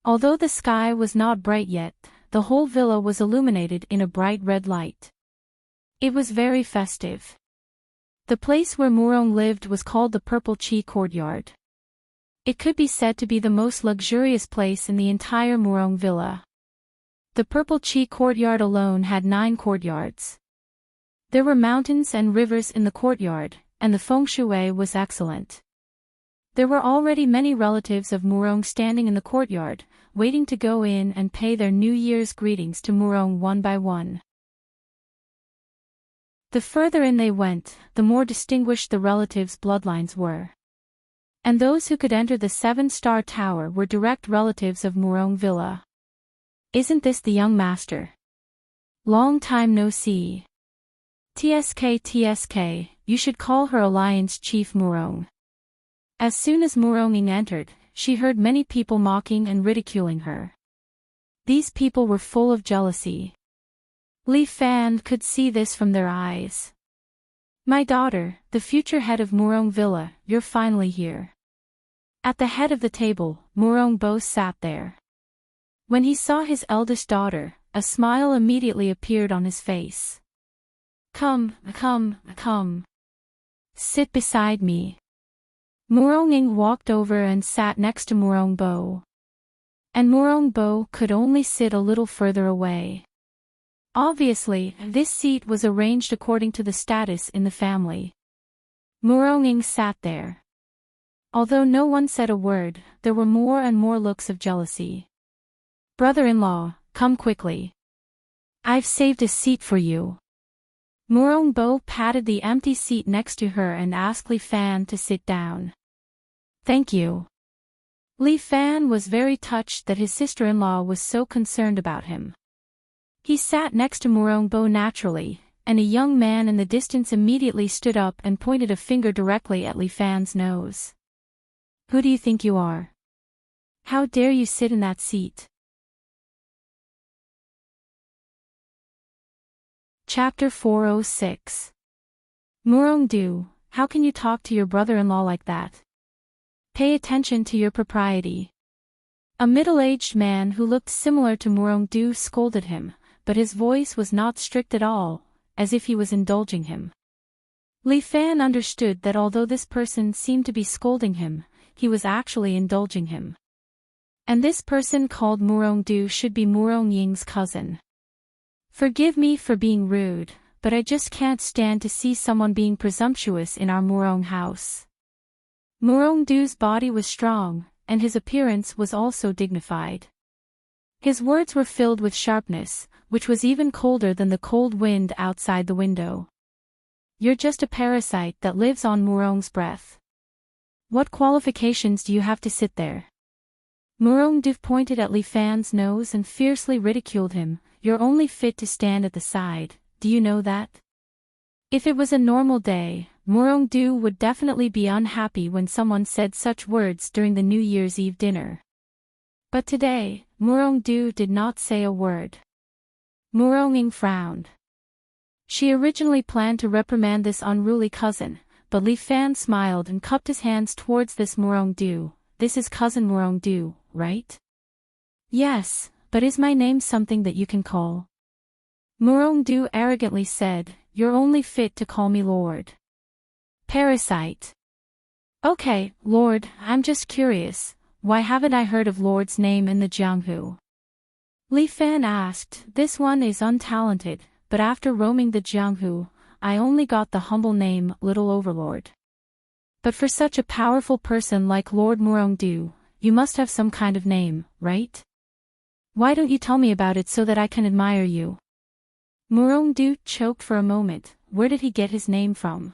A: Although the sky was not bright yet, the whole villa was illuminated in a bright red light. It was very festive. The place where Murong lived was called the Purple Chi Courtyard. It could be said to be the most luxurious place in the entire Murong Villa. The Purple Chi Courtyard alone had 9 courtyards. There were mountains and rivers in the courtyard, and the feng shui was excellent. There were already many relatives of Murong standing in the courtyard, waiting to go in and pay their New Year's greetings to Murong one by one. The further in they went, the more distinguished the relatives' bloodlines were. And those who could enter the 7-star tower were direct relatives of Murong Villa. Isn't this the young master? Long time no see. TSK, you should call her Alliance Chief Murong. As soon as Murong entered, she heard many people mocking and ridiculing her. These people were full of jealousy. Li Fan could see this from their eyes. My daughter, the future head of Murong Villa, you're finally here. At the head of the table, Murong Bo sat there. When he saw his eldest daughter, a smile immediately appeared on his face. Come. Sit beside me. Murong walked over and sat next to Murong Bo. And Murong Bo could only sit a little further away. Obviously, this seat was arranged according to the status in the family. Murong sat there. Although no one said a word, there were more and more looks of jealousy. Brother-in-law, come quickly. I've saved a seat for you. Murong Bo patted the empty seat next to her and asked Li Fan to sit down. Thank you. Li Fan was very touched that his sister-in-law was so concerned about him. He sat next to Murong Bo naturally, and a young man in the distance immediately stood up and pointed a finger directly at Li Fan's nose. Who do you think you are? How dare you sit in that seat? Chapter 406. Murong Du, how can you talk to your brother-in-law like that? Pay attention to your propriety. A middle-aged man who looked similar to Murong Du scolded him, but his voice was not strict at all, as if he was indulging him. Li Fan understood that although this person seemed to be scolding him, he was actually indulging him. And this person called Murong Du should be Murong Ying's cousin. Forgive me for being rude, but I just can't stand to see someone being presumptuous in our Murong house. Murong Du's body was strong, and his appearance was also dignified. His words were filled with sharpness, which was even colder than the cold wind outside the window. You're just a parasite that lives on Murong's breath. What qualifications do you have to sit there? Murong Du pointed at Li Fan's nose and fiercely ridiculed him. You're only fit to stand at the side, do you know that? If it was a normal day, Murong Du would definitely be unhappy when someone said such words during the New Year's Eve dinner. But today, Murong Du did not say a word. Murong frowned. She originally planned to reprimand this unruly cousin, but Li Fan smiled and cupped his hands towards this Murong Du. This is cousin Murong Du, right? Yes. But is my name something that you can call? Murong Du arrogantly said, you're only fit to call me Lord. Parasite. Okay, Lord, I'm just curious, why haven't I heard of Lord's name in the Jianghu? Li Fan asked. This one is untalented, but after roaming the Jianghu, I only got the humble name Little Overlord. But for such a powerful person like Lord Murongdu, you must have some kind of name, right? Why don't you tell me about it so that I can admire you? Murongdu choked for a moment. Where did he get his name from?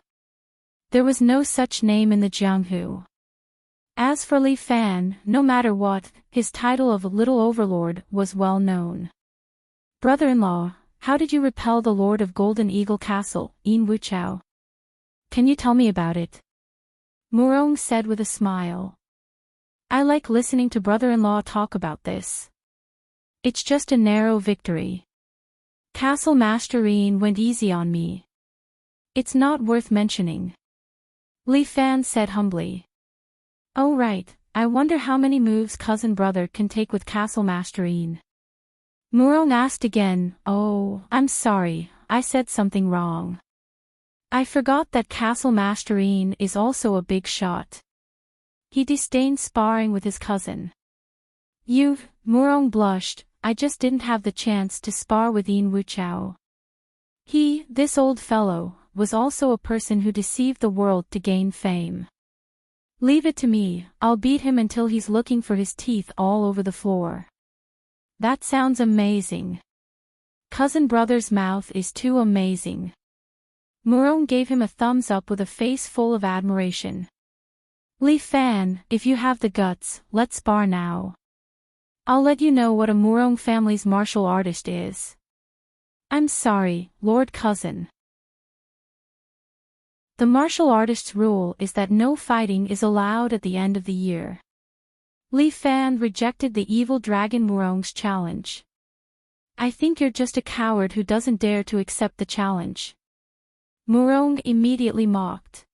A: There was no such name in the Jianghu. As for Li Fan, no matter what, his title of Little Overlord was well known. Brother-in-law, how did you repel the Lord of Golden Eagle Castle, Yin Wuchao? Can you tell me about it? Murong said with a smile. I like listening to brother-in-law talk about this. It's just a narrow victory. Castle Master Yin went easy on me. It's not worth mentioning. Li Fan said humbly. Oh right, I wonder how many moves cousin brother can take with Castle Master Yin. Murong asked again. Oh, I'm sorry, I said something wrong. I forgot that Castle Master Yin is also a big shot. He disdained sparring with his cousin. Murong blushed, I just didn't have the chance to spar with Yin Wuchao. This old fellow, was also a person who deceived the world to gain fame. Leave it to me, I'll beat him until he's looking for his teeth all over the floor. That sounds amazing. Cousin brother's mouth is too amazing. Murong gave him a thumbs up with a face full of admiration. Li Fan, if you have the guts, let's spar now. I'll let you know what a Murong family's martial artist is. I'm sorry, Lord Cousin. The martial artist's rule is that no fighting is allowed at the end of the year. Li Fan rejected the evil dragon Murong's challenge. I think you're just a coward who doesn't dare to accept the challenge. Murong immediately mocked.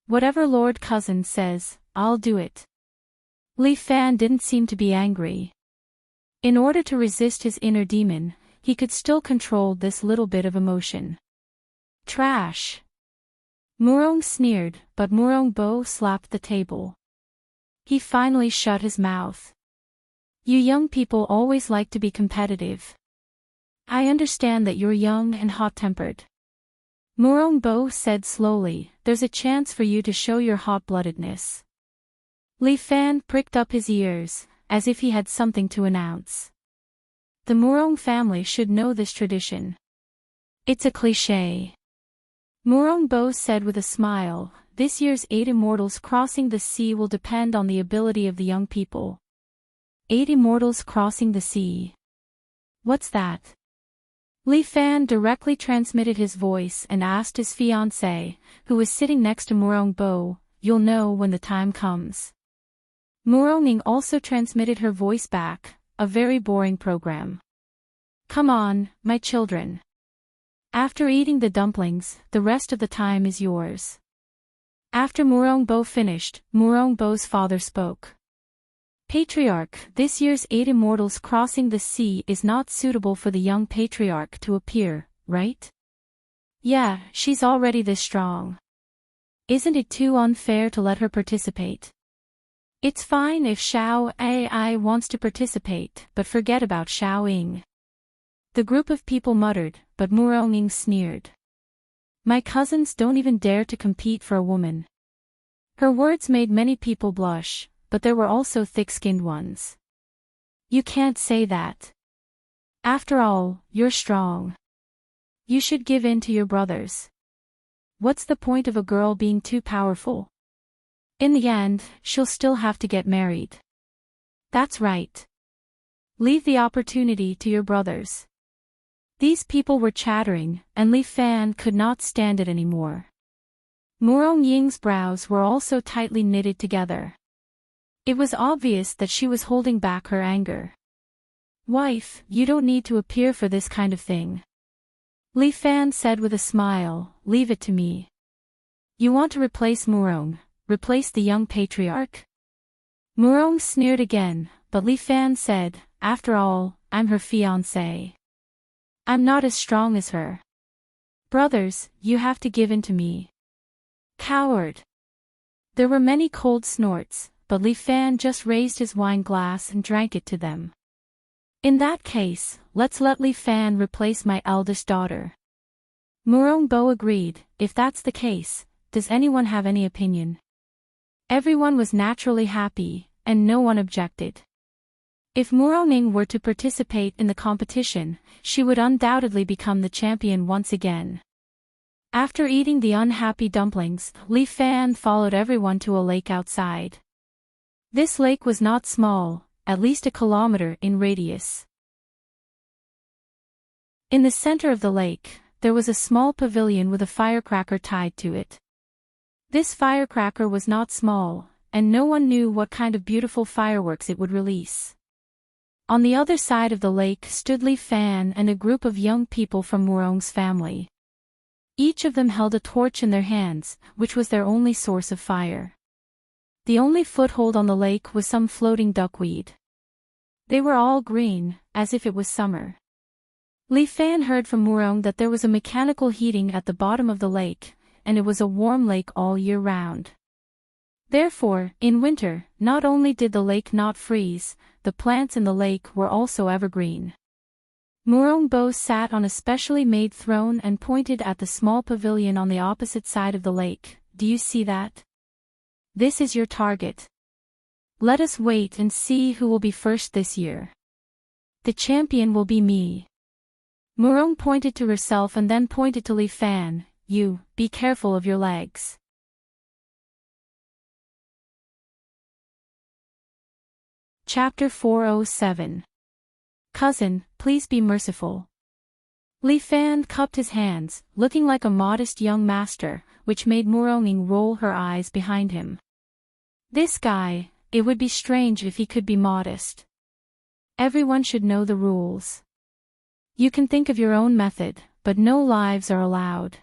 A: Whatever Lord Cousin says, I'll do it. Li Fan didn't seem to be angry. In order to resist his inner demon, he could still control this little bit of emotion. Trash. Murong sneered, but Murong Bo slapped the table. He finally shut his mouth. You young people always like to be competitive. I understand that you're young and hot-tempered. Murong Bo said slowly, there's a chance for you to show your hot-bloodedness. Li Fan pricked up his ears, as if he had something to announce. The Murong family should know this tradition. It's a cliché. Murong Bo said with a smile, this year's 8 immortals crossing the sea will depend on the ability of the young people. 8 immortals crossing the sea. What's that? Li Fan directly transmitted his voice and asked his fiancée, who was sitting next to Murong Bo, you'll know when the time comes. Murong also transmitted her voice back, a very boring program. Come on, my children. After eating the dumplings, the rest of the time is yours. After Murong Bo finished, Murong Bo's father spoke. Patriarch, this year's 8 immortals crossing the sea is not suitable for the young patriarch to appear, right? Yeah, she's already this strong. Isn't it too unfair to let her participate? It's fine if Xiao Ai wants to participate, but forget about Xiao Ying. The group of people muttered, but Murong sneered. My cousins don't even dare to compete for a woman. Her words made many people blush, but there were also thick-skinned ones. You can't say that. After all, you're strong. You should give in to your brothers. What's the point of a girl being too powerful? In the end, she'll still have to get married. That's right. Leave the opportunity to your brothers. These people were chattering, and Li Fan could not stand it anymore. Murong Ying's brows were also tightly knitted together. It was obvious that she was holding back her anger. Wife, you don't need to appear for this kind of thing. Li Fan said with a smile, leave it to me. You want to replace Murong, replace the young patriarch? Murong sneered again, but Li Fan said, after all, I'm her fiancé. I'm not as strong as her. Brothers, you have to give in to me. Coward. There were many cold snorts, but Li Fan just raised his wine glass and drank it to them. In that case, let's let Li Fan replace my eldest daughter. Murong Bo agreed. If that's the case, does anyone have any opinion? Everyone was naturally happy, and no one objected. If Murongning were to participate in the competition, she would undoubtedly become the champion once again. After eating the unhappy dumplings, Li Fan followed everyone to a lake outside. This lake was not small, at least a kilometer in radius. In the center of the lake, there was a small pavilion with a firecracker tied to it. This firecracker was not small, and no one knew what kind of beautiful fireworks it would release. On the other side of the lake stood Li Fan and a group of young people from Murong's family. Each of them held a torch in their hands, which was their only source of fire. The only foothold on the lake was some floating duckweed. They were all green, as if it was summer. Li Fan heard from Murong that there was a mechanical heating at the bottom of the lake, and it was a warm lake all year round. Therefore, in winter, not only did the lake not freeze, the plants in the lake were also evergreen. Murong Bo sat on a specially made throne and pointed at the small pavilion on the opposite side of the lake. Do you see that? This is your target. Let us wait and see who will be first this year. The champion will be me. Murong pointed to herself and then pointed to Li Fan. You, be careful of your legs. Chapter 407. Cousin, please be merciful. Li Fan cupped his hands, looking like a modest young master, which made Muronging roll her eyes behind him. This guy, it would be strange if he could be modest. Everyone should know the rules. You can think of your own method, but no lives are allowed.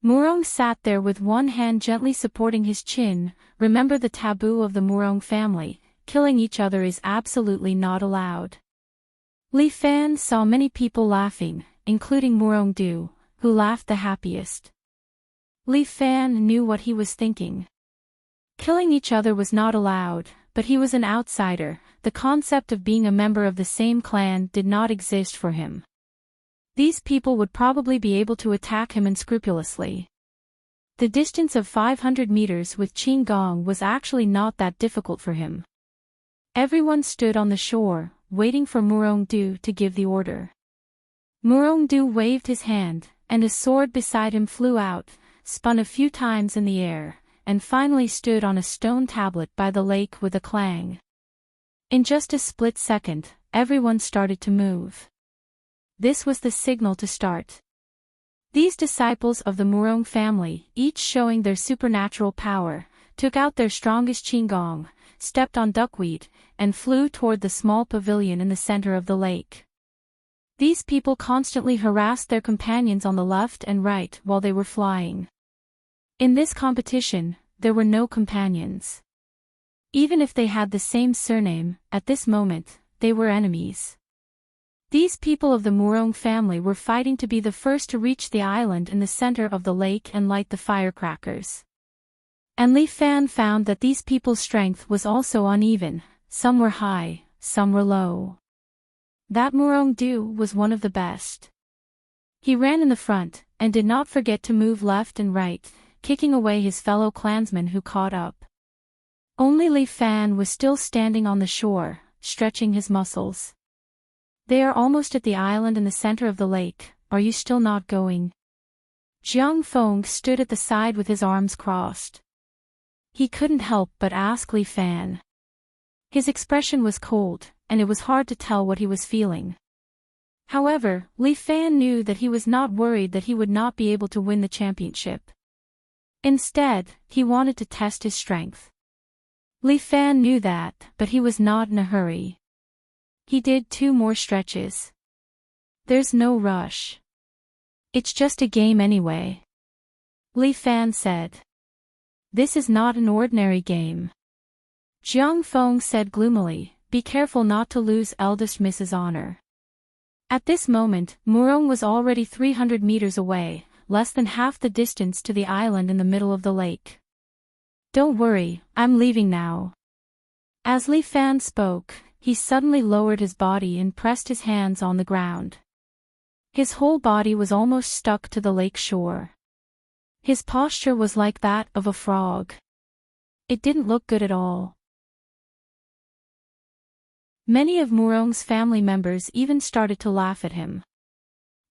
A: Murong sat there with one hand gently supporting his chin. Remember the taboo of the Murong family, killing each other is absolutely not allowed. Li Fan saw many people laughing, including Murong Du, who laughed the happiest. Li Fan knew what he was thinking. Killing each other was not allowed, but he was an outsider. The concept of being a member of the same clan did not exist for him. These people would probably be able to attack him unscrupulously. The distance of 500 meters with Qin Gong was actually not that difficult for him. Everyone stood on the shore, waiting for Murong Du to give the order. Murong Du waved his hand, and a sword beside him flew out, spun a few times in the air, and finally stood on a stone tablet by the lake with a clang. In just a split second, everyone started to move. This was the signal to start. These disciples of the Murong family, each showing their supernatural power, took out their strongest qinggong, stepped on duckweed, and flew toward the small pavilion in the center of the lake. These people constantly harassed their companions on the left and right while they were flying. In this competition, there were no companions. Even if they had the same surname, at this moment, they were enemies. These people of the Murong family were fighting to be the first to reach the island in the center of the lake and light the firecrackers. And Li Fan found that these people's strength was also uneven, some were high, some were low. That Murong Du was one of the best. He ran in the front, and did not forget to move left and right, kicking away his fellow clansmen who caught up. Only Li Fan was still standing on the shore, stretching his muscles. They are almost at the island in the center of the lake. Are you still not going? Jiang Feng stood at the side with his arms crossed. He couldn't help but ask Li Fan. His expression was cold, and it was hard to tell what he was feeling. However, Li Fan knew that he was not worried that he would not be able to win the championship. Instead, he wanted to test his strength. Li Fan knew that, but he was not in a hurry. He did 2 more stretches. There's no rush. It's just a game anyway. Li Fan said. This is not an ordinary game. Jiang Feng said gloomily, be careful not to lose eldest Miss's honor. At this moment, Murong was already 300 meters away, less than half the distance to the island in the middle of the lake. Don't worry, I'm leaving now. As Li Fan spoke, he suddenly lowered his body and pressed his hands on the ground. His whole body was almost stuck to the lake shore. His posture was like that of a frog. It didn't look good at all. Many of Murong's family members even started to laugh at him.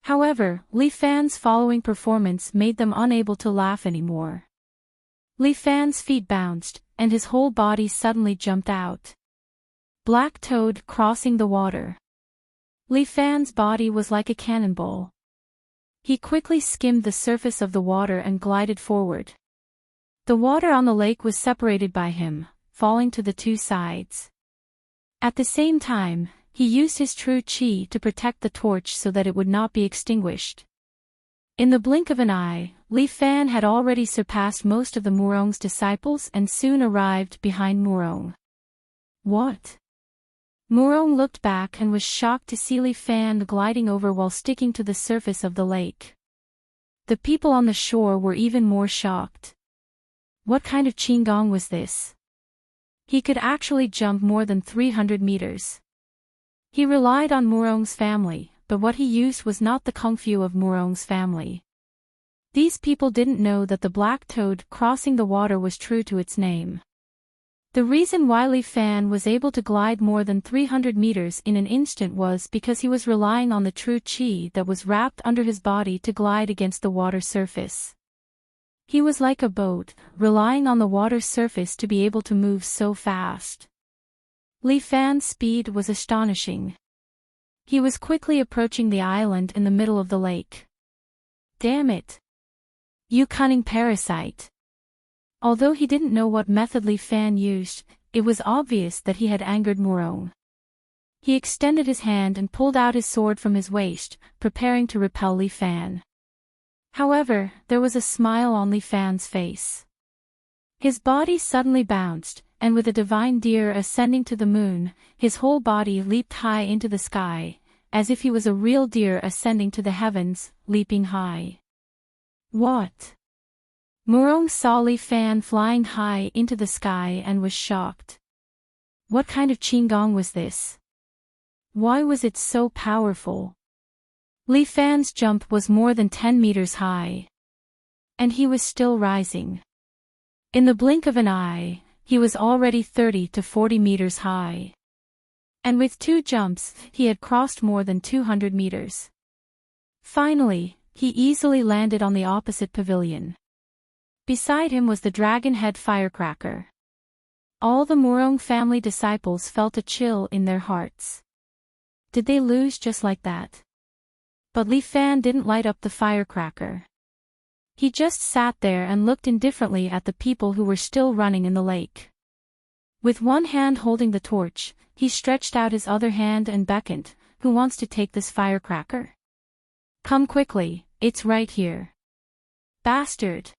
A: However, Li Fan's following performance made them unable to laugh anymore. Li Fan's feet bounced, and his whole body suddenly jumped out. Black Toad crossing the water. Li Fan's body was like a cannonball. He quickly skimmed the surface of the water and glided forward. The water on the lake was separated by him, falling to the two sides. At the same time, he used his true chi to protect the torch so that it would not be extinguished. In the blink of an eye, Li Fan had already surpassed most of the Murong's disciples and soon arrived behind Murong. What? Murong looked back and was shocked to see Li Fan gliding over while sticking to the surface of the lake. The people on the shore were even more shocked. What kind of qigong was this? He could actually jump more than 300 meters. He relied on Murong's family, but what he used was not the kung fu of Murong's family. These people didn't know that the black toad crossing the water was true to its name. The reason why Li Fan was able to glide more than 300 meters in an instant was because he was relying on the true qi that was wrapped under his body to glide against the water surface. He was like a boat, relying on the water surface to be able to move so fast. Li Fan's speed was astonishing. He was quickly approaching the island in the middle of the lake. Damn it! You cunning parasite! Although he didn't know what method Li Fan used, it was obvious that he had angered Murong. He extended his hand and pulled out his sword from his waist, preparing to repel Li Fan. However, there was a smile on Li Fan's face. His body suddenly bounced, and with a divine deer ascending to the moon, his whole body leaped high into the sky, as if he was a real deer ascending to the heavens, leaping high. What? Murong saw Li Fan flying high into the sky and was shocked. What kind of qigong was this? Why was it so powerful? Li Fan's jump was more than 10 meters high. And he was still rising. In the blink of an eye, he was already 30 to 40 meters high. And with 2 jumps, he had crossed more than 200 meters. Finally, he easily landed on the opposite pavilion. Beside him was the dragon-head firecracker. All the Murong family disciples felt a chill in their hearts. Did they lose just like that? But Li Fan didn't light up the firecracker. He just sat there and looked indifferently at the people who were still running in the lake. With one hand holding the torch, he stretched out his other hand and beckoned, "Who wants to take this firecracker? Come quickly, it's right here." Bastard!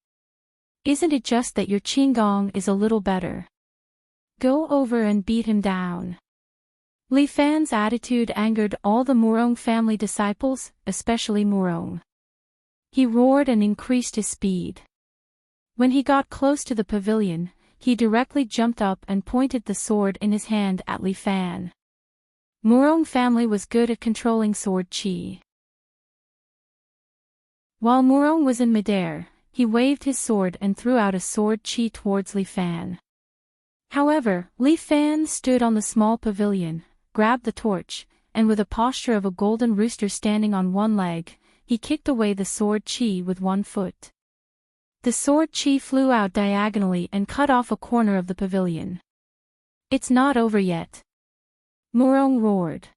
A: Isn't it just that your qigong is a little better? Go over and beat him down. Li Fan's attitude angered all the Murong family disciples, especially Murong. He roared and increased his speed. When he got close to the pavilion, he directly jumped up and pointed the sword in his hand at Li Fan. Murong family was good at controlling sword qi. While Murong was in midair, he waved his sword and threw out a sword qi towards Li Fan. However, Li Fan stood on the small pavilion, grabbed the torch, and with a posture of a golden rooster standing on one leg, he kicked away the sword qi with one foot. The sword qi flew out diagonally and cut off a corner of the pavilion. It's not over yet. Murong roared.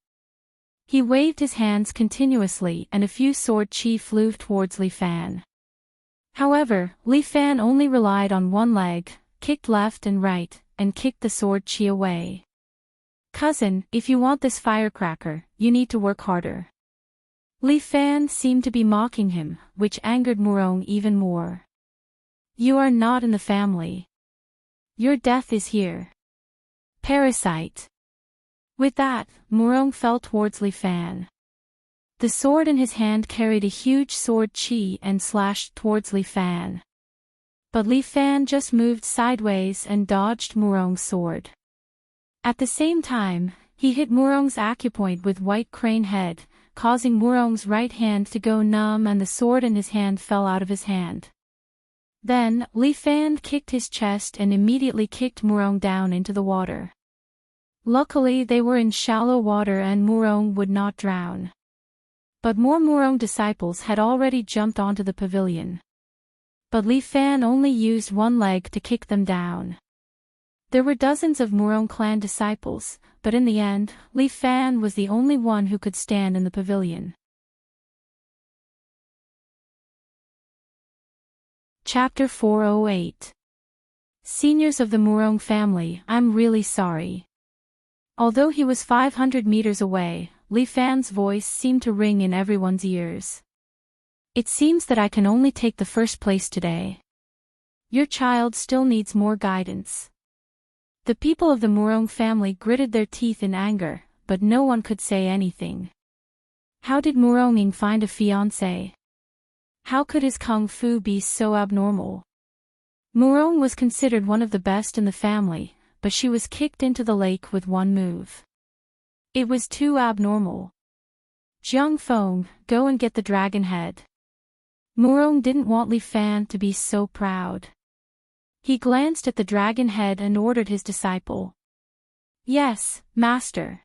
A: He waved his hands continuously and a few sword qi flew towards Li Fan. However, Li Fan only relied on one leg, kicked left and right, and kicked the sword qi away. Cousin, if you want this firecracker, you need to work harder. Li Fan seemed to be mocking him, which angered Murong even more. You are not in the family. Your death is here. Parasite. With that, Murong fell towards Li Fan. The sword in his hand carried a huge sword qi and slashed towards Li Fan. But Li Fan just moved sideways and dodged Murong's sword. At the same time, he hit Murong's acupoint with white crane head, causing Murong's right hand to go numb and the sword in his hand fell out of his hand. Then, Li Fan kicked his chest and immediately kicked Murong down into the water. Luckily they were in shallow water and Murong would not drown. But more Murong disciples had already jumped onto the pavilion. But Li Fan only used one leg to kick them down. There were dozens of Murong clan disciples, but in the end, Li Fan was the only one who could stand in the pavilion. Chapter 408. Seniors of the Murong family, I'm really sorry. Although he was 500 meters away, Li Fan's voice seemed to ring in everyone's ears. It seems that I can only take the first place today. Your child still needs more guidance. The people of the Murong family gritted their teeth in anger, but no one could say anything. How did Muronging find a fiancé? How could his kung fu be so abnormal? Murong was considered one of the best in the family, but she was kicked into the lake with one move. It was too abnormal. Jiang Feng, go and get the dragon head. Murong didn't want Li Fan to be so proud. He glanced at the dragon head and ordered his disciple. Yes, master.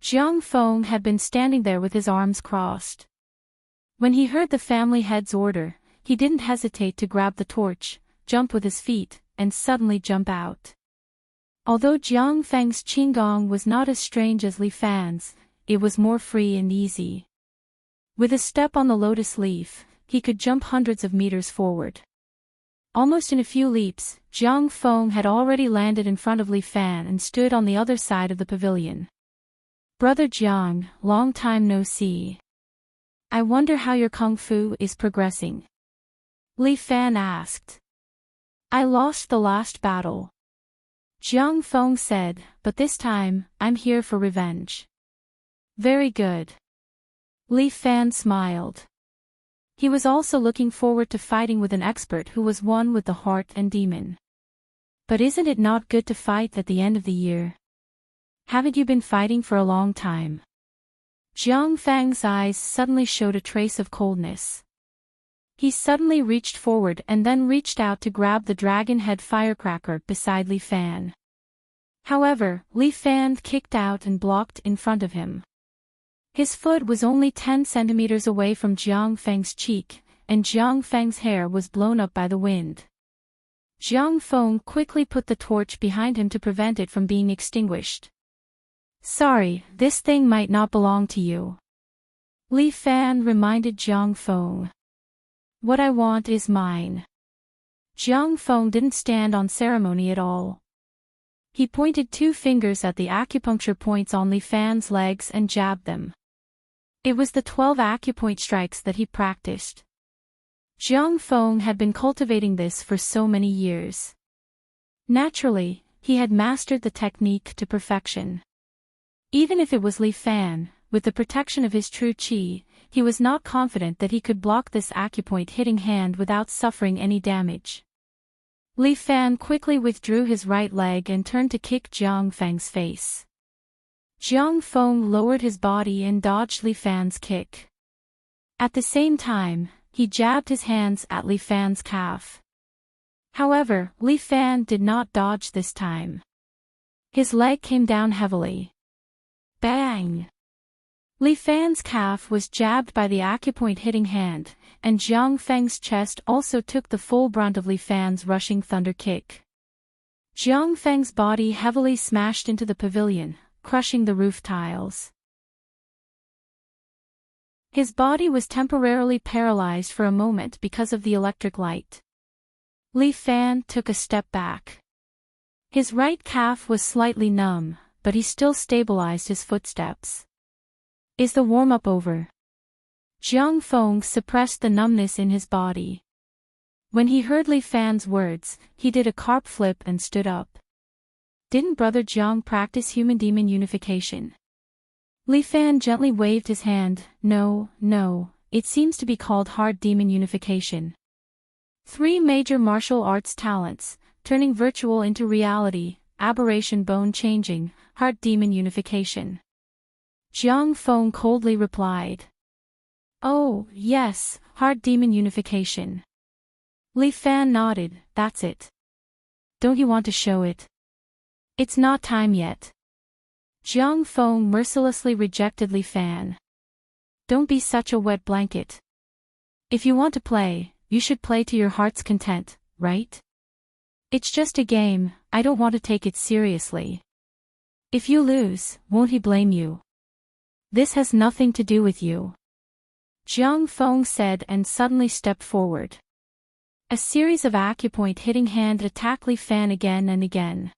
A: Jiang Feng had been standing there with his arms crossed. When he heard the family head's order, he didn't hesitate to grab the torch, jump with his feet, and suddenly jump out. Although Jiang Feng's qigong was not as strange as Li Fan's, it was more free and easy. With a step on the lotus leaf, he could jump hundreds of meters forward. Almost in a few leaps, Jiang Feng had already landed in front of Li Fan and stood on the other side of the pavilion. Brother Jiang, long time no see. I wonder how your kung fu is progressing. Li Fan asked. I lost the last battle. Jiang Feng said, but this time, I'm here for revenge. Very good. Li Fan smiled. He was also looking forward to fighting with an expert who was one with the heart and demon. But isn't it not good to fight at the end of the year? Haven't you been fighting for a long time? Jiang Feng's eyes suddenly showed a trace of coldness. He suddenly reached forward and then reached out to grab the dragon head firecracker beside Li Fan. However, Li Fan kicked out and blocked in front of him. His foot was only 10 centimeters away from Jiang Feng's cheek, and Jiang Feng's hair was blown up by the wind. Jiang Feng quickly put the torch behind him to prevent it from being extinguished. Sorry, this thing might not belong to you. Li Fan reminded Jiang Feng. What I want is mine. Jiang Feng didn't stand on ceremony at all. He pointed 2 fingers at the acupuncture points on Li Fan's legs and jabbed them. It was the 12 acupoint strikes that he practiced. Jiang Feng had been cultivating this for so many years. Naturally, he had mastered the technique to perfection. Even if it was Li Fan, with the protection of his true qi, he was not confident that he could block this acupoint hitting hand without suffering any damage. Li Fan quickly withdrew his right leg and turned to kick Jiang Feng's face. Jiang Feng lowered his body and dodged Li Fan's kick. At the same time, he jabbed his hands at Li Fan's calf. However, Li Fan did not dodge this time. His leg came down heavily. Bang! Li Fan's calf was jabbed by the acupoint hitting hand, and Jiang Feng's chest also took the full brunt of Li Fan's rushing thunder kick. Jiang Feng's body heavily smashed into the pavilion, crushing the roof tiles. His body was temporarily paralyzed for a moment because of the electric light. Li Fan took a step back. His right calf was slightly numb, but he still stabilized his footsteps. Is the warm-up over? Jiang Feng suppressed the numbness in his body. When he heard Li Fan's words, he did a carp flip and stood up. Didn't Brother Jiang practice human-demon unification? Li Fan gently waved his hand. No, it seems to be called hard demon unification. 3 major martial arts talents, turning virtual into reality, aberration bone changing, heart demon unification. Jiang Feng coldly replied. Oh, yes, heart demon unification. Li Fan nodded, that's it. Don't you want to show it? It's not time yet. Jiang Feng mercilessly rejected Li Fan. Don't be such a wet blanket. If you want to play, you should play to your heart's content, right? It's just a game, I don't want to take it seriously. If you lose, won't he blame you? This has nothing to do with you. Jiang Feng said and suddenly stepped forward. A series of acupoint hitting hand attacked Li Fan again and again.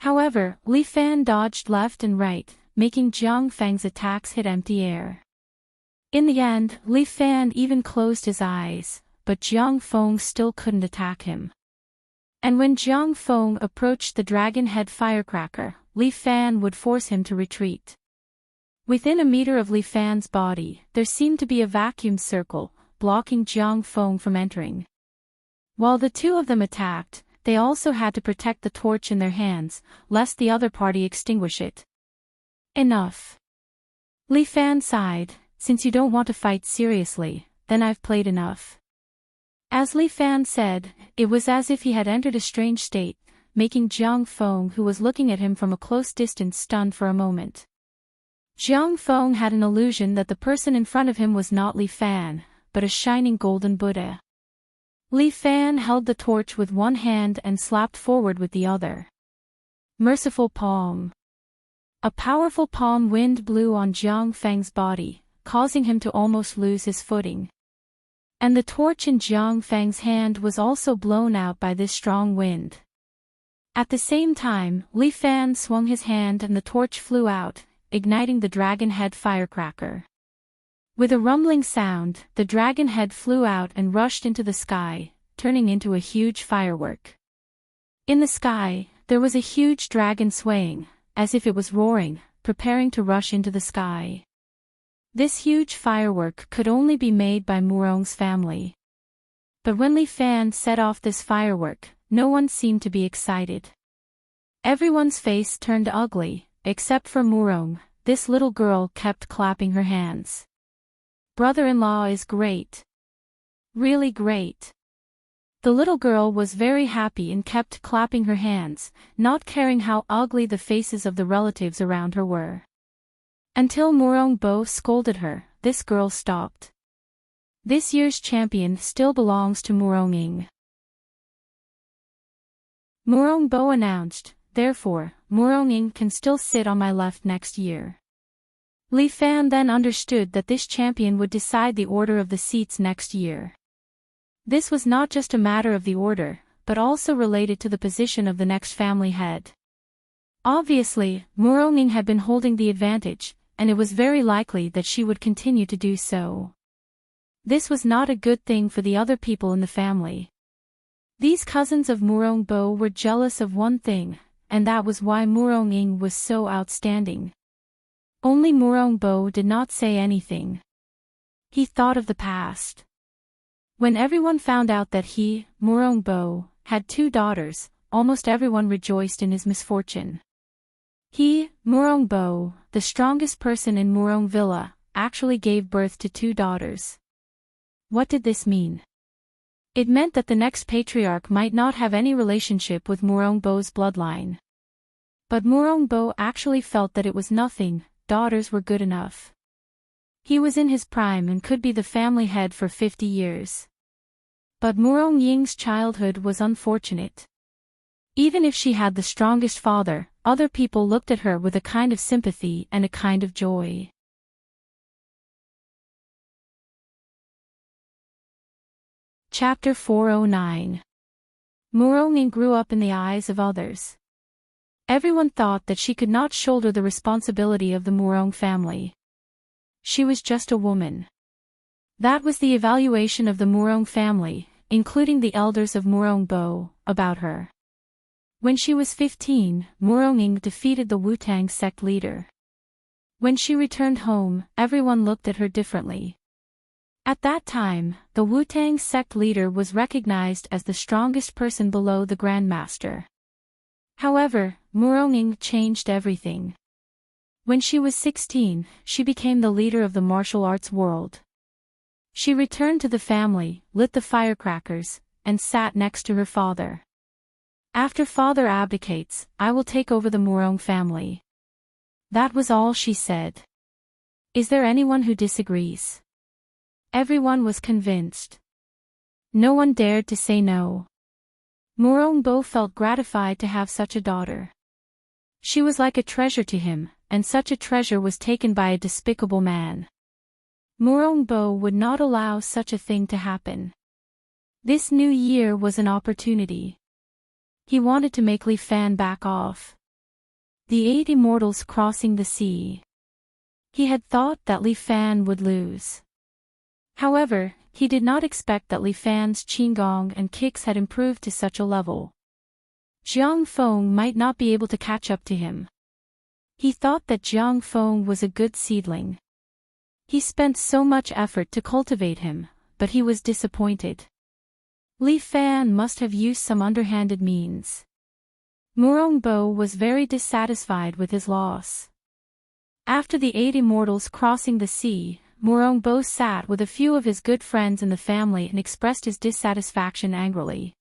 A: However, Li Fan dodged left and right, making Jiang Feng's attacks hit empty air. In the end, Li Fan even closed his eyes, but Jiang Feng still couldn't attack him. And when Jiang Feng approached the dragon head firecracker, Li Fan would force him to retreat. Within a meter of Li Fan's body, there seemed to be a vacuum circle, blocking Jiang Feng from entering. While the two of them attacked, they also had to protect the torch in their hands, lest the other party extinguish it. Enough. Li Fan sighed, since you don't want to fight seriously, then I've played enough. As Li Fan said, it was as if he had entered a strange state, making Jiang Feng, who was looking at him from a close distance, stunned for a moment. Jiang Feng had an illusion that the person in front of him was not Li Fan, but a shining golden Buddha. Li Fan held the torch with one hand and slapped forward with the other. Merciful palm. A powerful palm wind blew on Jiang Feng's body, causing him to almost lose his footing. And the torch in Jiang Feng's hand was also blown out by this strong wind. At the same time, Li Fan swung his hand and the torch flew out, igniting the dragon head firecracker. With a rumbling sound, the dragon head flew out and rushed into the sky, turning into a huge firework. In the sky, there was a huge dragon swaying, as if it was roaring, preparing to rush into the sky. This huge firework could only be made by Murong's family. But when Li Fan set off this firework, no one seemed to be excited. Everyone's face turned ugly, except for Murong. This little girl kept clapping her hands. Brother-in-law is great. Really great. The little girl was very happy and kept clapping her hands, not caring how ugly the faces of the relatives around her were. Until Murong Bo scolded her, this girl stopped. This year's champion still belongs to Murong Ying. Murong Bo announced, therefore, Murong Ying can still sit on my left next year. Li Fan then understood that this champion would decide the order of the seats next year. This was not just a matter of the order, but also related to the position of the next family head. Obviously, Murong Ying had been holding the advantage, and it was very likely that she would continue to do so. This was not a good thing for the other people in the family. These cousins of Murong Bo were jealous of one thing, and that was why Murong Ying was so outstanding. Only Murong Bo did not say anything. He thought of the past. When everyone found out that he, Murong Bo, had 2 daughters, almost everyone rejoiced in his misfortune. He, Murong Bo, the strongest person in Murong Villa, actually gave birth to 2 daughters. What did this mean? It meant that the next patriarch might not have any relationship with Murong Bo's bloodline. But Murong Bo actually felt that it was nothing, daughters were good enough. He was in his prime and could be the family head for 50 years. But Murong Ying's childhood was unfortunate. Even if she had the strongest father, other people looked at her with a kind of sympathy and a kind of joy. Chapter 409. Murong Ying grew up in the eyes of others. Everyone thought that she could not shoulder the responsibility of the Murong family. She was just a woman. That was the evaluation of the Murong family, including the elders of Murong Bo, about her. When she was 15, Murong Ying defeated the Wu-Tang sect leader. When she returned home, everyone looked at her differently. At that time, the Wu-Tang sect leader was recognized as the strongest person below the Grandmaster. However, Murong changed everything. When she was 16, she became the leader of the martial arts world. She returned to the family, lit the firecrackers, and sat next to her father. After father abdicates, I will take over the Murong family. That was all she said. Is there anyone who disagrees? Everyone was convinced. No one dared to say no. Murong felt gratified to have such a daughter. She was like a treasure to him, and such a treasure was taken by a despicable man. Murong would not allow such a thing to happen. This new year was an opportunity. He wanted to make Li Fan back off. The 8 immortals crossing the sea. He had thought that Li Fan would lose. However, he did not expect that Li Fan's qigong and kicks had improved to such a level. Jiang Feng might not be able to catch up to him. He thought that Jiang Feng was a good seedling. He spent so much effort to cultivate him, but he was disappointed. Li Fan must have used some underhanded means. Murong was very dissatisfied with his loss. After the 8 immortals crossing the sea, Murong sat with a few of his good friends in the family and expressed his dissatisfaction angrily.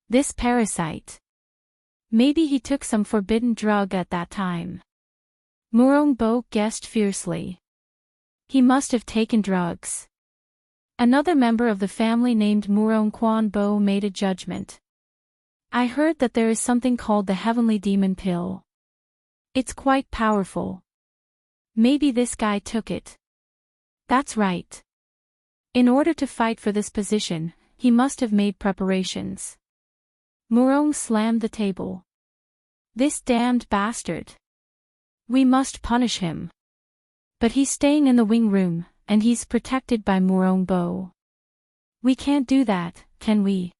A: This parasite. Maybe he took some forbidden drug at that time. Murong guessed fiercely. He must have taken drugs. Another member of the family named Murong Quan made a judgment. I heard that there is something called the Heavenly Demon Pill. It's quite powerful. Maybe this guy took it. That's right. In order to fight for this position, he must have made preparations. Murong slammed the table. This damned bastard. We must punish him. But he's staying in the wing room, and he's protected by Murong. We can't do that, can we?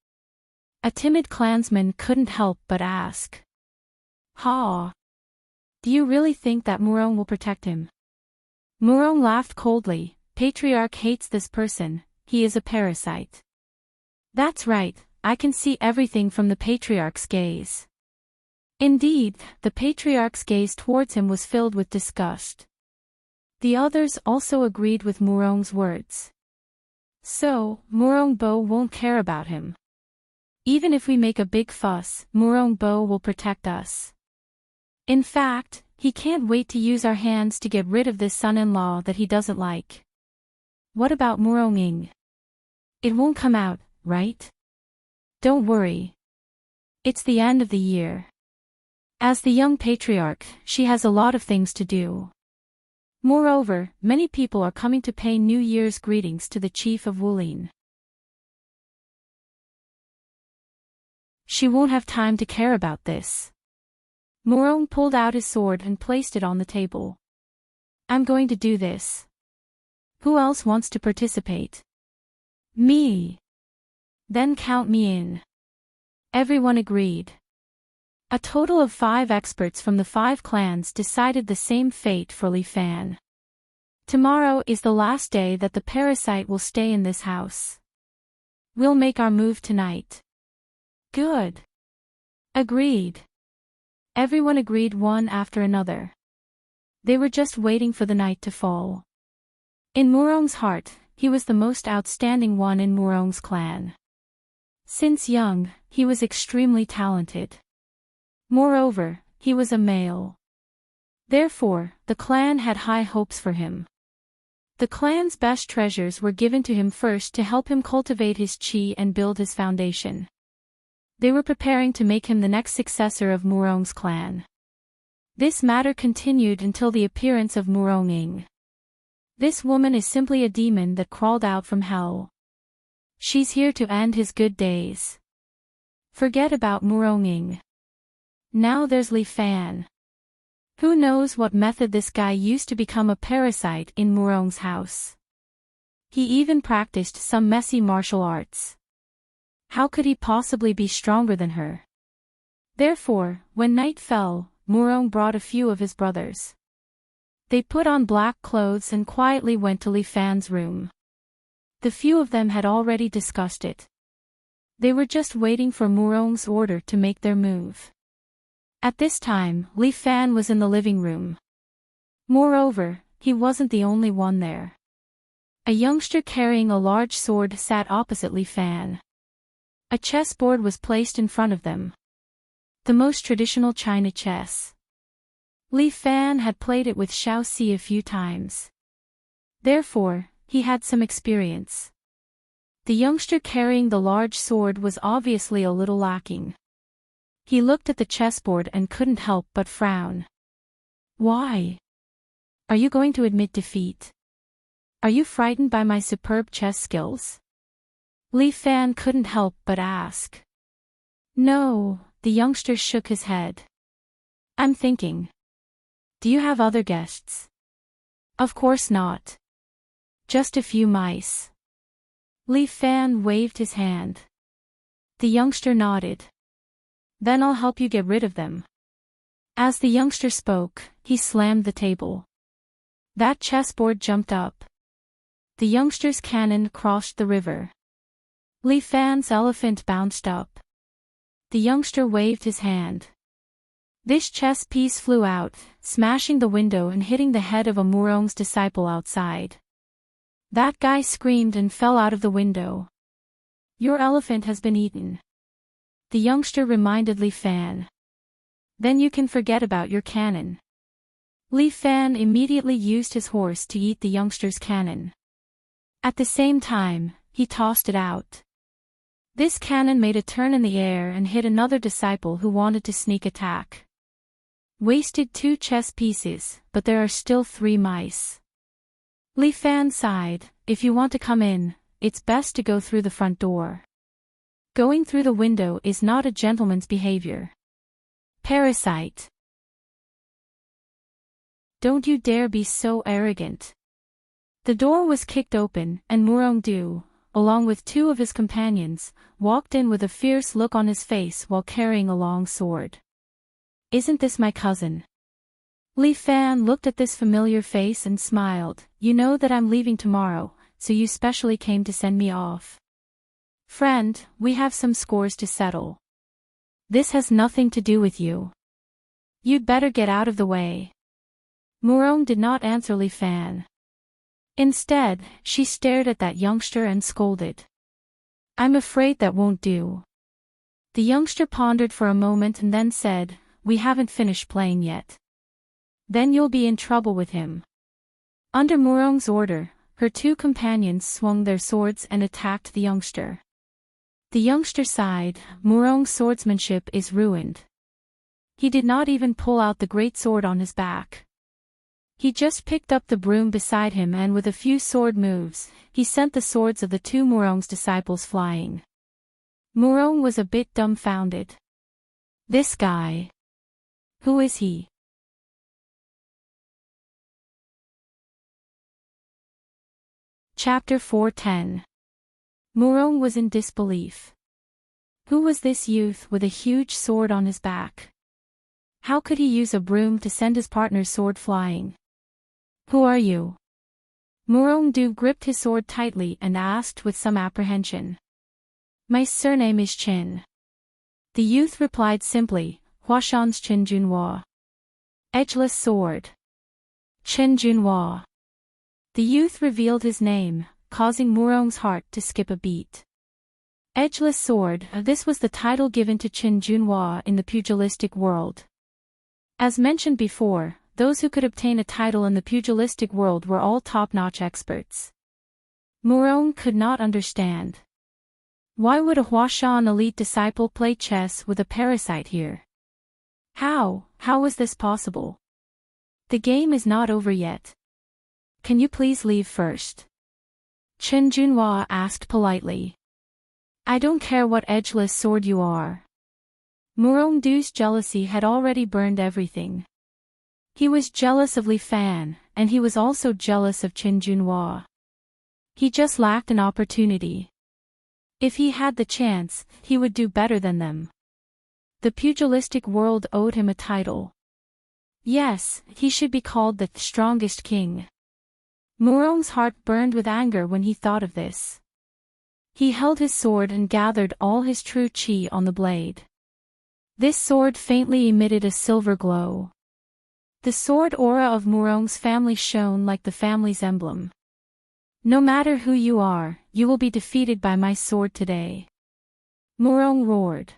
A: A timid clansman couldn't help but ask. Ha! Do you really think that Murong will protect him? Murong laughed coldly. Patriarch hates this person, he is a parasite. That's right, I can see everything from the Patriarch's gaze. Indeed, the Patriarch's gaze towards him was filled with disgust. The others also agreed with Murong's words. So, Murong won't care about him. Even if we make a big fuss, Murong will protect us. In fact, he can't wait to use our hands to get rid of this son-in-law that he doesn't like. What about Murong? It won't come out, right? Don't worry. It's the end of the year. As the young patriarch, she has a lot of things to do. Moreover, many people are coming to pay New Year's greetings to the chief of Wulin. She won't have time to care about this. Murong pulled out his sword and placed it on the table. I'm going to do this. Who else wants to participate? Me. Then count me in. Everyone agreed. A total of 5 experts from the 5 clans decided the same fate for Li Fan. Tomorrow is the last day that the parasite will stay in this house. We'll make our move tonight. Good. Agreed. Everyone agreed one after another. They were just waiting for the night to fall. In Murong's heart, he was the most outstanding one in Murong's clan. Since young, he was extremely talented. Moreover, he was a male. Therefore, the clan had high hopes for him. The clan's best treasures were given to him first to help him cultivate his qi and build his foundation. They were preparing to make him the next successor of Murong's clan. This matter continued until the appearance of Murong. This woman is simply a demon that crawled out from hell. She's here to end his good days. Forget about Murong. Now there's Li Fan. Who knows what method this guy used to become a parasite in Murong's house. He even practiced some messy martial arts. How could he possibly be stronger than her? Therefore, when night fell, Murong brought a few of his brothers. They put on black clothes and quietly went to Li Fan's room. The few of them had already discussed it. They were just waiting for Murong's order to make their move. At this time, Li Fan was in the living room. Moreover, he wasn't the only one there. A youngster carrying a large sword sat opposite Li Fan. A chessboard was placed in front of them. The most traditional China chess. Li Fan had played it with Xiao Si a few times. Therefore, he had some experience. The youngster carrying the large sword was obviously a little lacking. He looked at the chessboard and couldn't help but frown. Why? Are you going to admit defeat? Are you frightened by my superb chess skills? Li Fan couldn't help but ask. No, the youngster shook his head. I'm thinking. Do you have other guests? Of course not. Just a few mice. Li Fan waved his hand. The youngster nodded. Then I'll help you get rid of them. As the youngster spoke, he slammed the table. That chessboard jumped up. The youngster's cannon crossed the river. Li Fan's elephant bounced up. The youngster waved his hand. This chess piece flew out, smashing the window and hitting the head of a Murong's disciple outside. That guy screamed and fell out of the window. Your elephant has been eaten. The youngster reminded Li Fan. Then you can forget about your cannon. Li Fan immediately used his horse to eat the youngster's cannon. At the same time, he tossed it out. This cannon made a turn in the air and hit another disciple who wanted to sneak attack. Wasted 2 chess pieces, but there are still 3 mice. Li Fan sighed, if you want to come in, it's best to go through the front door. Going through the window is not a gentleman's behavior. Parasite. Don't you dare be so arrogant. The door was kicked open, and Murong Du, along with 2 of his companions, walked in with a fierce look on his face while carrying a long sword. Isn't this my cousin? Li Fan looked at this familiar face and smiled. You know that I'm leaving tomorrow, so you specially came to send me off. Friend, we have some scores to settle. This has nothing to do with you. You'd better get out of the way. Murong did not answer Li Fan. Instead, she stared at that youngster and scolded. I'm afraid that won't do. The youngster pondered for a moment and then said, we haven't finished playing yet. Then you'll be in trouble with him. Under Murong's order, her 2 companions swung their swords and attacked the youngster. The youngster sighed, Murong's swordsmanship is ruined. He did not even pull out the great sword on his back. He just picked up the broom beside him and with a few sword moves, he sent the swords of the 2 Murong's disciples flying. Murong was a bit dumbfounded. This guy. Who is he? Chapter 410. Murong was in disbelief. Who was this youth with a huge sword on his back? How could he use a broom to send his partner's sword flying? Who are you? Murong Du gripped his sword tightly and asked with some apprehension. My surname is Qin. The youth replied simply, Huashan's Qin Junhua. Edgeless sword. Qin Junhua. The youth revealed his name, causing Murong's heart to skip a beat. Edgeless sword, this was the title given to Qin Junhua in the pugilistic world. As mentioned before, those who could obtain a title in the pugilistic world were all top-notch experts. Murong could not understand. Why would a Huashan elite disciple play chess with a parasite here? How was this possible? The game is not over yet. Can you please leave first? Qin Junhua asked politely. I don't care what edgeless sword you are. Murong Du's jealousy had already burned everything. He was jealous of Li Fan, and he was also jealous of Qin Junhua. He just lacked an opportunity. If he had the chance, he would do better than them. The pugilistic world owed him a title. Yes, he should be called the strongest king. Murong's heart burned with anger when he thought of this. He held his sword and gathered all his true qi on the blade. This sword faintly emitted a silver glow. The sword aura of Murong's family shone like the family's emblem. No matter who you are, you will be defeated by my sword today. Murong roared.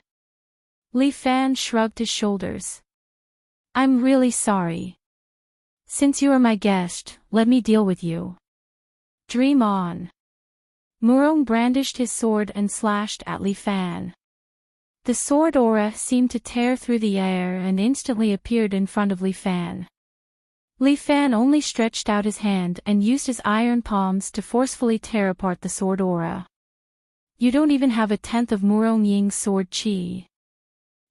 A: Li Fan shrugged his shoulders. I'm really sorry. Since you are my guest, let me deal with you. Dream on. Murong brandished his sword and slashed at Li Fan. The sword aura seemed to tear through the air and instantly appeared in front of Li Fan. Li Fan only stretched out his hand and used his iron palms to forcefully tear apart the sword aura. You don't even have a tenth of Murong Ying's sword chi.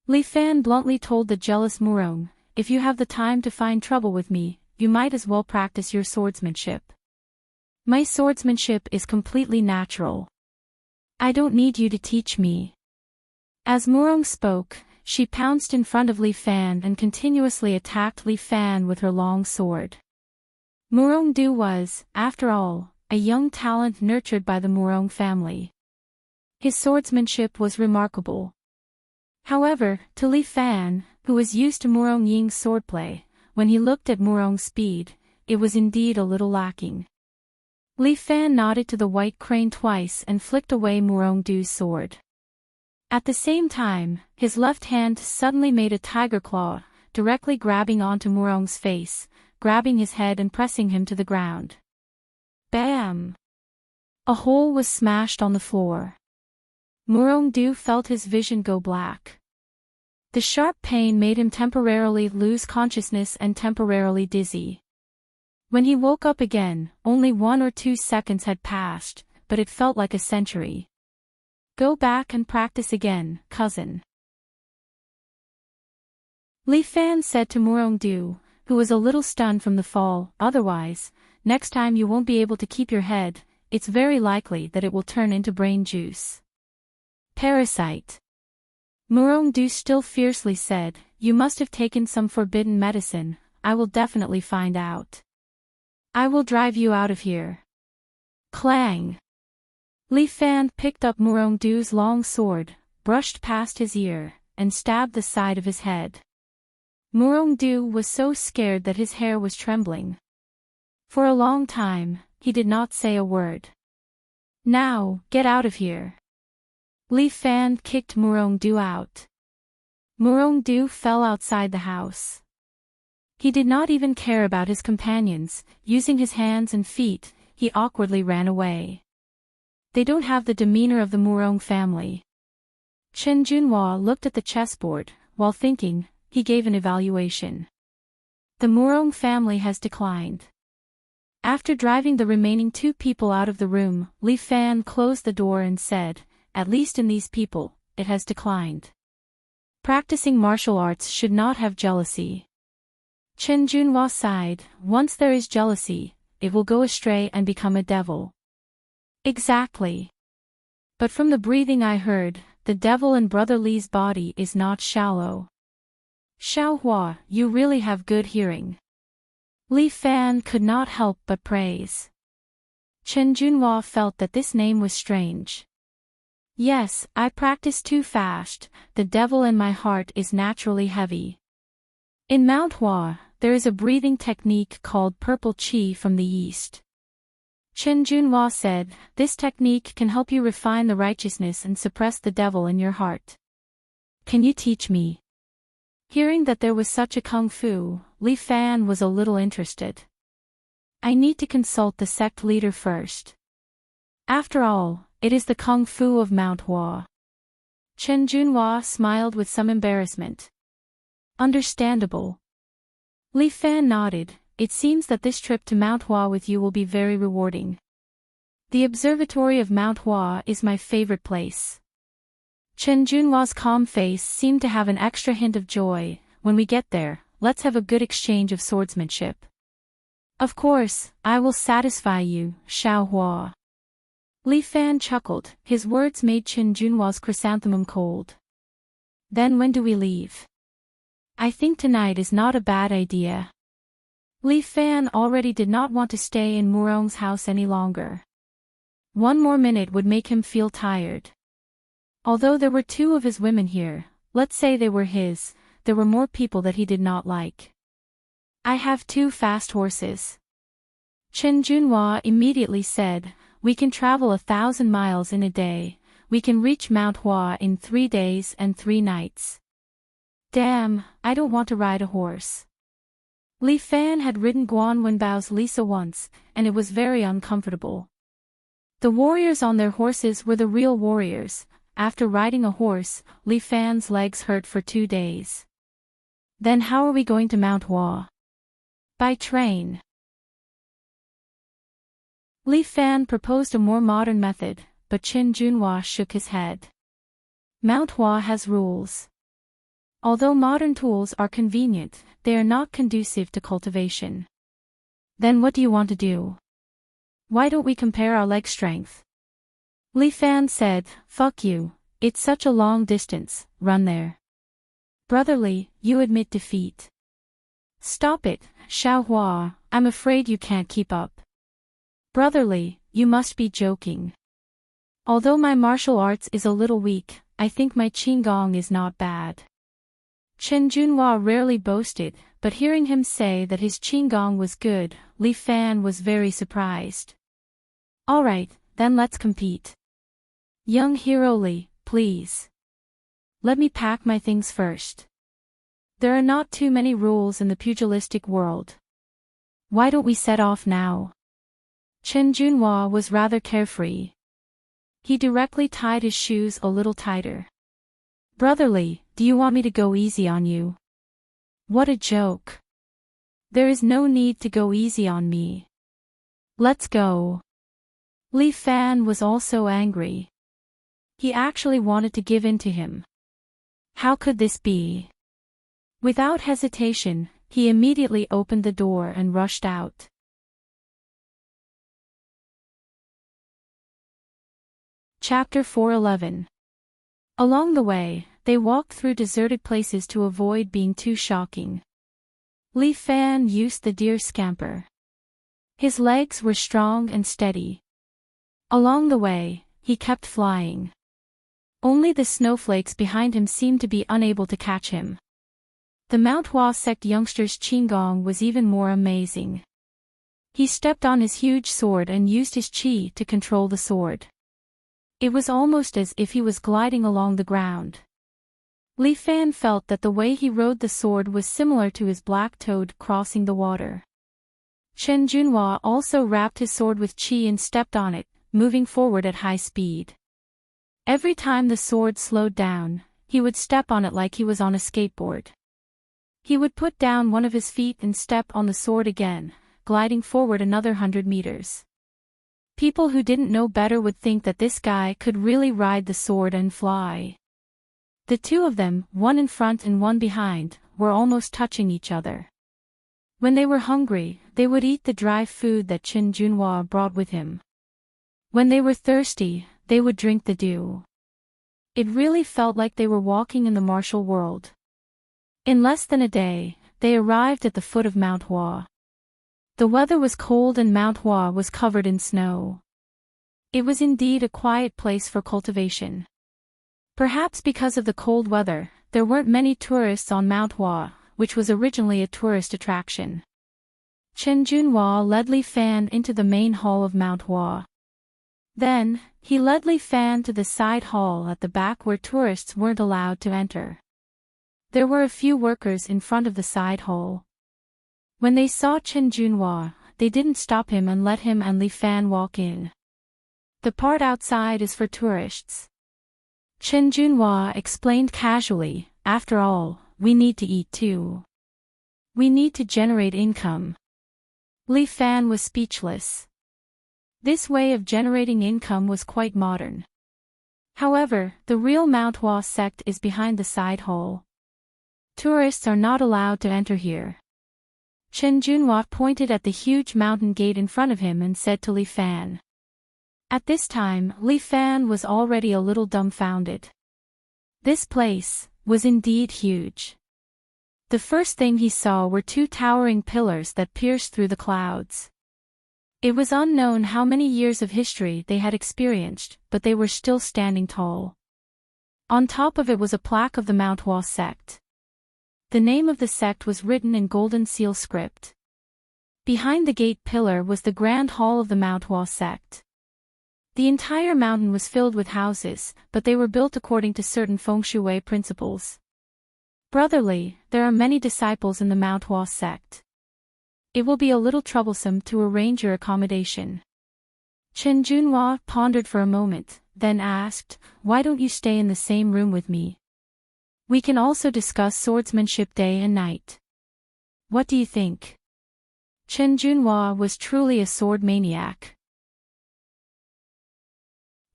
A: Li Fan bluntly told the jealous Murong, if you have the time to find trouble with me, you might as well practice your swordsmanship. My swordsmanship is completely natural. I don't need you to teach me. As Murong spoke, she pounced in front of Li Fan and continuously attacked Li Fan with her long sword. Murong Du was, after all, a young talent nurtured by the Murong family. His swordsmanship was remarkable. However, to Li Fan, who was used to Murong Ying's swordplay, when he looked at Murong's speed, it was indeed a little lacking. Li Fan nodded to the white crane twice and flicked away Murong Du's sword. At the same time, his left hand suddenly made a tiger claw, directly grabbing onto Murong's face, grabbing his head and pressing him to the ground. Bam! A hole was smashed on the floor. Murong Du felt his vision go black. The sharp pain made him temporarily lose consciousness and temporarily dizzy. When he woke up again, only 1 or 2 seconds had passed, but it felt like a century. Go back and practice again, cousin. Li Fan said to Murong Du, who was a little stunned from the fall, otherwise, next time you won't be able to keep your head, it's very likely that it will turn into brain juice. Parasite. Murong Du still fiercely said, you must have taken some forbidden medicine, I will definitely find out. I will drive you out of here. Clang. Li Fan picked up Murong Du's long sword, brushed past his ear, and stabbed the side of his head. Murong Du was so scared that his hair was trembling. For a long time, he did not say a word. Now, get out of here. Li Fan kicked Murong Du out. Murong Du fell outside the house. He did not even care about his companions, using his hands and feet, he awkwardly ran away. They don't have the demeanor of the Murong family. Chen Junhua looked at the chessboard, while thinking, he gave an evaluation. The Murong family has declined. After driving the remaining 2 people out of the room, Li Fan closed the door and said, at least in these people, it has declined. Practicing martial arts should not have jealousy. Chen Junhua sighed, once there is jealousy, it will go astray and become a devil. Exactly. But from the breathing I heard, the devil in Brother Li's body is not shallow. Xiaohua, you really have good hearing. Li Fan could not help but praise. Chen Junhua felt that this name was strange. Yes, I practice too fast, the devil in my heart is naturally heavy. In Mount Hua, there is a breathing technique called Purple Qi from the East. Chen Junhua said, this technique can help you refine the righteousness and suppress the devil in your heart. Can you teach me? Hearing that there was such a kung fu, Li Fan was a little interested. I need to consult the sect leader first. After all, it is the kung fu of Mount Hua. Chen Junhua smiled with some embarrassment. Understandable. Li Fan nodded. It seems that this trip to Mount Hua with you will be very rewarding. The observatory of Mount Hua is my favorite place. Chen Junhua's calm face seemed to have an extra hint of joy. When we get there, let's have a good exchange of swordsmanship. Of course, I will satisfy you, Xiaohua. Li Fan chuckled, his words made Chen Junhua's chrysanthemum cold. Then when do we leave? I think tonight is not a bad idea. Li Fan already did not want to stay in Murong's house any longer. 1 more minute would make him feel tired. Although there were 2 of his women here, Let's say they were his, there were more people that he did not like. I have 2 fast horses. Chen Junhua immediately said, we can travel 1,000 miles in a day, we can reach Mount Hua in 3 days and 3 nights. Damn, I don't want to ride a horse. Li Fan had ridden Guan Wenbao's Lisa once, and it was very uncomfortable. The warriors on their horses were the real warriors. After riding a horse, Li Fan's legs hurt for 2 days. Then how are we going to Mount Hua? By train. Li Fan proposed a more modern method, but Chen Junhua shook his head. Mount Hua has rules. Although modern tools are convenient, they are not conducive to cultivation. Then what do you want to do? Why don't we compare our leg strength? Li Fan said, fuck you, it's such a long distance, run there. Brotherly, you admit defeat. Stop it, Xiao Hua, I'm afraid you can't keep up. Brotherly, you must be joking. Although my martial arts is a little weak, I think my qigong is not bad. Chen Junhua rarely boasted, but hearing him say that his qigong was good, Li Fan was very surprised. Alright, then let's compete. Young hero Li, please. Let me pack my things first. There are not too many rules in the pugilistic world. Why don't we set off now? Chen Junhua was rather carefree. He directly tied his shoes a little tighter. Brotherly, do you want me to go easy on you? What a joke. There is no need to go easy on me. Let's go. Li Fan was also angry. He actually wanted to give in to him. How could this be? Without hesitation, he immediately opened the door and rushed out. Chapter 411. Along the way, they walked through deserted places to avoid being too shocking. Li Fan used the deer scamper. His legs were strong and steady. Along the way, he kept flying. Only the snowflakes behind him seemed to be unable to catch him. The Mount Hua sect youngster's qigong was even more amazing. He stepped on his huge sword and used his qi to control the sword. It was almost as if he was gliding along the ground. Li Fan felt that the way he rode the sword was similar to his black toad crossing the water. Chen Junhua also wrapped his sword with qi and stepped on it, moving forward at high speed. Every time the sword slowed down, he would step on it like he was on a skateboard. He would put down one of his feet and step on the sword again, gliding forward another 100 meters. People who didn't know better would think that this guy could really ride the sword and fly. The 2 of them, one in front and one behind, were almost touching each other. When they were hungry, they would eat the dry food that Chen Junhua brought with him. When they were thirsty, they would drink the dew. It really felt like they were walking in the martial world. In less than a day, they arrived at the foot of Mount Hua. The weather was cold and Mount Hua was covered in snow. It was indeed a quiet place for cultivation. Perhaps because of the cold weather, there weren't many tourists on Mount Hua, which was originally a tourist attraction. Chen Junhua led Li Fan into the main hall of Mount Hua. Then, he led Li Fan to the side hall at the back where tourists weren't allowed to enter. There were a few workers in front of the side hall. When they saw Chen Junhua, they didn't stop him and let him and Li Fan walk in. The part outside is for tourists. Chen Junhua explained casually, after all, we need to eat too. We need to generate income. Li Fan was speechless. This way of generating income was quite modern. However, the real Mount Hua sect is behind the side hall. Tourists are not allowed to enter here. Chen Junhua pointed at the huge mountain gate in front of him and said to Li Fan. At this time, Li Fan was already a little dumbfounded. This place was indeed huge. The first thing he saw were 2 towering pillars that pierced through the clouds. It was unknown how many years of history they had experienced, but they were still standing tall. On top of it was a plaque of the Mount Hua sect. The name of the sect was written in golden seal script. Behind the gate pillar was the grand hall of the Mount Hua sect. The entire mountain was filled with houses, but they were built according to certain feng shui principles. Brotherly, there are many disciples in the Mount Hua sect. It will be a little troublesome to arrange your accommodation. Chen Junhua pondered for a moment, then asked, "Why don't you stay in the same room with me? We can also discuss swordsmanship day and night. What do you think?" Chen Junhua was truly a sword maniac.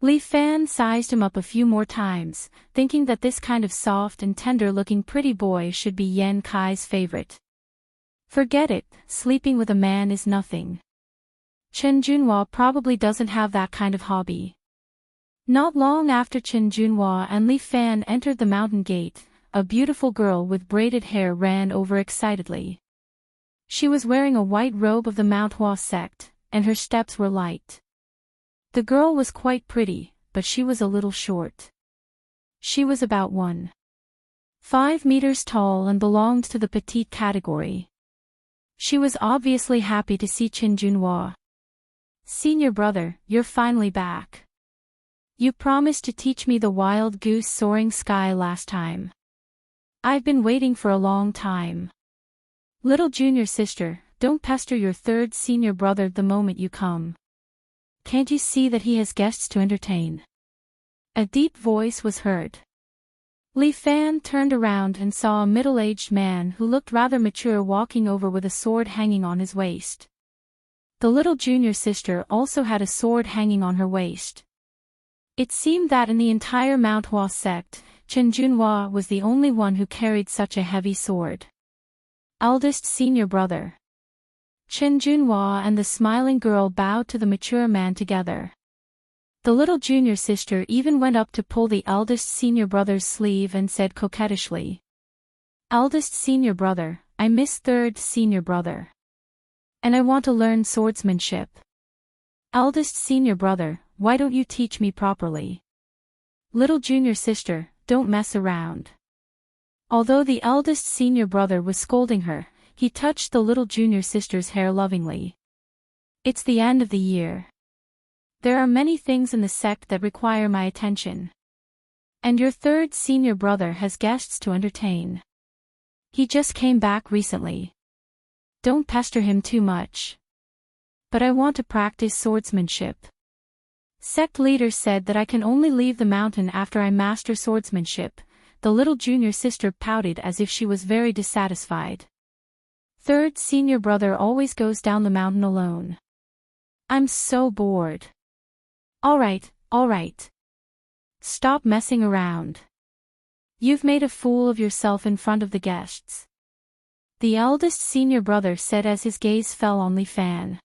A: Li Fan sized him up a few more times, thinking that this kind of soft and tender-looking pretty boy should be Yan Kai's favorite. Forget it, sleeping with a man is nothing. Chen Junhua probably doesn't have that kind of hobby. Not long after Chen Junhua and Li Fan entered the mountain gate, a beautiful girl with braided hair ran over excitedly. She was wearing a white robe of the Mount Hua sect, and her steps were light. The girl was quite pretty, but she was a little short. She was about 1.5 meters tall and belonged to the petite category. She was obviously happy to see Chen Junhua. "Senior brother, you're finally back. You promised to teach me the wild goose soaring sky last time. I've been waiting for a long time. Little junior sister, don't pester your third senior brother the moment you come. Can't you see that he has guests to entertain?" A deep voice was heard. Li Fan turned around and saw a middle-aged man who looked rather mature walking over with a sword hanging on his waist. The little junior sister also had a sword hanging on her waist. It seemed that in the entire Mount Hua sect, Chen Junhua was the only one who carried such a heavy sword. Eldest senior brother. Chen Junhua and the smiling girl bowed to the mature man together. The little junior sister even went up to pull the eldest senior brother's sleeve and said coquettishly, "Eldest senior brother, I miss third senior brother. And I want to learn swordsmanship. Eldest senior brother, why don't you teach me properly? Little junior sister, don't mess around." Although the eldest senior brother was scolding her, he touched the little junior sister's hair lovingly. "It's the end of the year. There are many things in the sect that require my attention. And your third senior brother has guests to entertain. He just came back recently. Don't pester him too much. But I want to practice swordsmanship. Sect leader said that I can only leave the mountain after I master swordsmanship." The little junior sister pouted as if she was very dissatisfied. "Third senior brother always goes down the mountain alone. I'm so bored." All right. Stop messing around. You've made a fool of yourself in front of the guests," the eldest senior brother said as his gaze fell on Li Fan.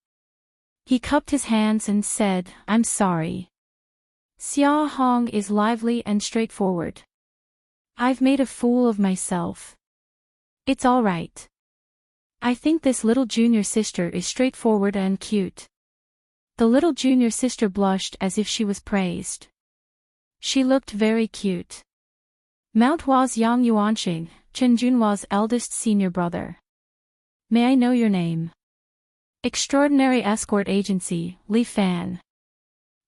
A: He cupped his hands and said, "I'm sorry. Xia Hong is lively and straightforward. I've made a fool of myself. It's all right. I think this little junior sister is straightforward and cute." The little junior sister blushed as if she was praised. She looked very cute. Mount Hua's Yang Yuanxing, Chen Junhua's eldest senior brother. "May I know your name?" Extraordinary Escort Agency, Li Fan.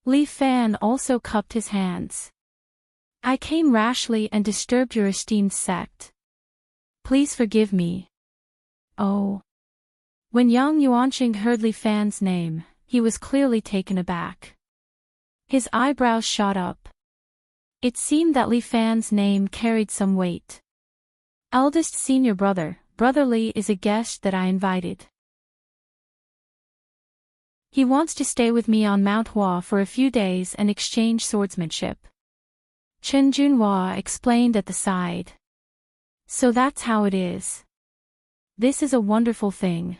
A: Li Fan also cupped his hands. "I came rashly and disturbed your esteemed sect. Please forgive me." "Oh." When Yang Yuanxing heard Li Fan's name, he was clearly taken aback. His eyebrows shot up. It seemed that Li Fan's name carried some weight. "Eldest senior brother, Brother Li is a guest that I invited. He wants to stay with me on Mount Hua for a few days and exchange swordsmanship." Chen Junhua explained at the side. "So that's how it is. This is a wonderful thing."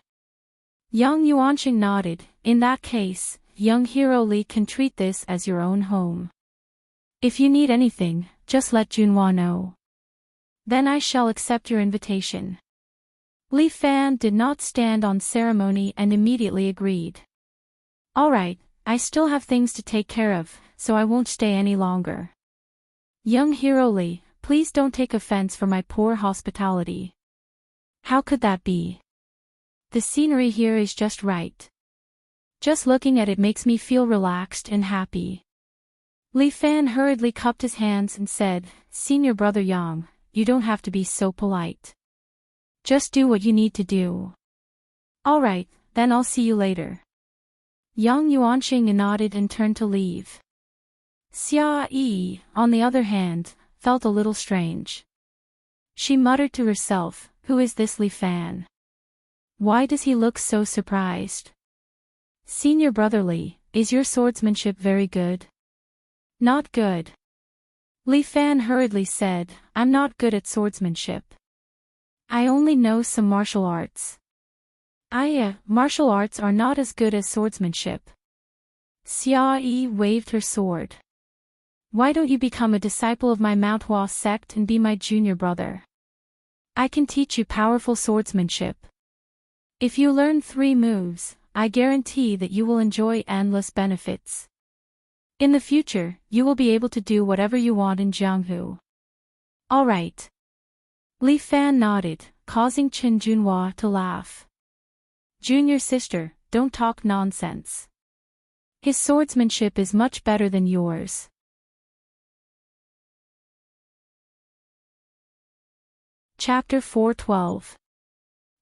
A: Yang Yuanxing nodded. "In that case, young hero Li can treat this as your own home. If you need anything, just let Junhua know. Then I shall accept your invitation." Li Fan did not stand on ceremony and immediately agreed. "All right, I still have things to take care of, so I won't stay any longer." Young hero Li, please don't take offense for my poor hospitality. How could that be? The scenery here is just right. Just looking at it makes me feel relaxed and happy. Li Fan hurriedly cupped his hands and said, Senior brother Yang, you don't have to be so polite. Just do what you need to do. Alright, then I'll see you later. Yang Yuanqing nodded and turned to leave. Xia Yi, on the other hand, felt a little strange. She muttered to herself, who is this Li Fan? Why does he look so surprised? Senior brother Li, is your swordsmanship very good? Not good. Li Fan hurriedly said, I'm not good at swordsmanship. I only know some martial arts. Martial arts are not as good as swordsmanship. Xia Yi waved her sword. Why don't you become a disciple of my Mount Hua sect and be my junior brother? I can teach you powerful swordsmanship. If you learn 3 moves, I guarantee that you will enjoy endless benefits. In the future, you will be able to do whatever you want in Jianghu. Alright. Li Fan nodded, causing Chen Junhua to laugh. Junior sister, don't talk nonsense. His swordsmanship is much better than yours. Chapter 412.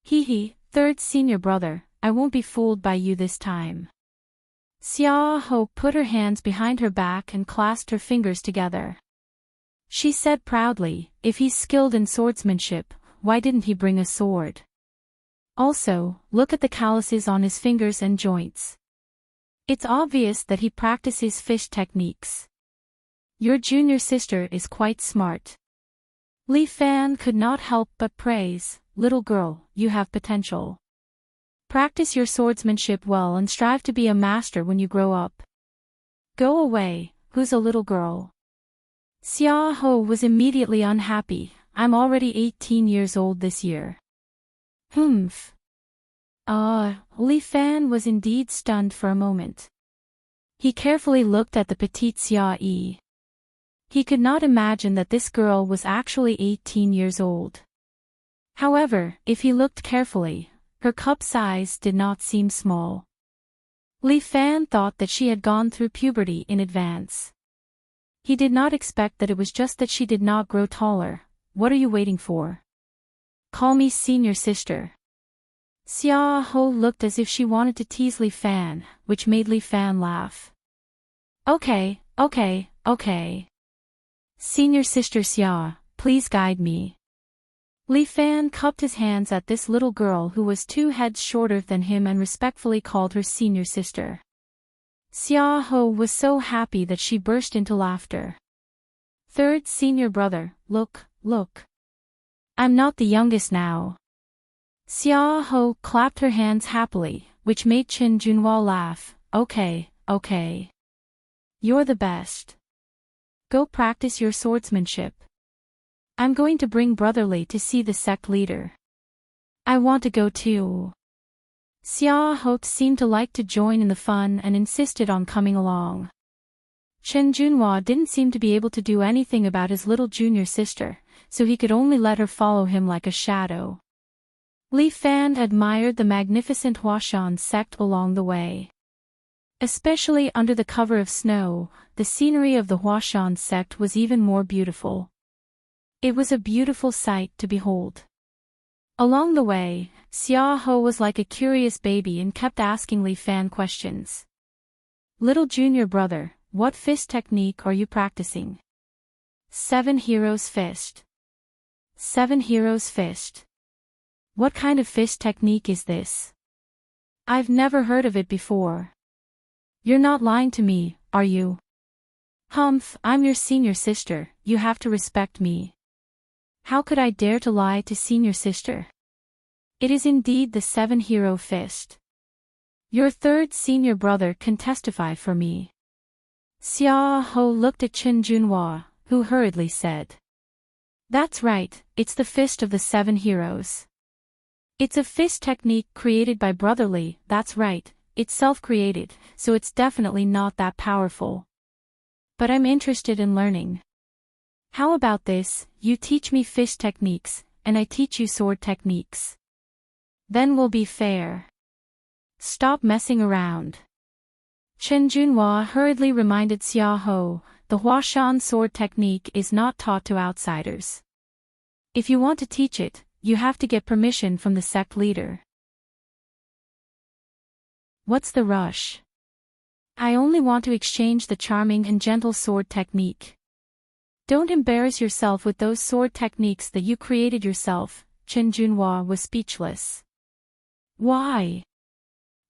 A: Hee, third senior brother, I won't be fooled by you this time. Xia Ho put her hands behind her back and clasped her fingers together. She said proudly, if he's skilled in swordsmanship, why didn't he bring a sword? Also, look at the calluses on his fingers and joints. It's obvious that he practices fish techniques. Your junior sister is quite smart. Li Fan could not help but praise, little girl, you have potential. Practice your swordsmanship well and strive to be a master when you grow up. Go away, who's a little girl? Xia Ho was immediately unhappy, I'm already 18 years old this year. Humph. Li Fan was indeed stunned for a moment. He carefully looked at the petite Xia Yi. He could not imagine that this girl was actually 18 years old. However, if he looked carefully, her cup size did not seem small. Li Fan thought that she had gone through puberty in advance. He did not expect that it was just that she did not grow taller. What are you waiting for? Call me senior sister. Xia Ho looked as if she wanted to tease Li Fan, which made Li Fan laugh. Okay. Senior sister Xia, please guide me. Li Fan cupped his hands at this little girl who was 2 heads shorter than him and respectfully called her senior sister. Xia Ho was so happy that she burst into laughter. Third senior brother, look. I'm not the youngest now. Xia Ho clapped her hands happily, which made Chen Junhua laugh. Okay. You're the best. Go practice your swordsmanship. I'm going to bring Brother Li to see the sect leader. I want to go too. Xia Ho seemed to like to join in the fun and insisted on coming along. Chen Junhua didn't seem to be able to do anything about his little junior sister, so he could only let her follow him like a shadow. Li Fan admired the magnificent Huashan sect along the way. Especially under the cover of snow, the scenery of the Huashan sect was even more beautiful. It was a beautiful sight to behold. Along the way, Xia Ho was like a curious baby and kept asking Li Fan questions. Little junior brother, what fist technique are you practicing? 7 Heroes Fist. 7 Heroes Fist. What kind of fist technique is this? I've never heard of it before. You're not lying to me, are you? Humph, I'm your senior sister, you have to respect me. How could I dare to lie to senior sister? It is indeed the 7 hero fist. Your third senior brother can testify for me. Xia Ho looked at Chen Junhua, who hurriedly said. That's right, it's the fist of the 7 heroes. It's a fist technique created by Brother Li, that's right, it's self-created, so it's definitely not that powerful. But I'm interested in learning. How about this, you teach me fish techniques, and I teach you sword techniques. Then we'll be fair. Stop messing around. Chen Junhua hurriedly reminded Xiaohou, the Huashan sword technique is not taught to outsiders. If you want to teach it, you have to get permission from the sect leader. What's the rush? I only want to exchange the charming and gentle sword technique. Don't embarrass yourself with those sword techniques that you created yourself. Chen Junhua was speechless. Why?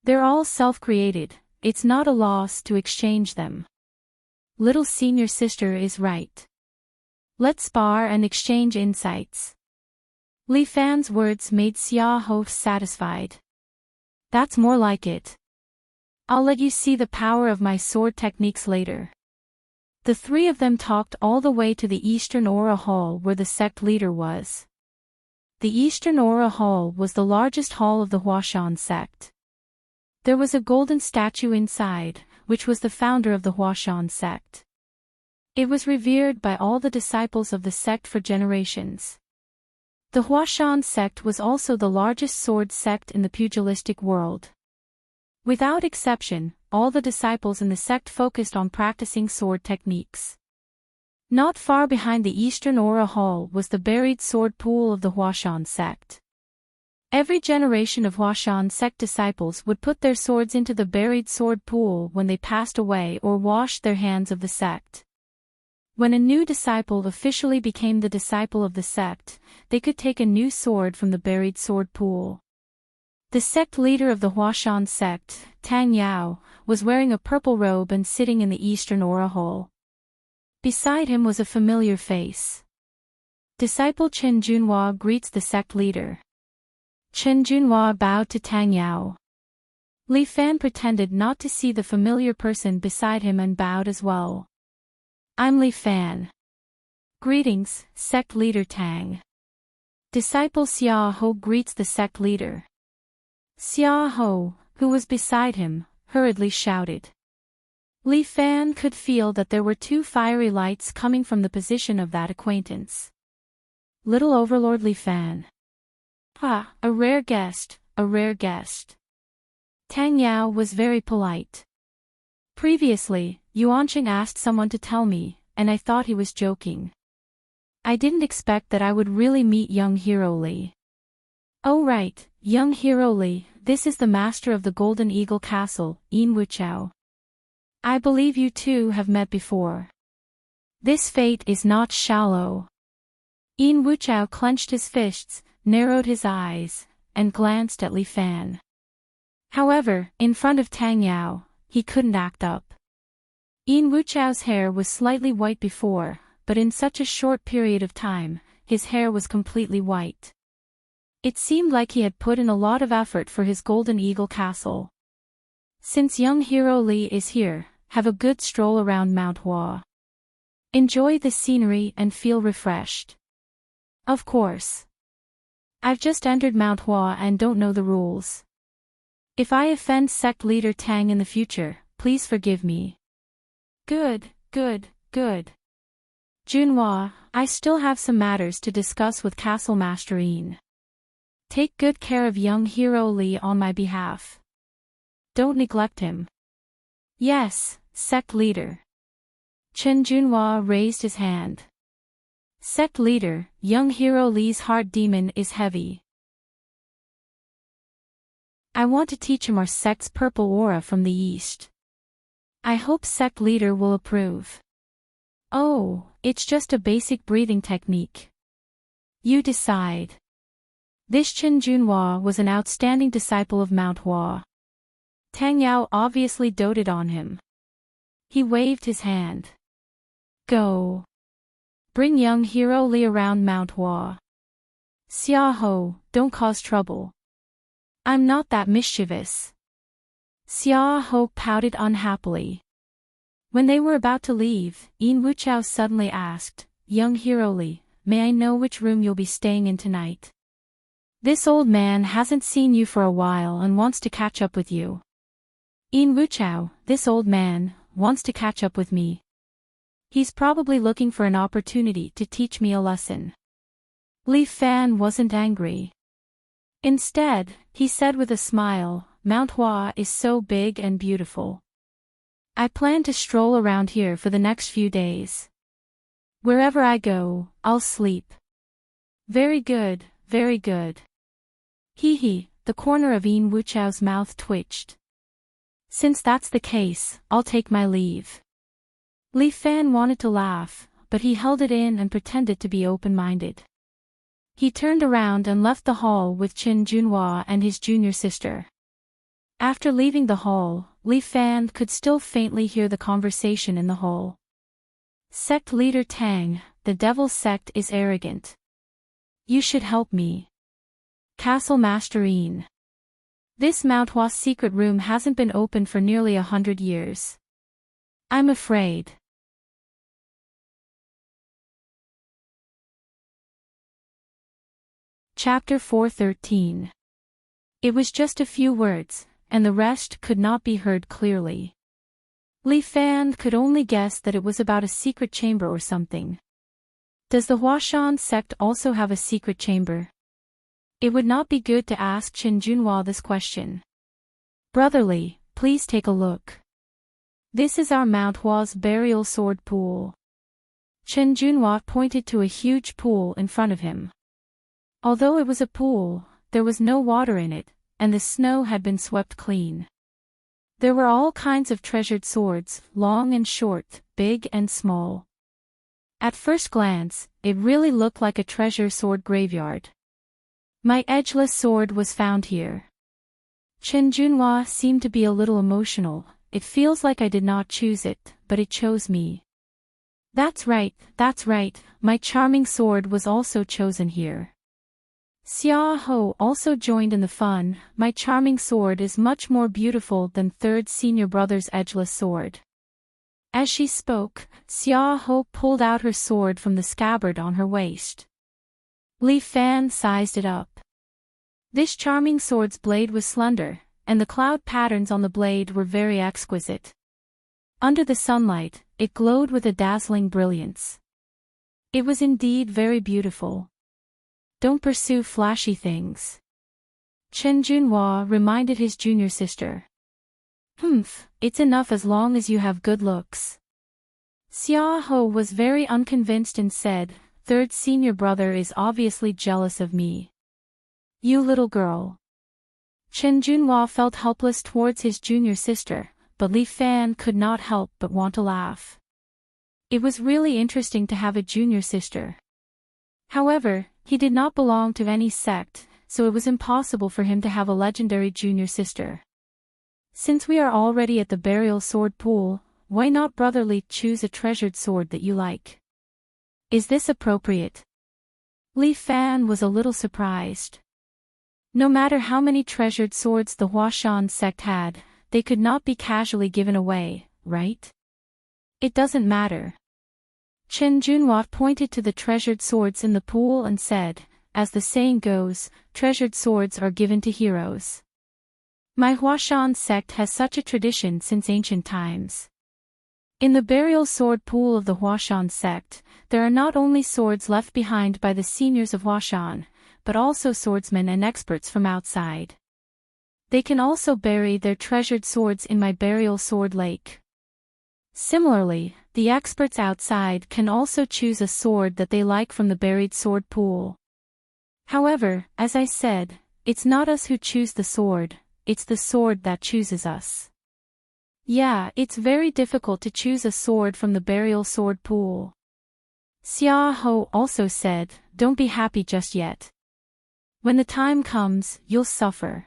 A: They're all self-created, it's not a loss to exchange them. Little senior sister is right. Let's spar and exchange insights. Li Fan's words made Xiaohou satisfied. That's more like it. I'll let you see the power of my sword techniques later. The three of them talked all the way to the Eastern Aura Hall where the sect leader was. The Eastern Aura Hall was the largest hall of the Huashan sect. There was a golden statue inside, which was the founder of the Huashan sect. It was revered by all the disciples of the sect for generations. The Huashan sect was also the largest sword sect in the pugilistic world. Without exception, all the disciples in the sect focused on practicing sword techniques. Not far behind the Eastern Aura Hall was the buried sword pool of the Huashan sect. Every generation of Huashan sect disciples would put their swords into the buried sword pool when they passed away or washed their hands of the sect. When a new disciple officially became the disciple of the sect, they could take a new sword from the buried sword pool. The sect leader of the Huashan sect, Tang Yao, was wearing a purple robe and sitting in the Eastern Aura Hall. Beside him was a familiar face. Disciple Chen Junhua greets the sect leader. Chen Junhua bowed to Tang Yao. Li Fan pretended not to see the familiar person beside him and bowed as well. I'm Li Fan. Greetings, sect leader Tang. Disciple Xiaohou greets the sect leader. Xiaohou, who was beside him, hurriedly shouted. Li Fan could feel that there were two fiery lights coming from the position of that acquaintance. Little Overlord Li Fan. Ah, a rare guest, a rare guest. Tang Yao was very polite. Previously, Yuanqing asked someone to tell me, and I thought he was joking. I didn't expect that I would really meet young Hero Li. Oh right, young Hero Li, this is the master of the Golden Eagle Castle, Yin Wuchao. I believe you two have met before. This fate is not shallow. Yin Wuchao clenched his fists, narrowed his eyes, and glanced at Li Fan. However, in front of Tang Yao, he couldn't act up. Yin Wuchao's hair was slightly white before, but in such a short period of time, his hair was completely white. It seemed like he had put in a lot of effort for his Golden Eagle Castle. Since young Hero Li is here, have a good stroll around Mount Hua. Enjoy the scenery and feel refreshed. Of course. I've just entered Mount Hua and don't know the rules. If I offend sect leader Tang in the future, please forgive me. Good, good, good. Junhua, I still have some matters to discuss with Castle Master Yin. Take good care of young Hero Li on my behalf. Don't neglect him. Yes, sect leader. Chen Junhua raised his hand. Sect leader, young Hero Li's heart demon is heavy. I want to teach him our sect's purple aura from the east. I hope sect leader will approve. Oh, it's just a basic breathing technique. You decide. This Chen Junhua was an outstanding disciple of Mount Hua. Tang Yao obviously doted on him. He waved his hand. Go. Bring young Hero Li around Mount Hua. Xiaohou, don't cause trouble. I'm not that mischievous. Xiaohou pouted unhappily. When they were about to leave, Yin Wuchao suddenly asked, Young Hero Li, may I know which room you'll be staying in tonight? This old man hasn't seen you for a while and wants to catch up with you. Yin Wuchao, this old man, wants to catch up with me. He's probably looking for an opportunity to teach me a lesson. Li Fan wasn't angry. Instead, he said with a smile, Mount Hua is so big and beautiful. I plan to stroll around here for the next few days. Wherever I go, I'll sleep. Very good, very good. Hee, the corner of Yin Wuchao's mouth twitched. Since that's the case, I'll take my leave. Li Fan wanted to laugh, but he held it in and pretended to be open-minded. He turned around and left the hall with Qin Junhua and his junior sister. After leaving the hall, Li Fan could still faintly hear the conversation in the hall. Sect leader Tang, the devil's sect is arrogant. You should help me. Castle Master Yin. This Mount Hua secret room hasn't been opened for nearly 100 years. I'm afraid. Chapter 413. It was just a few words, and the rest could not be heard clearly. Li Fan could only guess that it was about a secret chamber or something. Does the Huashan sect also have a secret chamber? It would not be good to ask Qin Junhua this question. Brotherly, please take a look. This is our Mount Hua's burial sword pool. Qin Junhua pointed to a huge pool in front of him. Although it was a pool, there was no water in it, and the snow had been swept clean. There were all kinds of treasured swords, long and short, big and small. At first glance, it really looked like a treasure sword graveyard. My edgeless sword was found here. Qin Junhua seemed to be a little emotional. It feels like I did not choose it, but it chose me. That's right, my charming sword was also chosen here. Xia Ho also joined in the fun. My charming sword is much more beautiful than third senior brother's edgeless sword. As she spoke, Xia Ho pulled out her sword from the scabbard on her waist. Li Fan sized it up. This charming sword's blade was slender, and the cloud patterns on the blade were very exquisite. Under the sunlight, it glowed with a dazzling brilliance. It was indeed very beautiful. Don't pursue flashy things. Qin Junhua reminded his junior sister. It's enough as long as you have good looks. Xia Ho was very unconvinced and said, Third senior brother is obviously jealous of me. You little girl. Qin Junhua felt helpless towards his junior sister, but Li Fan could not help but want to laugh. It was really interesting to have a junior sister. However, he did not belong to any sect, so it was impossible for him to have a legendary junior sister. Since we are already at the burial sword pool, why not brotherly choose a treasured sword that you like? Is this appropriate? Li Fan was a little surprised. No matter how many treasured swords the Huashan sect had, they could not be casually given away, right? It doesn't matter. Qin Junhua pointed to the treasured swords in the pool and said, as the saying goes, treasured swords are given to heroes. My Huashan sect has such a tradition since ancient times. In the burial sword pool of the Huashan sect, there are not only swords left behind by the seniors of Huashan, but also swordsmen and experts from outside. They can also bury their treasured swords in my burial sword lake. Similarly, the experts outside can also choose a sword that they like from the buried sword pool. However, as I said, it's not us who choose the sword, it's the sword that chooses us. Yeah, it's very difficult to choose a sword from the burial sword pool. Xia Ho also said, don't be happy just yet. When the time comes, you'll suffer.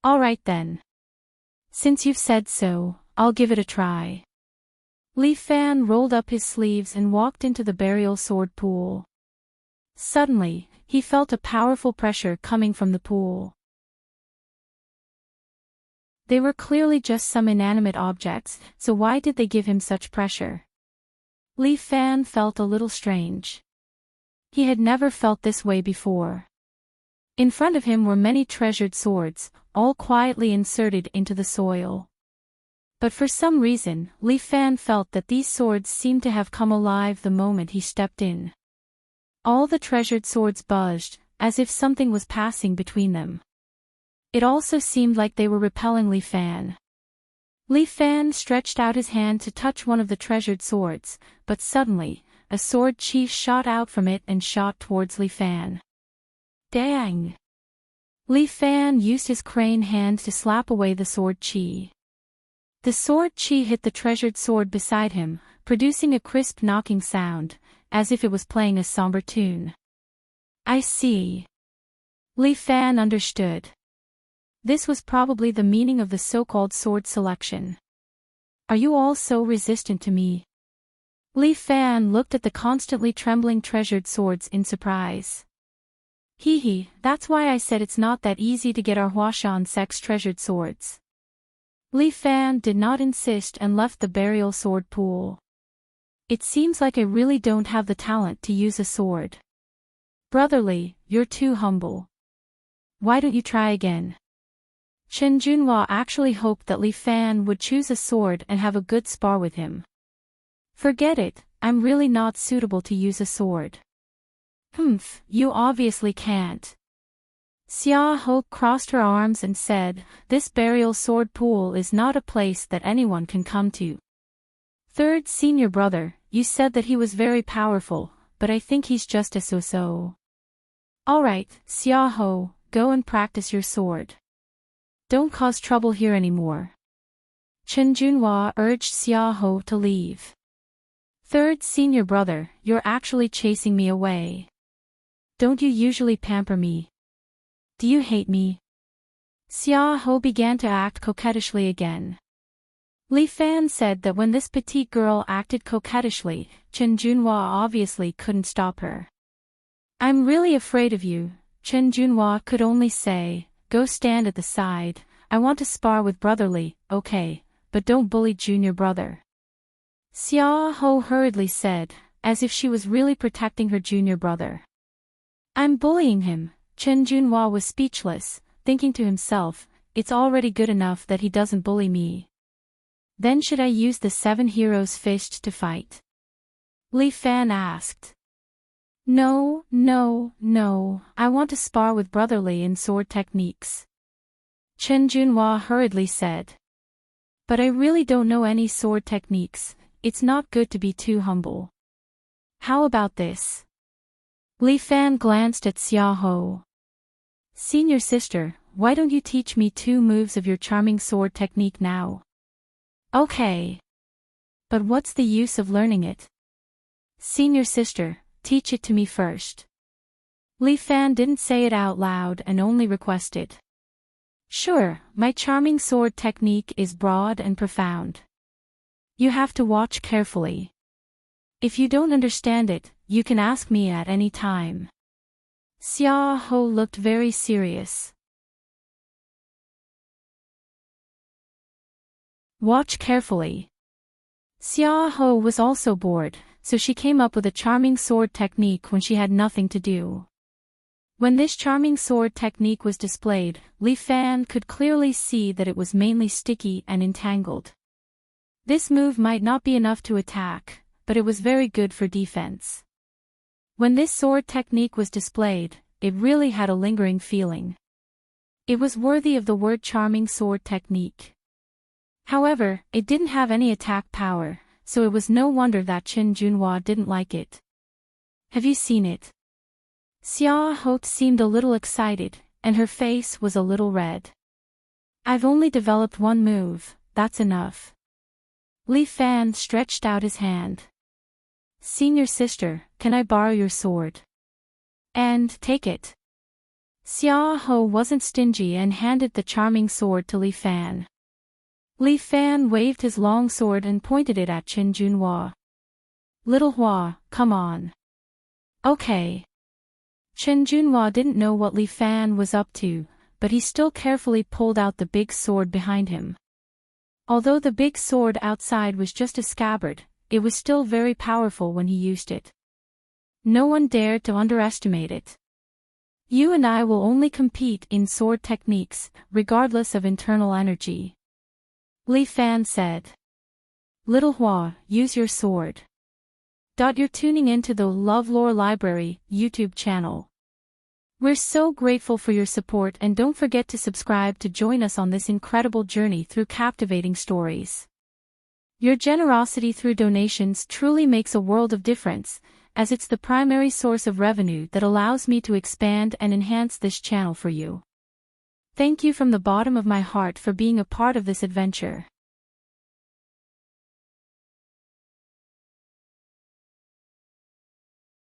A: Alright then. Since you've said so, I'll give it a try. Li Fan rolled up his sleeves and walked into the burial sword pool. Suddenly, he felt a powerful pressure coming from the pool. They were clearly just some inanimate objects, so why did they give him such pressure? Li Fan felt a little strange. He had never felt this way before. In front of him were many treasured swords, all quietly inserted into the soil. But for some reason, Li Fan felt that these swords seemed to have come alive the moment he stepped in. All the treasured swords buzzed, as if something was passing between them. It also seemed like they were repelling Li Fan. Li Fan stretched out his hand to touch one of the treasured swords, but suddenly, a sword chi shot out from it and shot towards Li Fan. Dang! Li Fan used his crane hand to slap away the sword chi. The sword chi hit the treasured sword beside him, producing a crisp knocking sound, as if it was playing a somber tune. I see. Li Fan understood. This was probably the meaning of the so-called sword selection. Are you all so resistant to me? Li Fan looked at the constantly trembling treasured swords in surprise. Hee, that's why I said it's not that easy to get our Huashan sex treasured swords. Li Fan did not insist and left the burial sword pool. It seems like I really don't have the talent to use a sword. Brotherly, you're too humble. Why don't you try again? Chen Junhua actually hoped that Li Fan would choose a sword and have a good spar with him. Forget it, I'm really not suitable to use a sword. You obviously can't. Xia Ho crossed her arms and said, this burial sword pool is not a place that anyone can come to. Third senior brother, you said that he was very powerful, but I think he's just a so-so. Alright, Xia Ho, go and practice your sword. Don't cause trouble here anymore. Chen Junhua urged Xia Ho to leave. Third senior brother, you're actually chasing me away. Don't you usually pamper me? Do you hate me? Xia Ho began to act coquettishly again. Li Fan said that when this petite girl acted coquettishly, Chen Junhua obviously couldn't stop her. I'm really afraid of you, Chen Junhua could only say, go stand at the side, I want to spar with brotherly, okay, but don't bully junior brother. Xia Ho hurriedly said, as if she was really protecting her junior brother. I'm bullying him. Chen Junhua was speechless, thinking to himself, it's already good enough that he doesn't bully me. Then should I use the 7 heroes fist to fight? Li Fan asked. No, I want to spar with brotherly in sword techniques. Chen Junhua hurriedly said. But I really don't know any sword techniques, it's not good to be too humble. How about this? Li Fan glanced at Xia Ho. Senior sister, why don't you teach me 2 moves of your charming sword technique now? Okay. But what's the use of learning it? Senior sister, teach it to me first. Li Fan didn't say it out loud and only requested. Sure, my charming sword technique is broad and profound. You have to watch carefully. If you don't understand it, you can ask me at any time. Xia Ho looked very serious. Watch carefully. Xia Ho was also bored, so she came up with a charming sword technique when she had nothing to do. When this charming sword technique was displayed, Li Fan could clearly see that it was mainly sticky and entangled. This move might not be enough to attack, but it was very good for defense. When this sword technique was displayed, it really had a lingering feeling. It was worthy of the word charming sword technique. However, it didn't have any attack power, so it was no wonder that Chen Junhua didn't like it. Have you seen it? Xia Ho seemed a little excited, and her face was a little red. I've only developed 1 move, that's enough. Li Fan stretched out his hand. Senior sister, can I borrow your sword? And take it. Xia Ho wasn't stingy and handed the charming sword to Li Fan. Li Fan waved his long sword and pointed it at Chen Junhua. Little Hua, come on. Okay. Chen Junhua didn't know what Li Fan was up to, but he still carefully pulled out the big sword behind him. Although the big sword outside was just a scabbard, it was still very powerful when he used it. No one dared to underestimate it. You and I will only compete in sword techniques, regardless of internal energy. Li Fan said. Little Hua, use your sword. You're tuning into the LoveLore Library YouTube channel. We're so grateful for your support, and don't forget to subscribe to join us on this incredible journey through captivating stories. Your generosity through donations truly makes a world of difference, as it's the primary source of revenue that allows me to expand and enhance this channel for you. Thank you from the bottom of my heart for being a part of this adventure.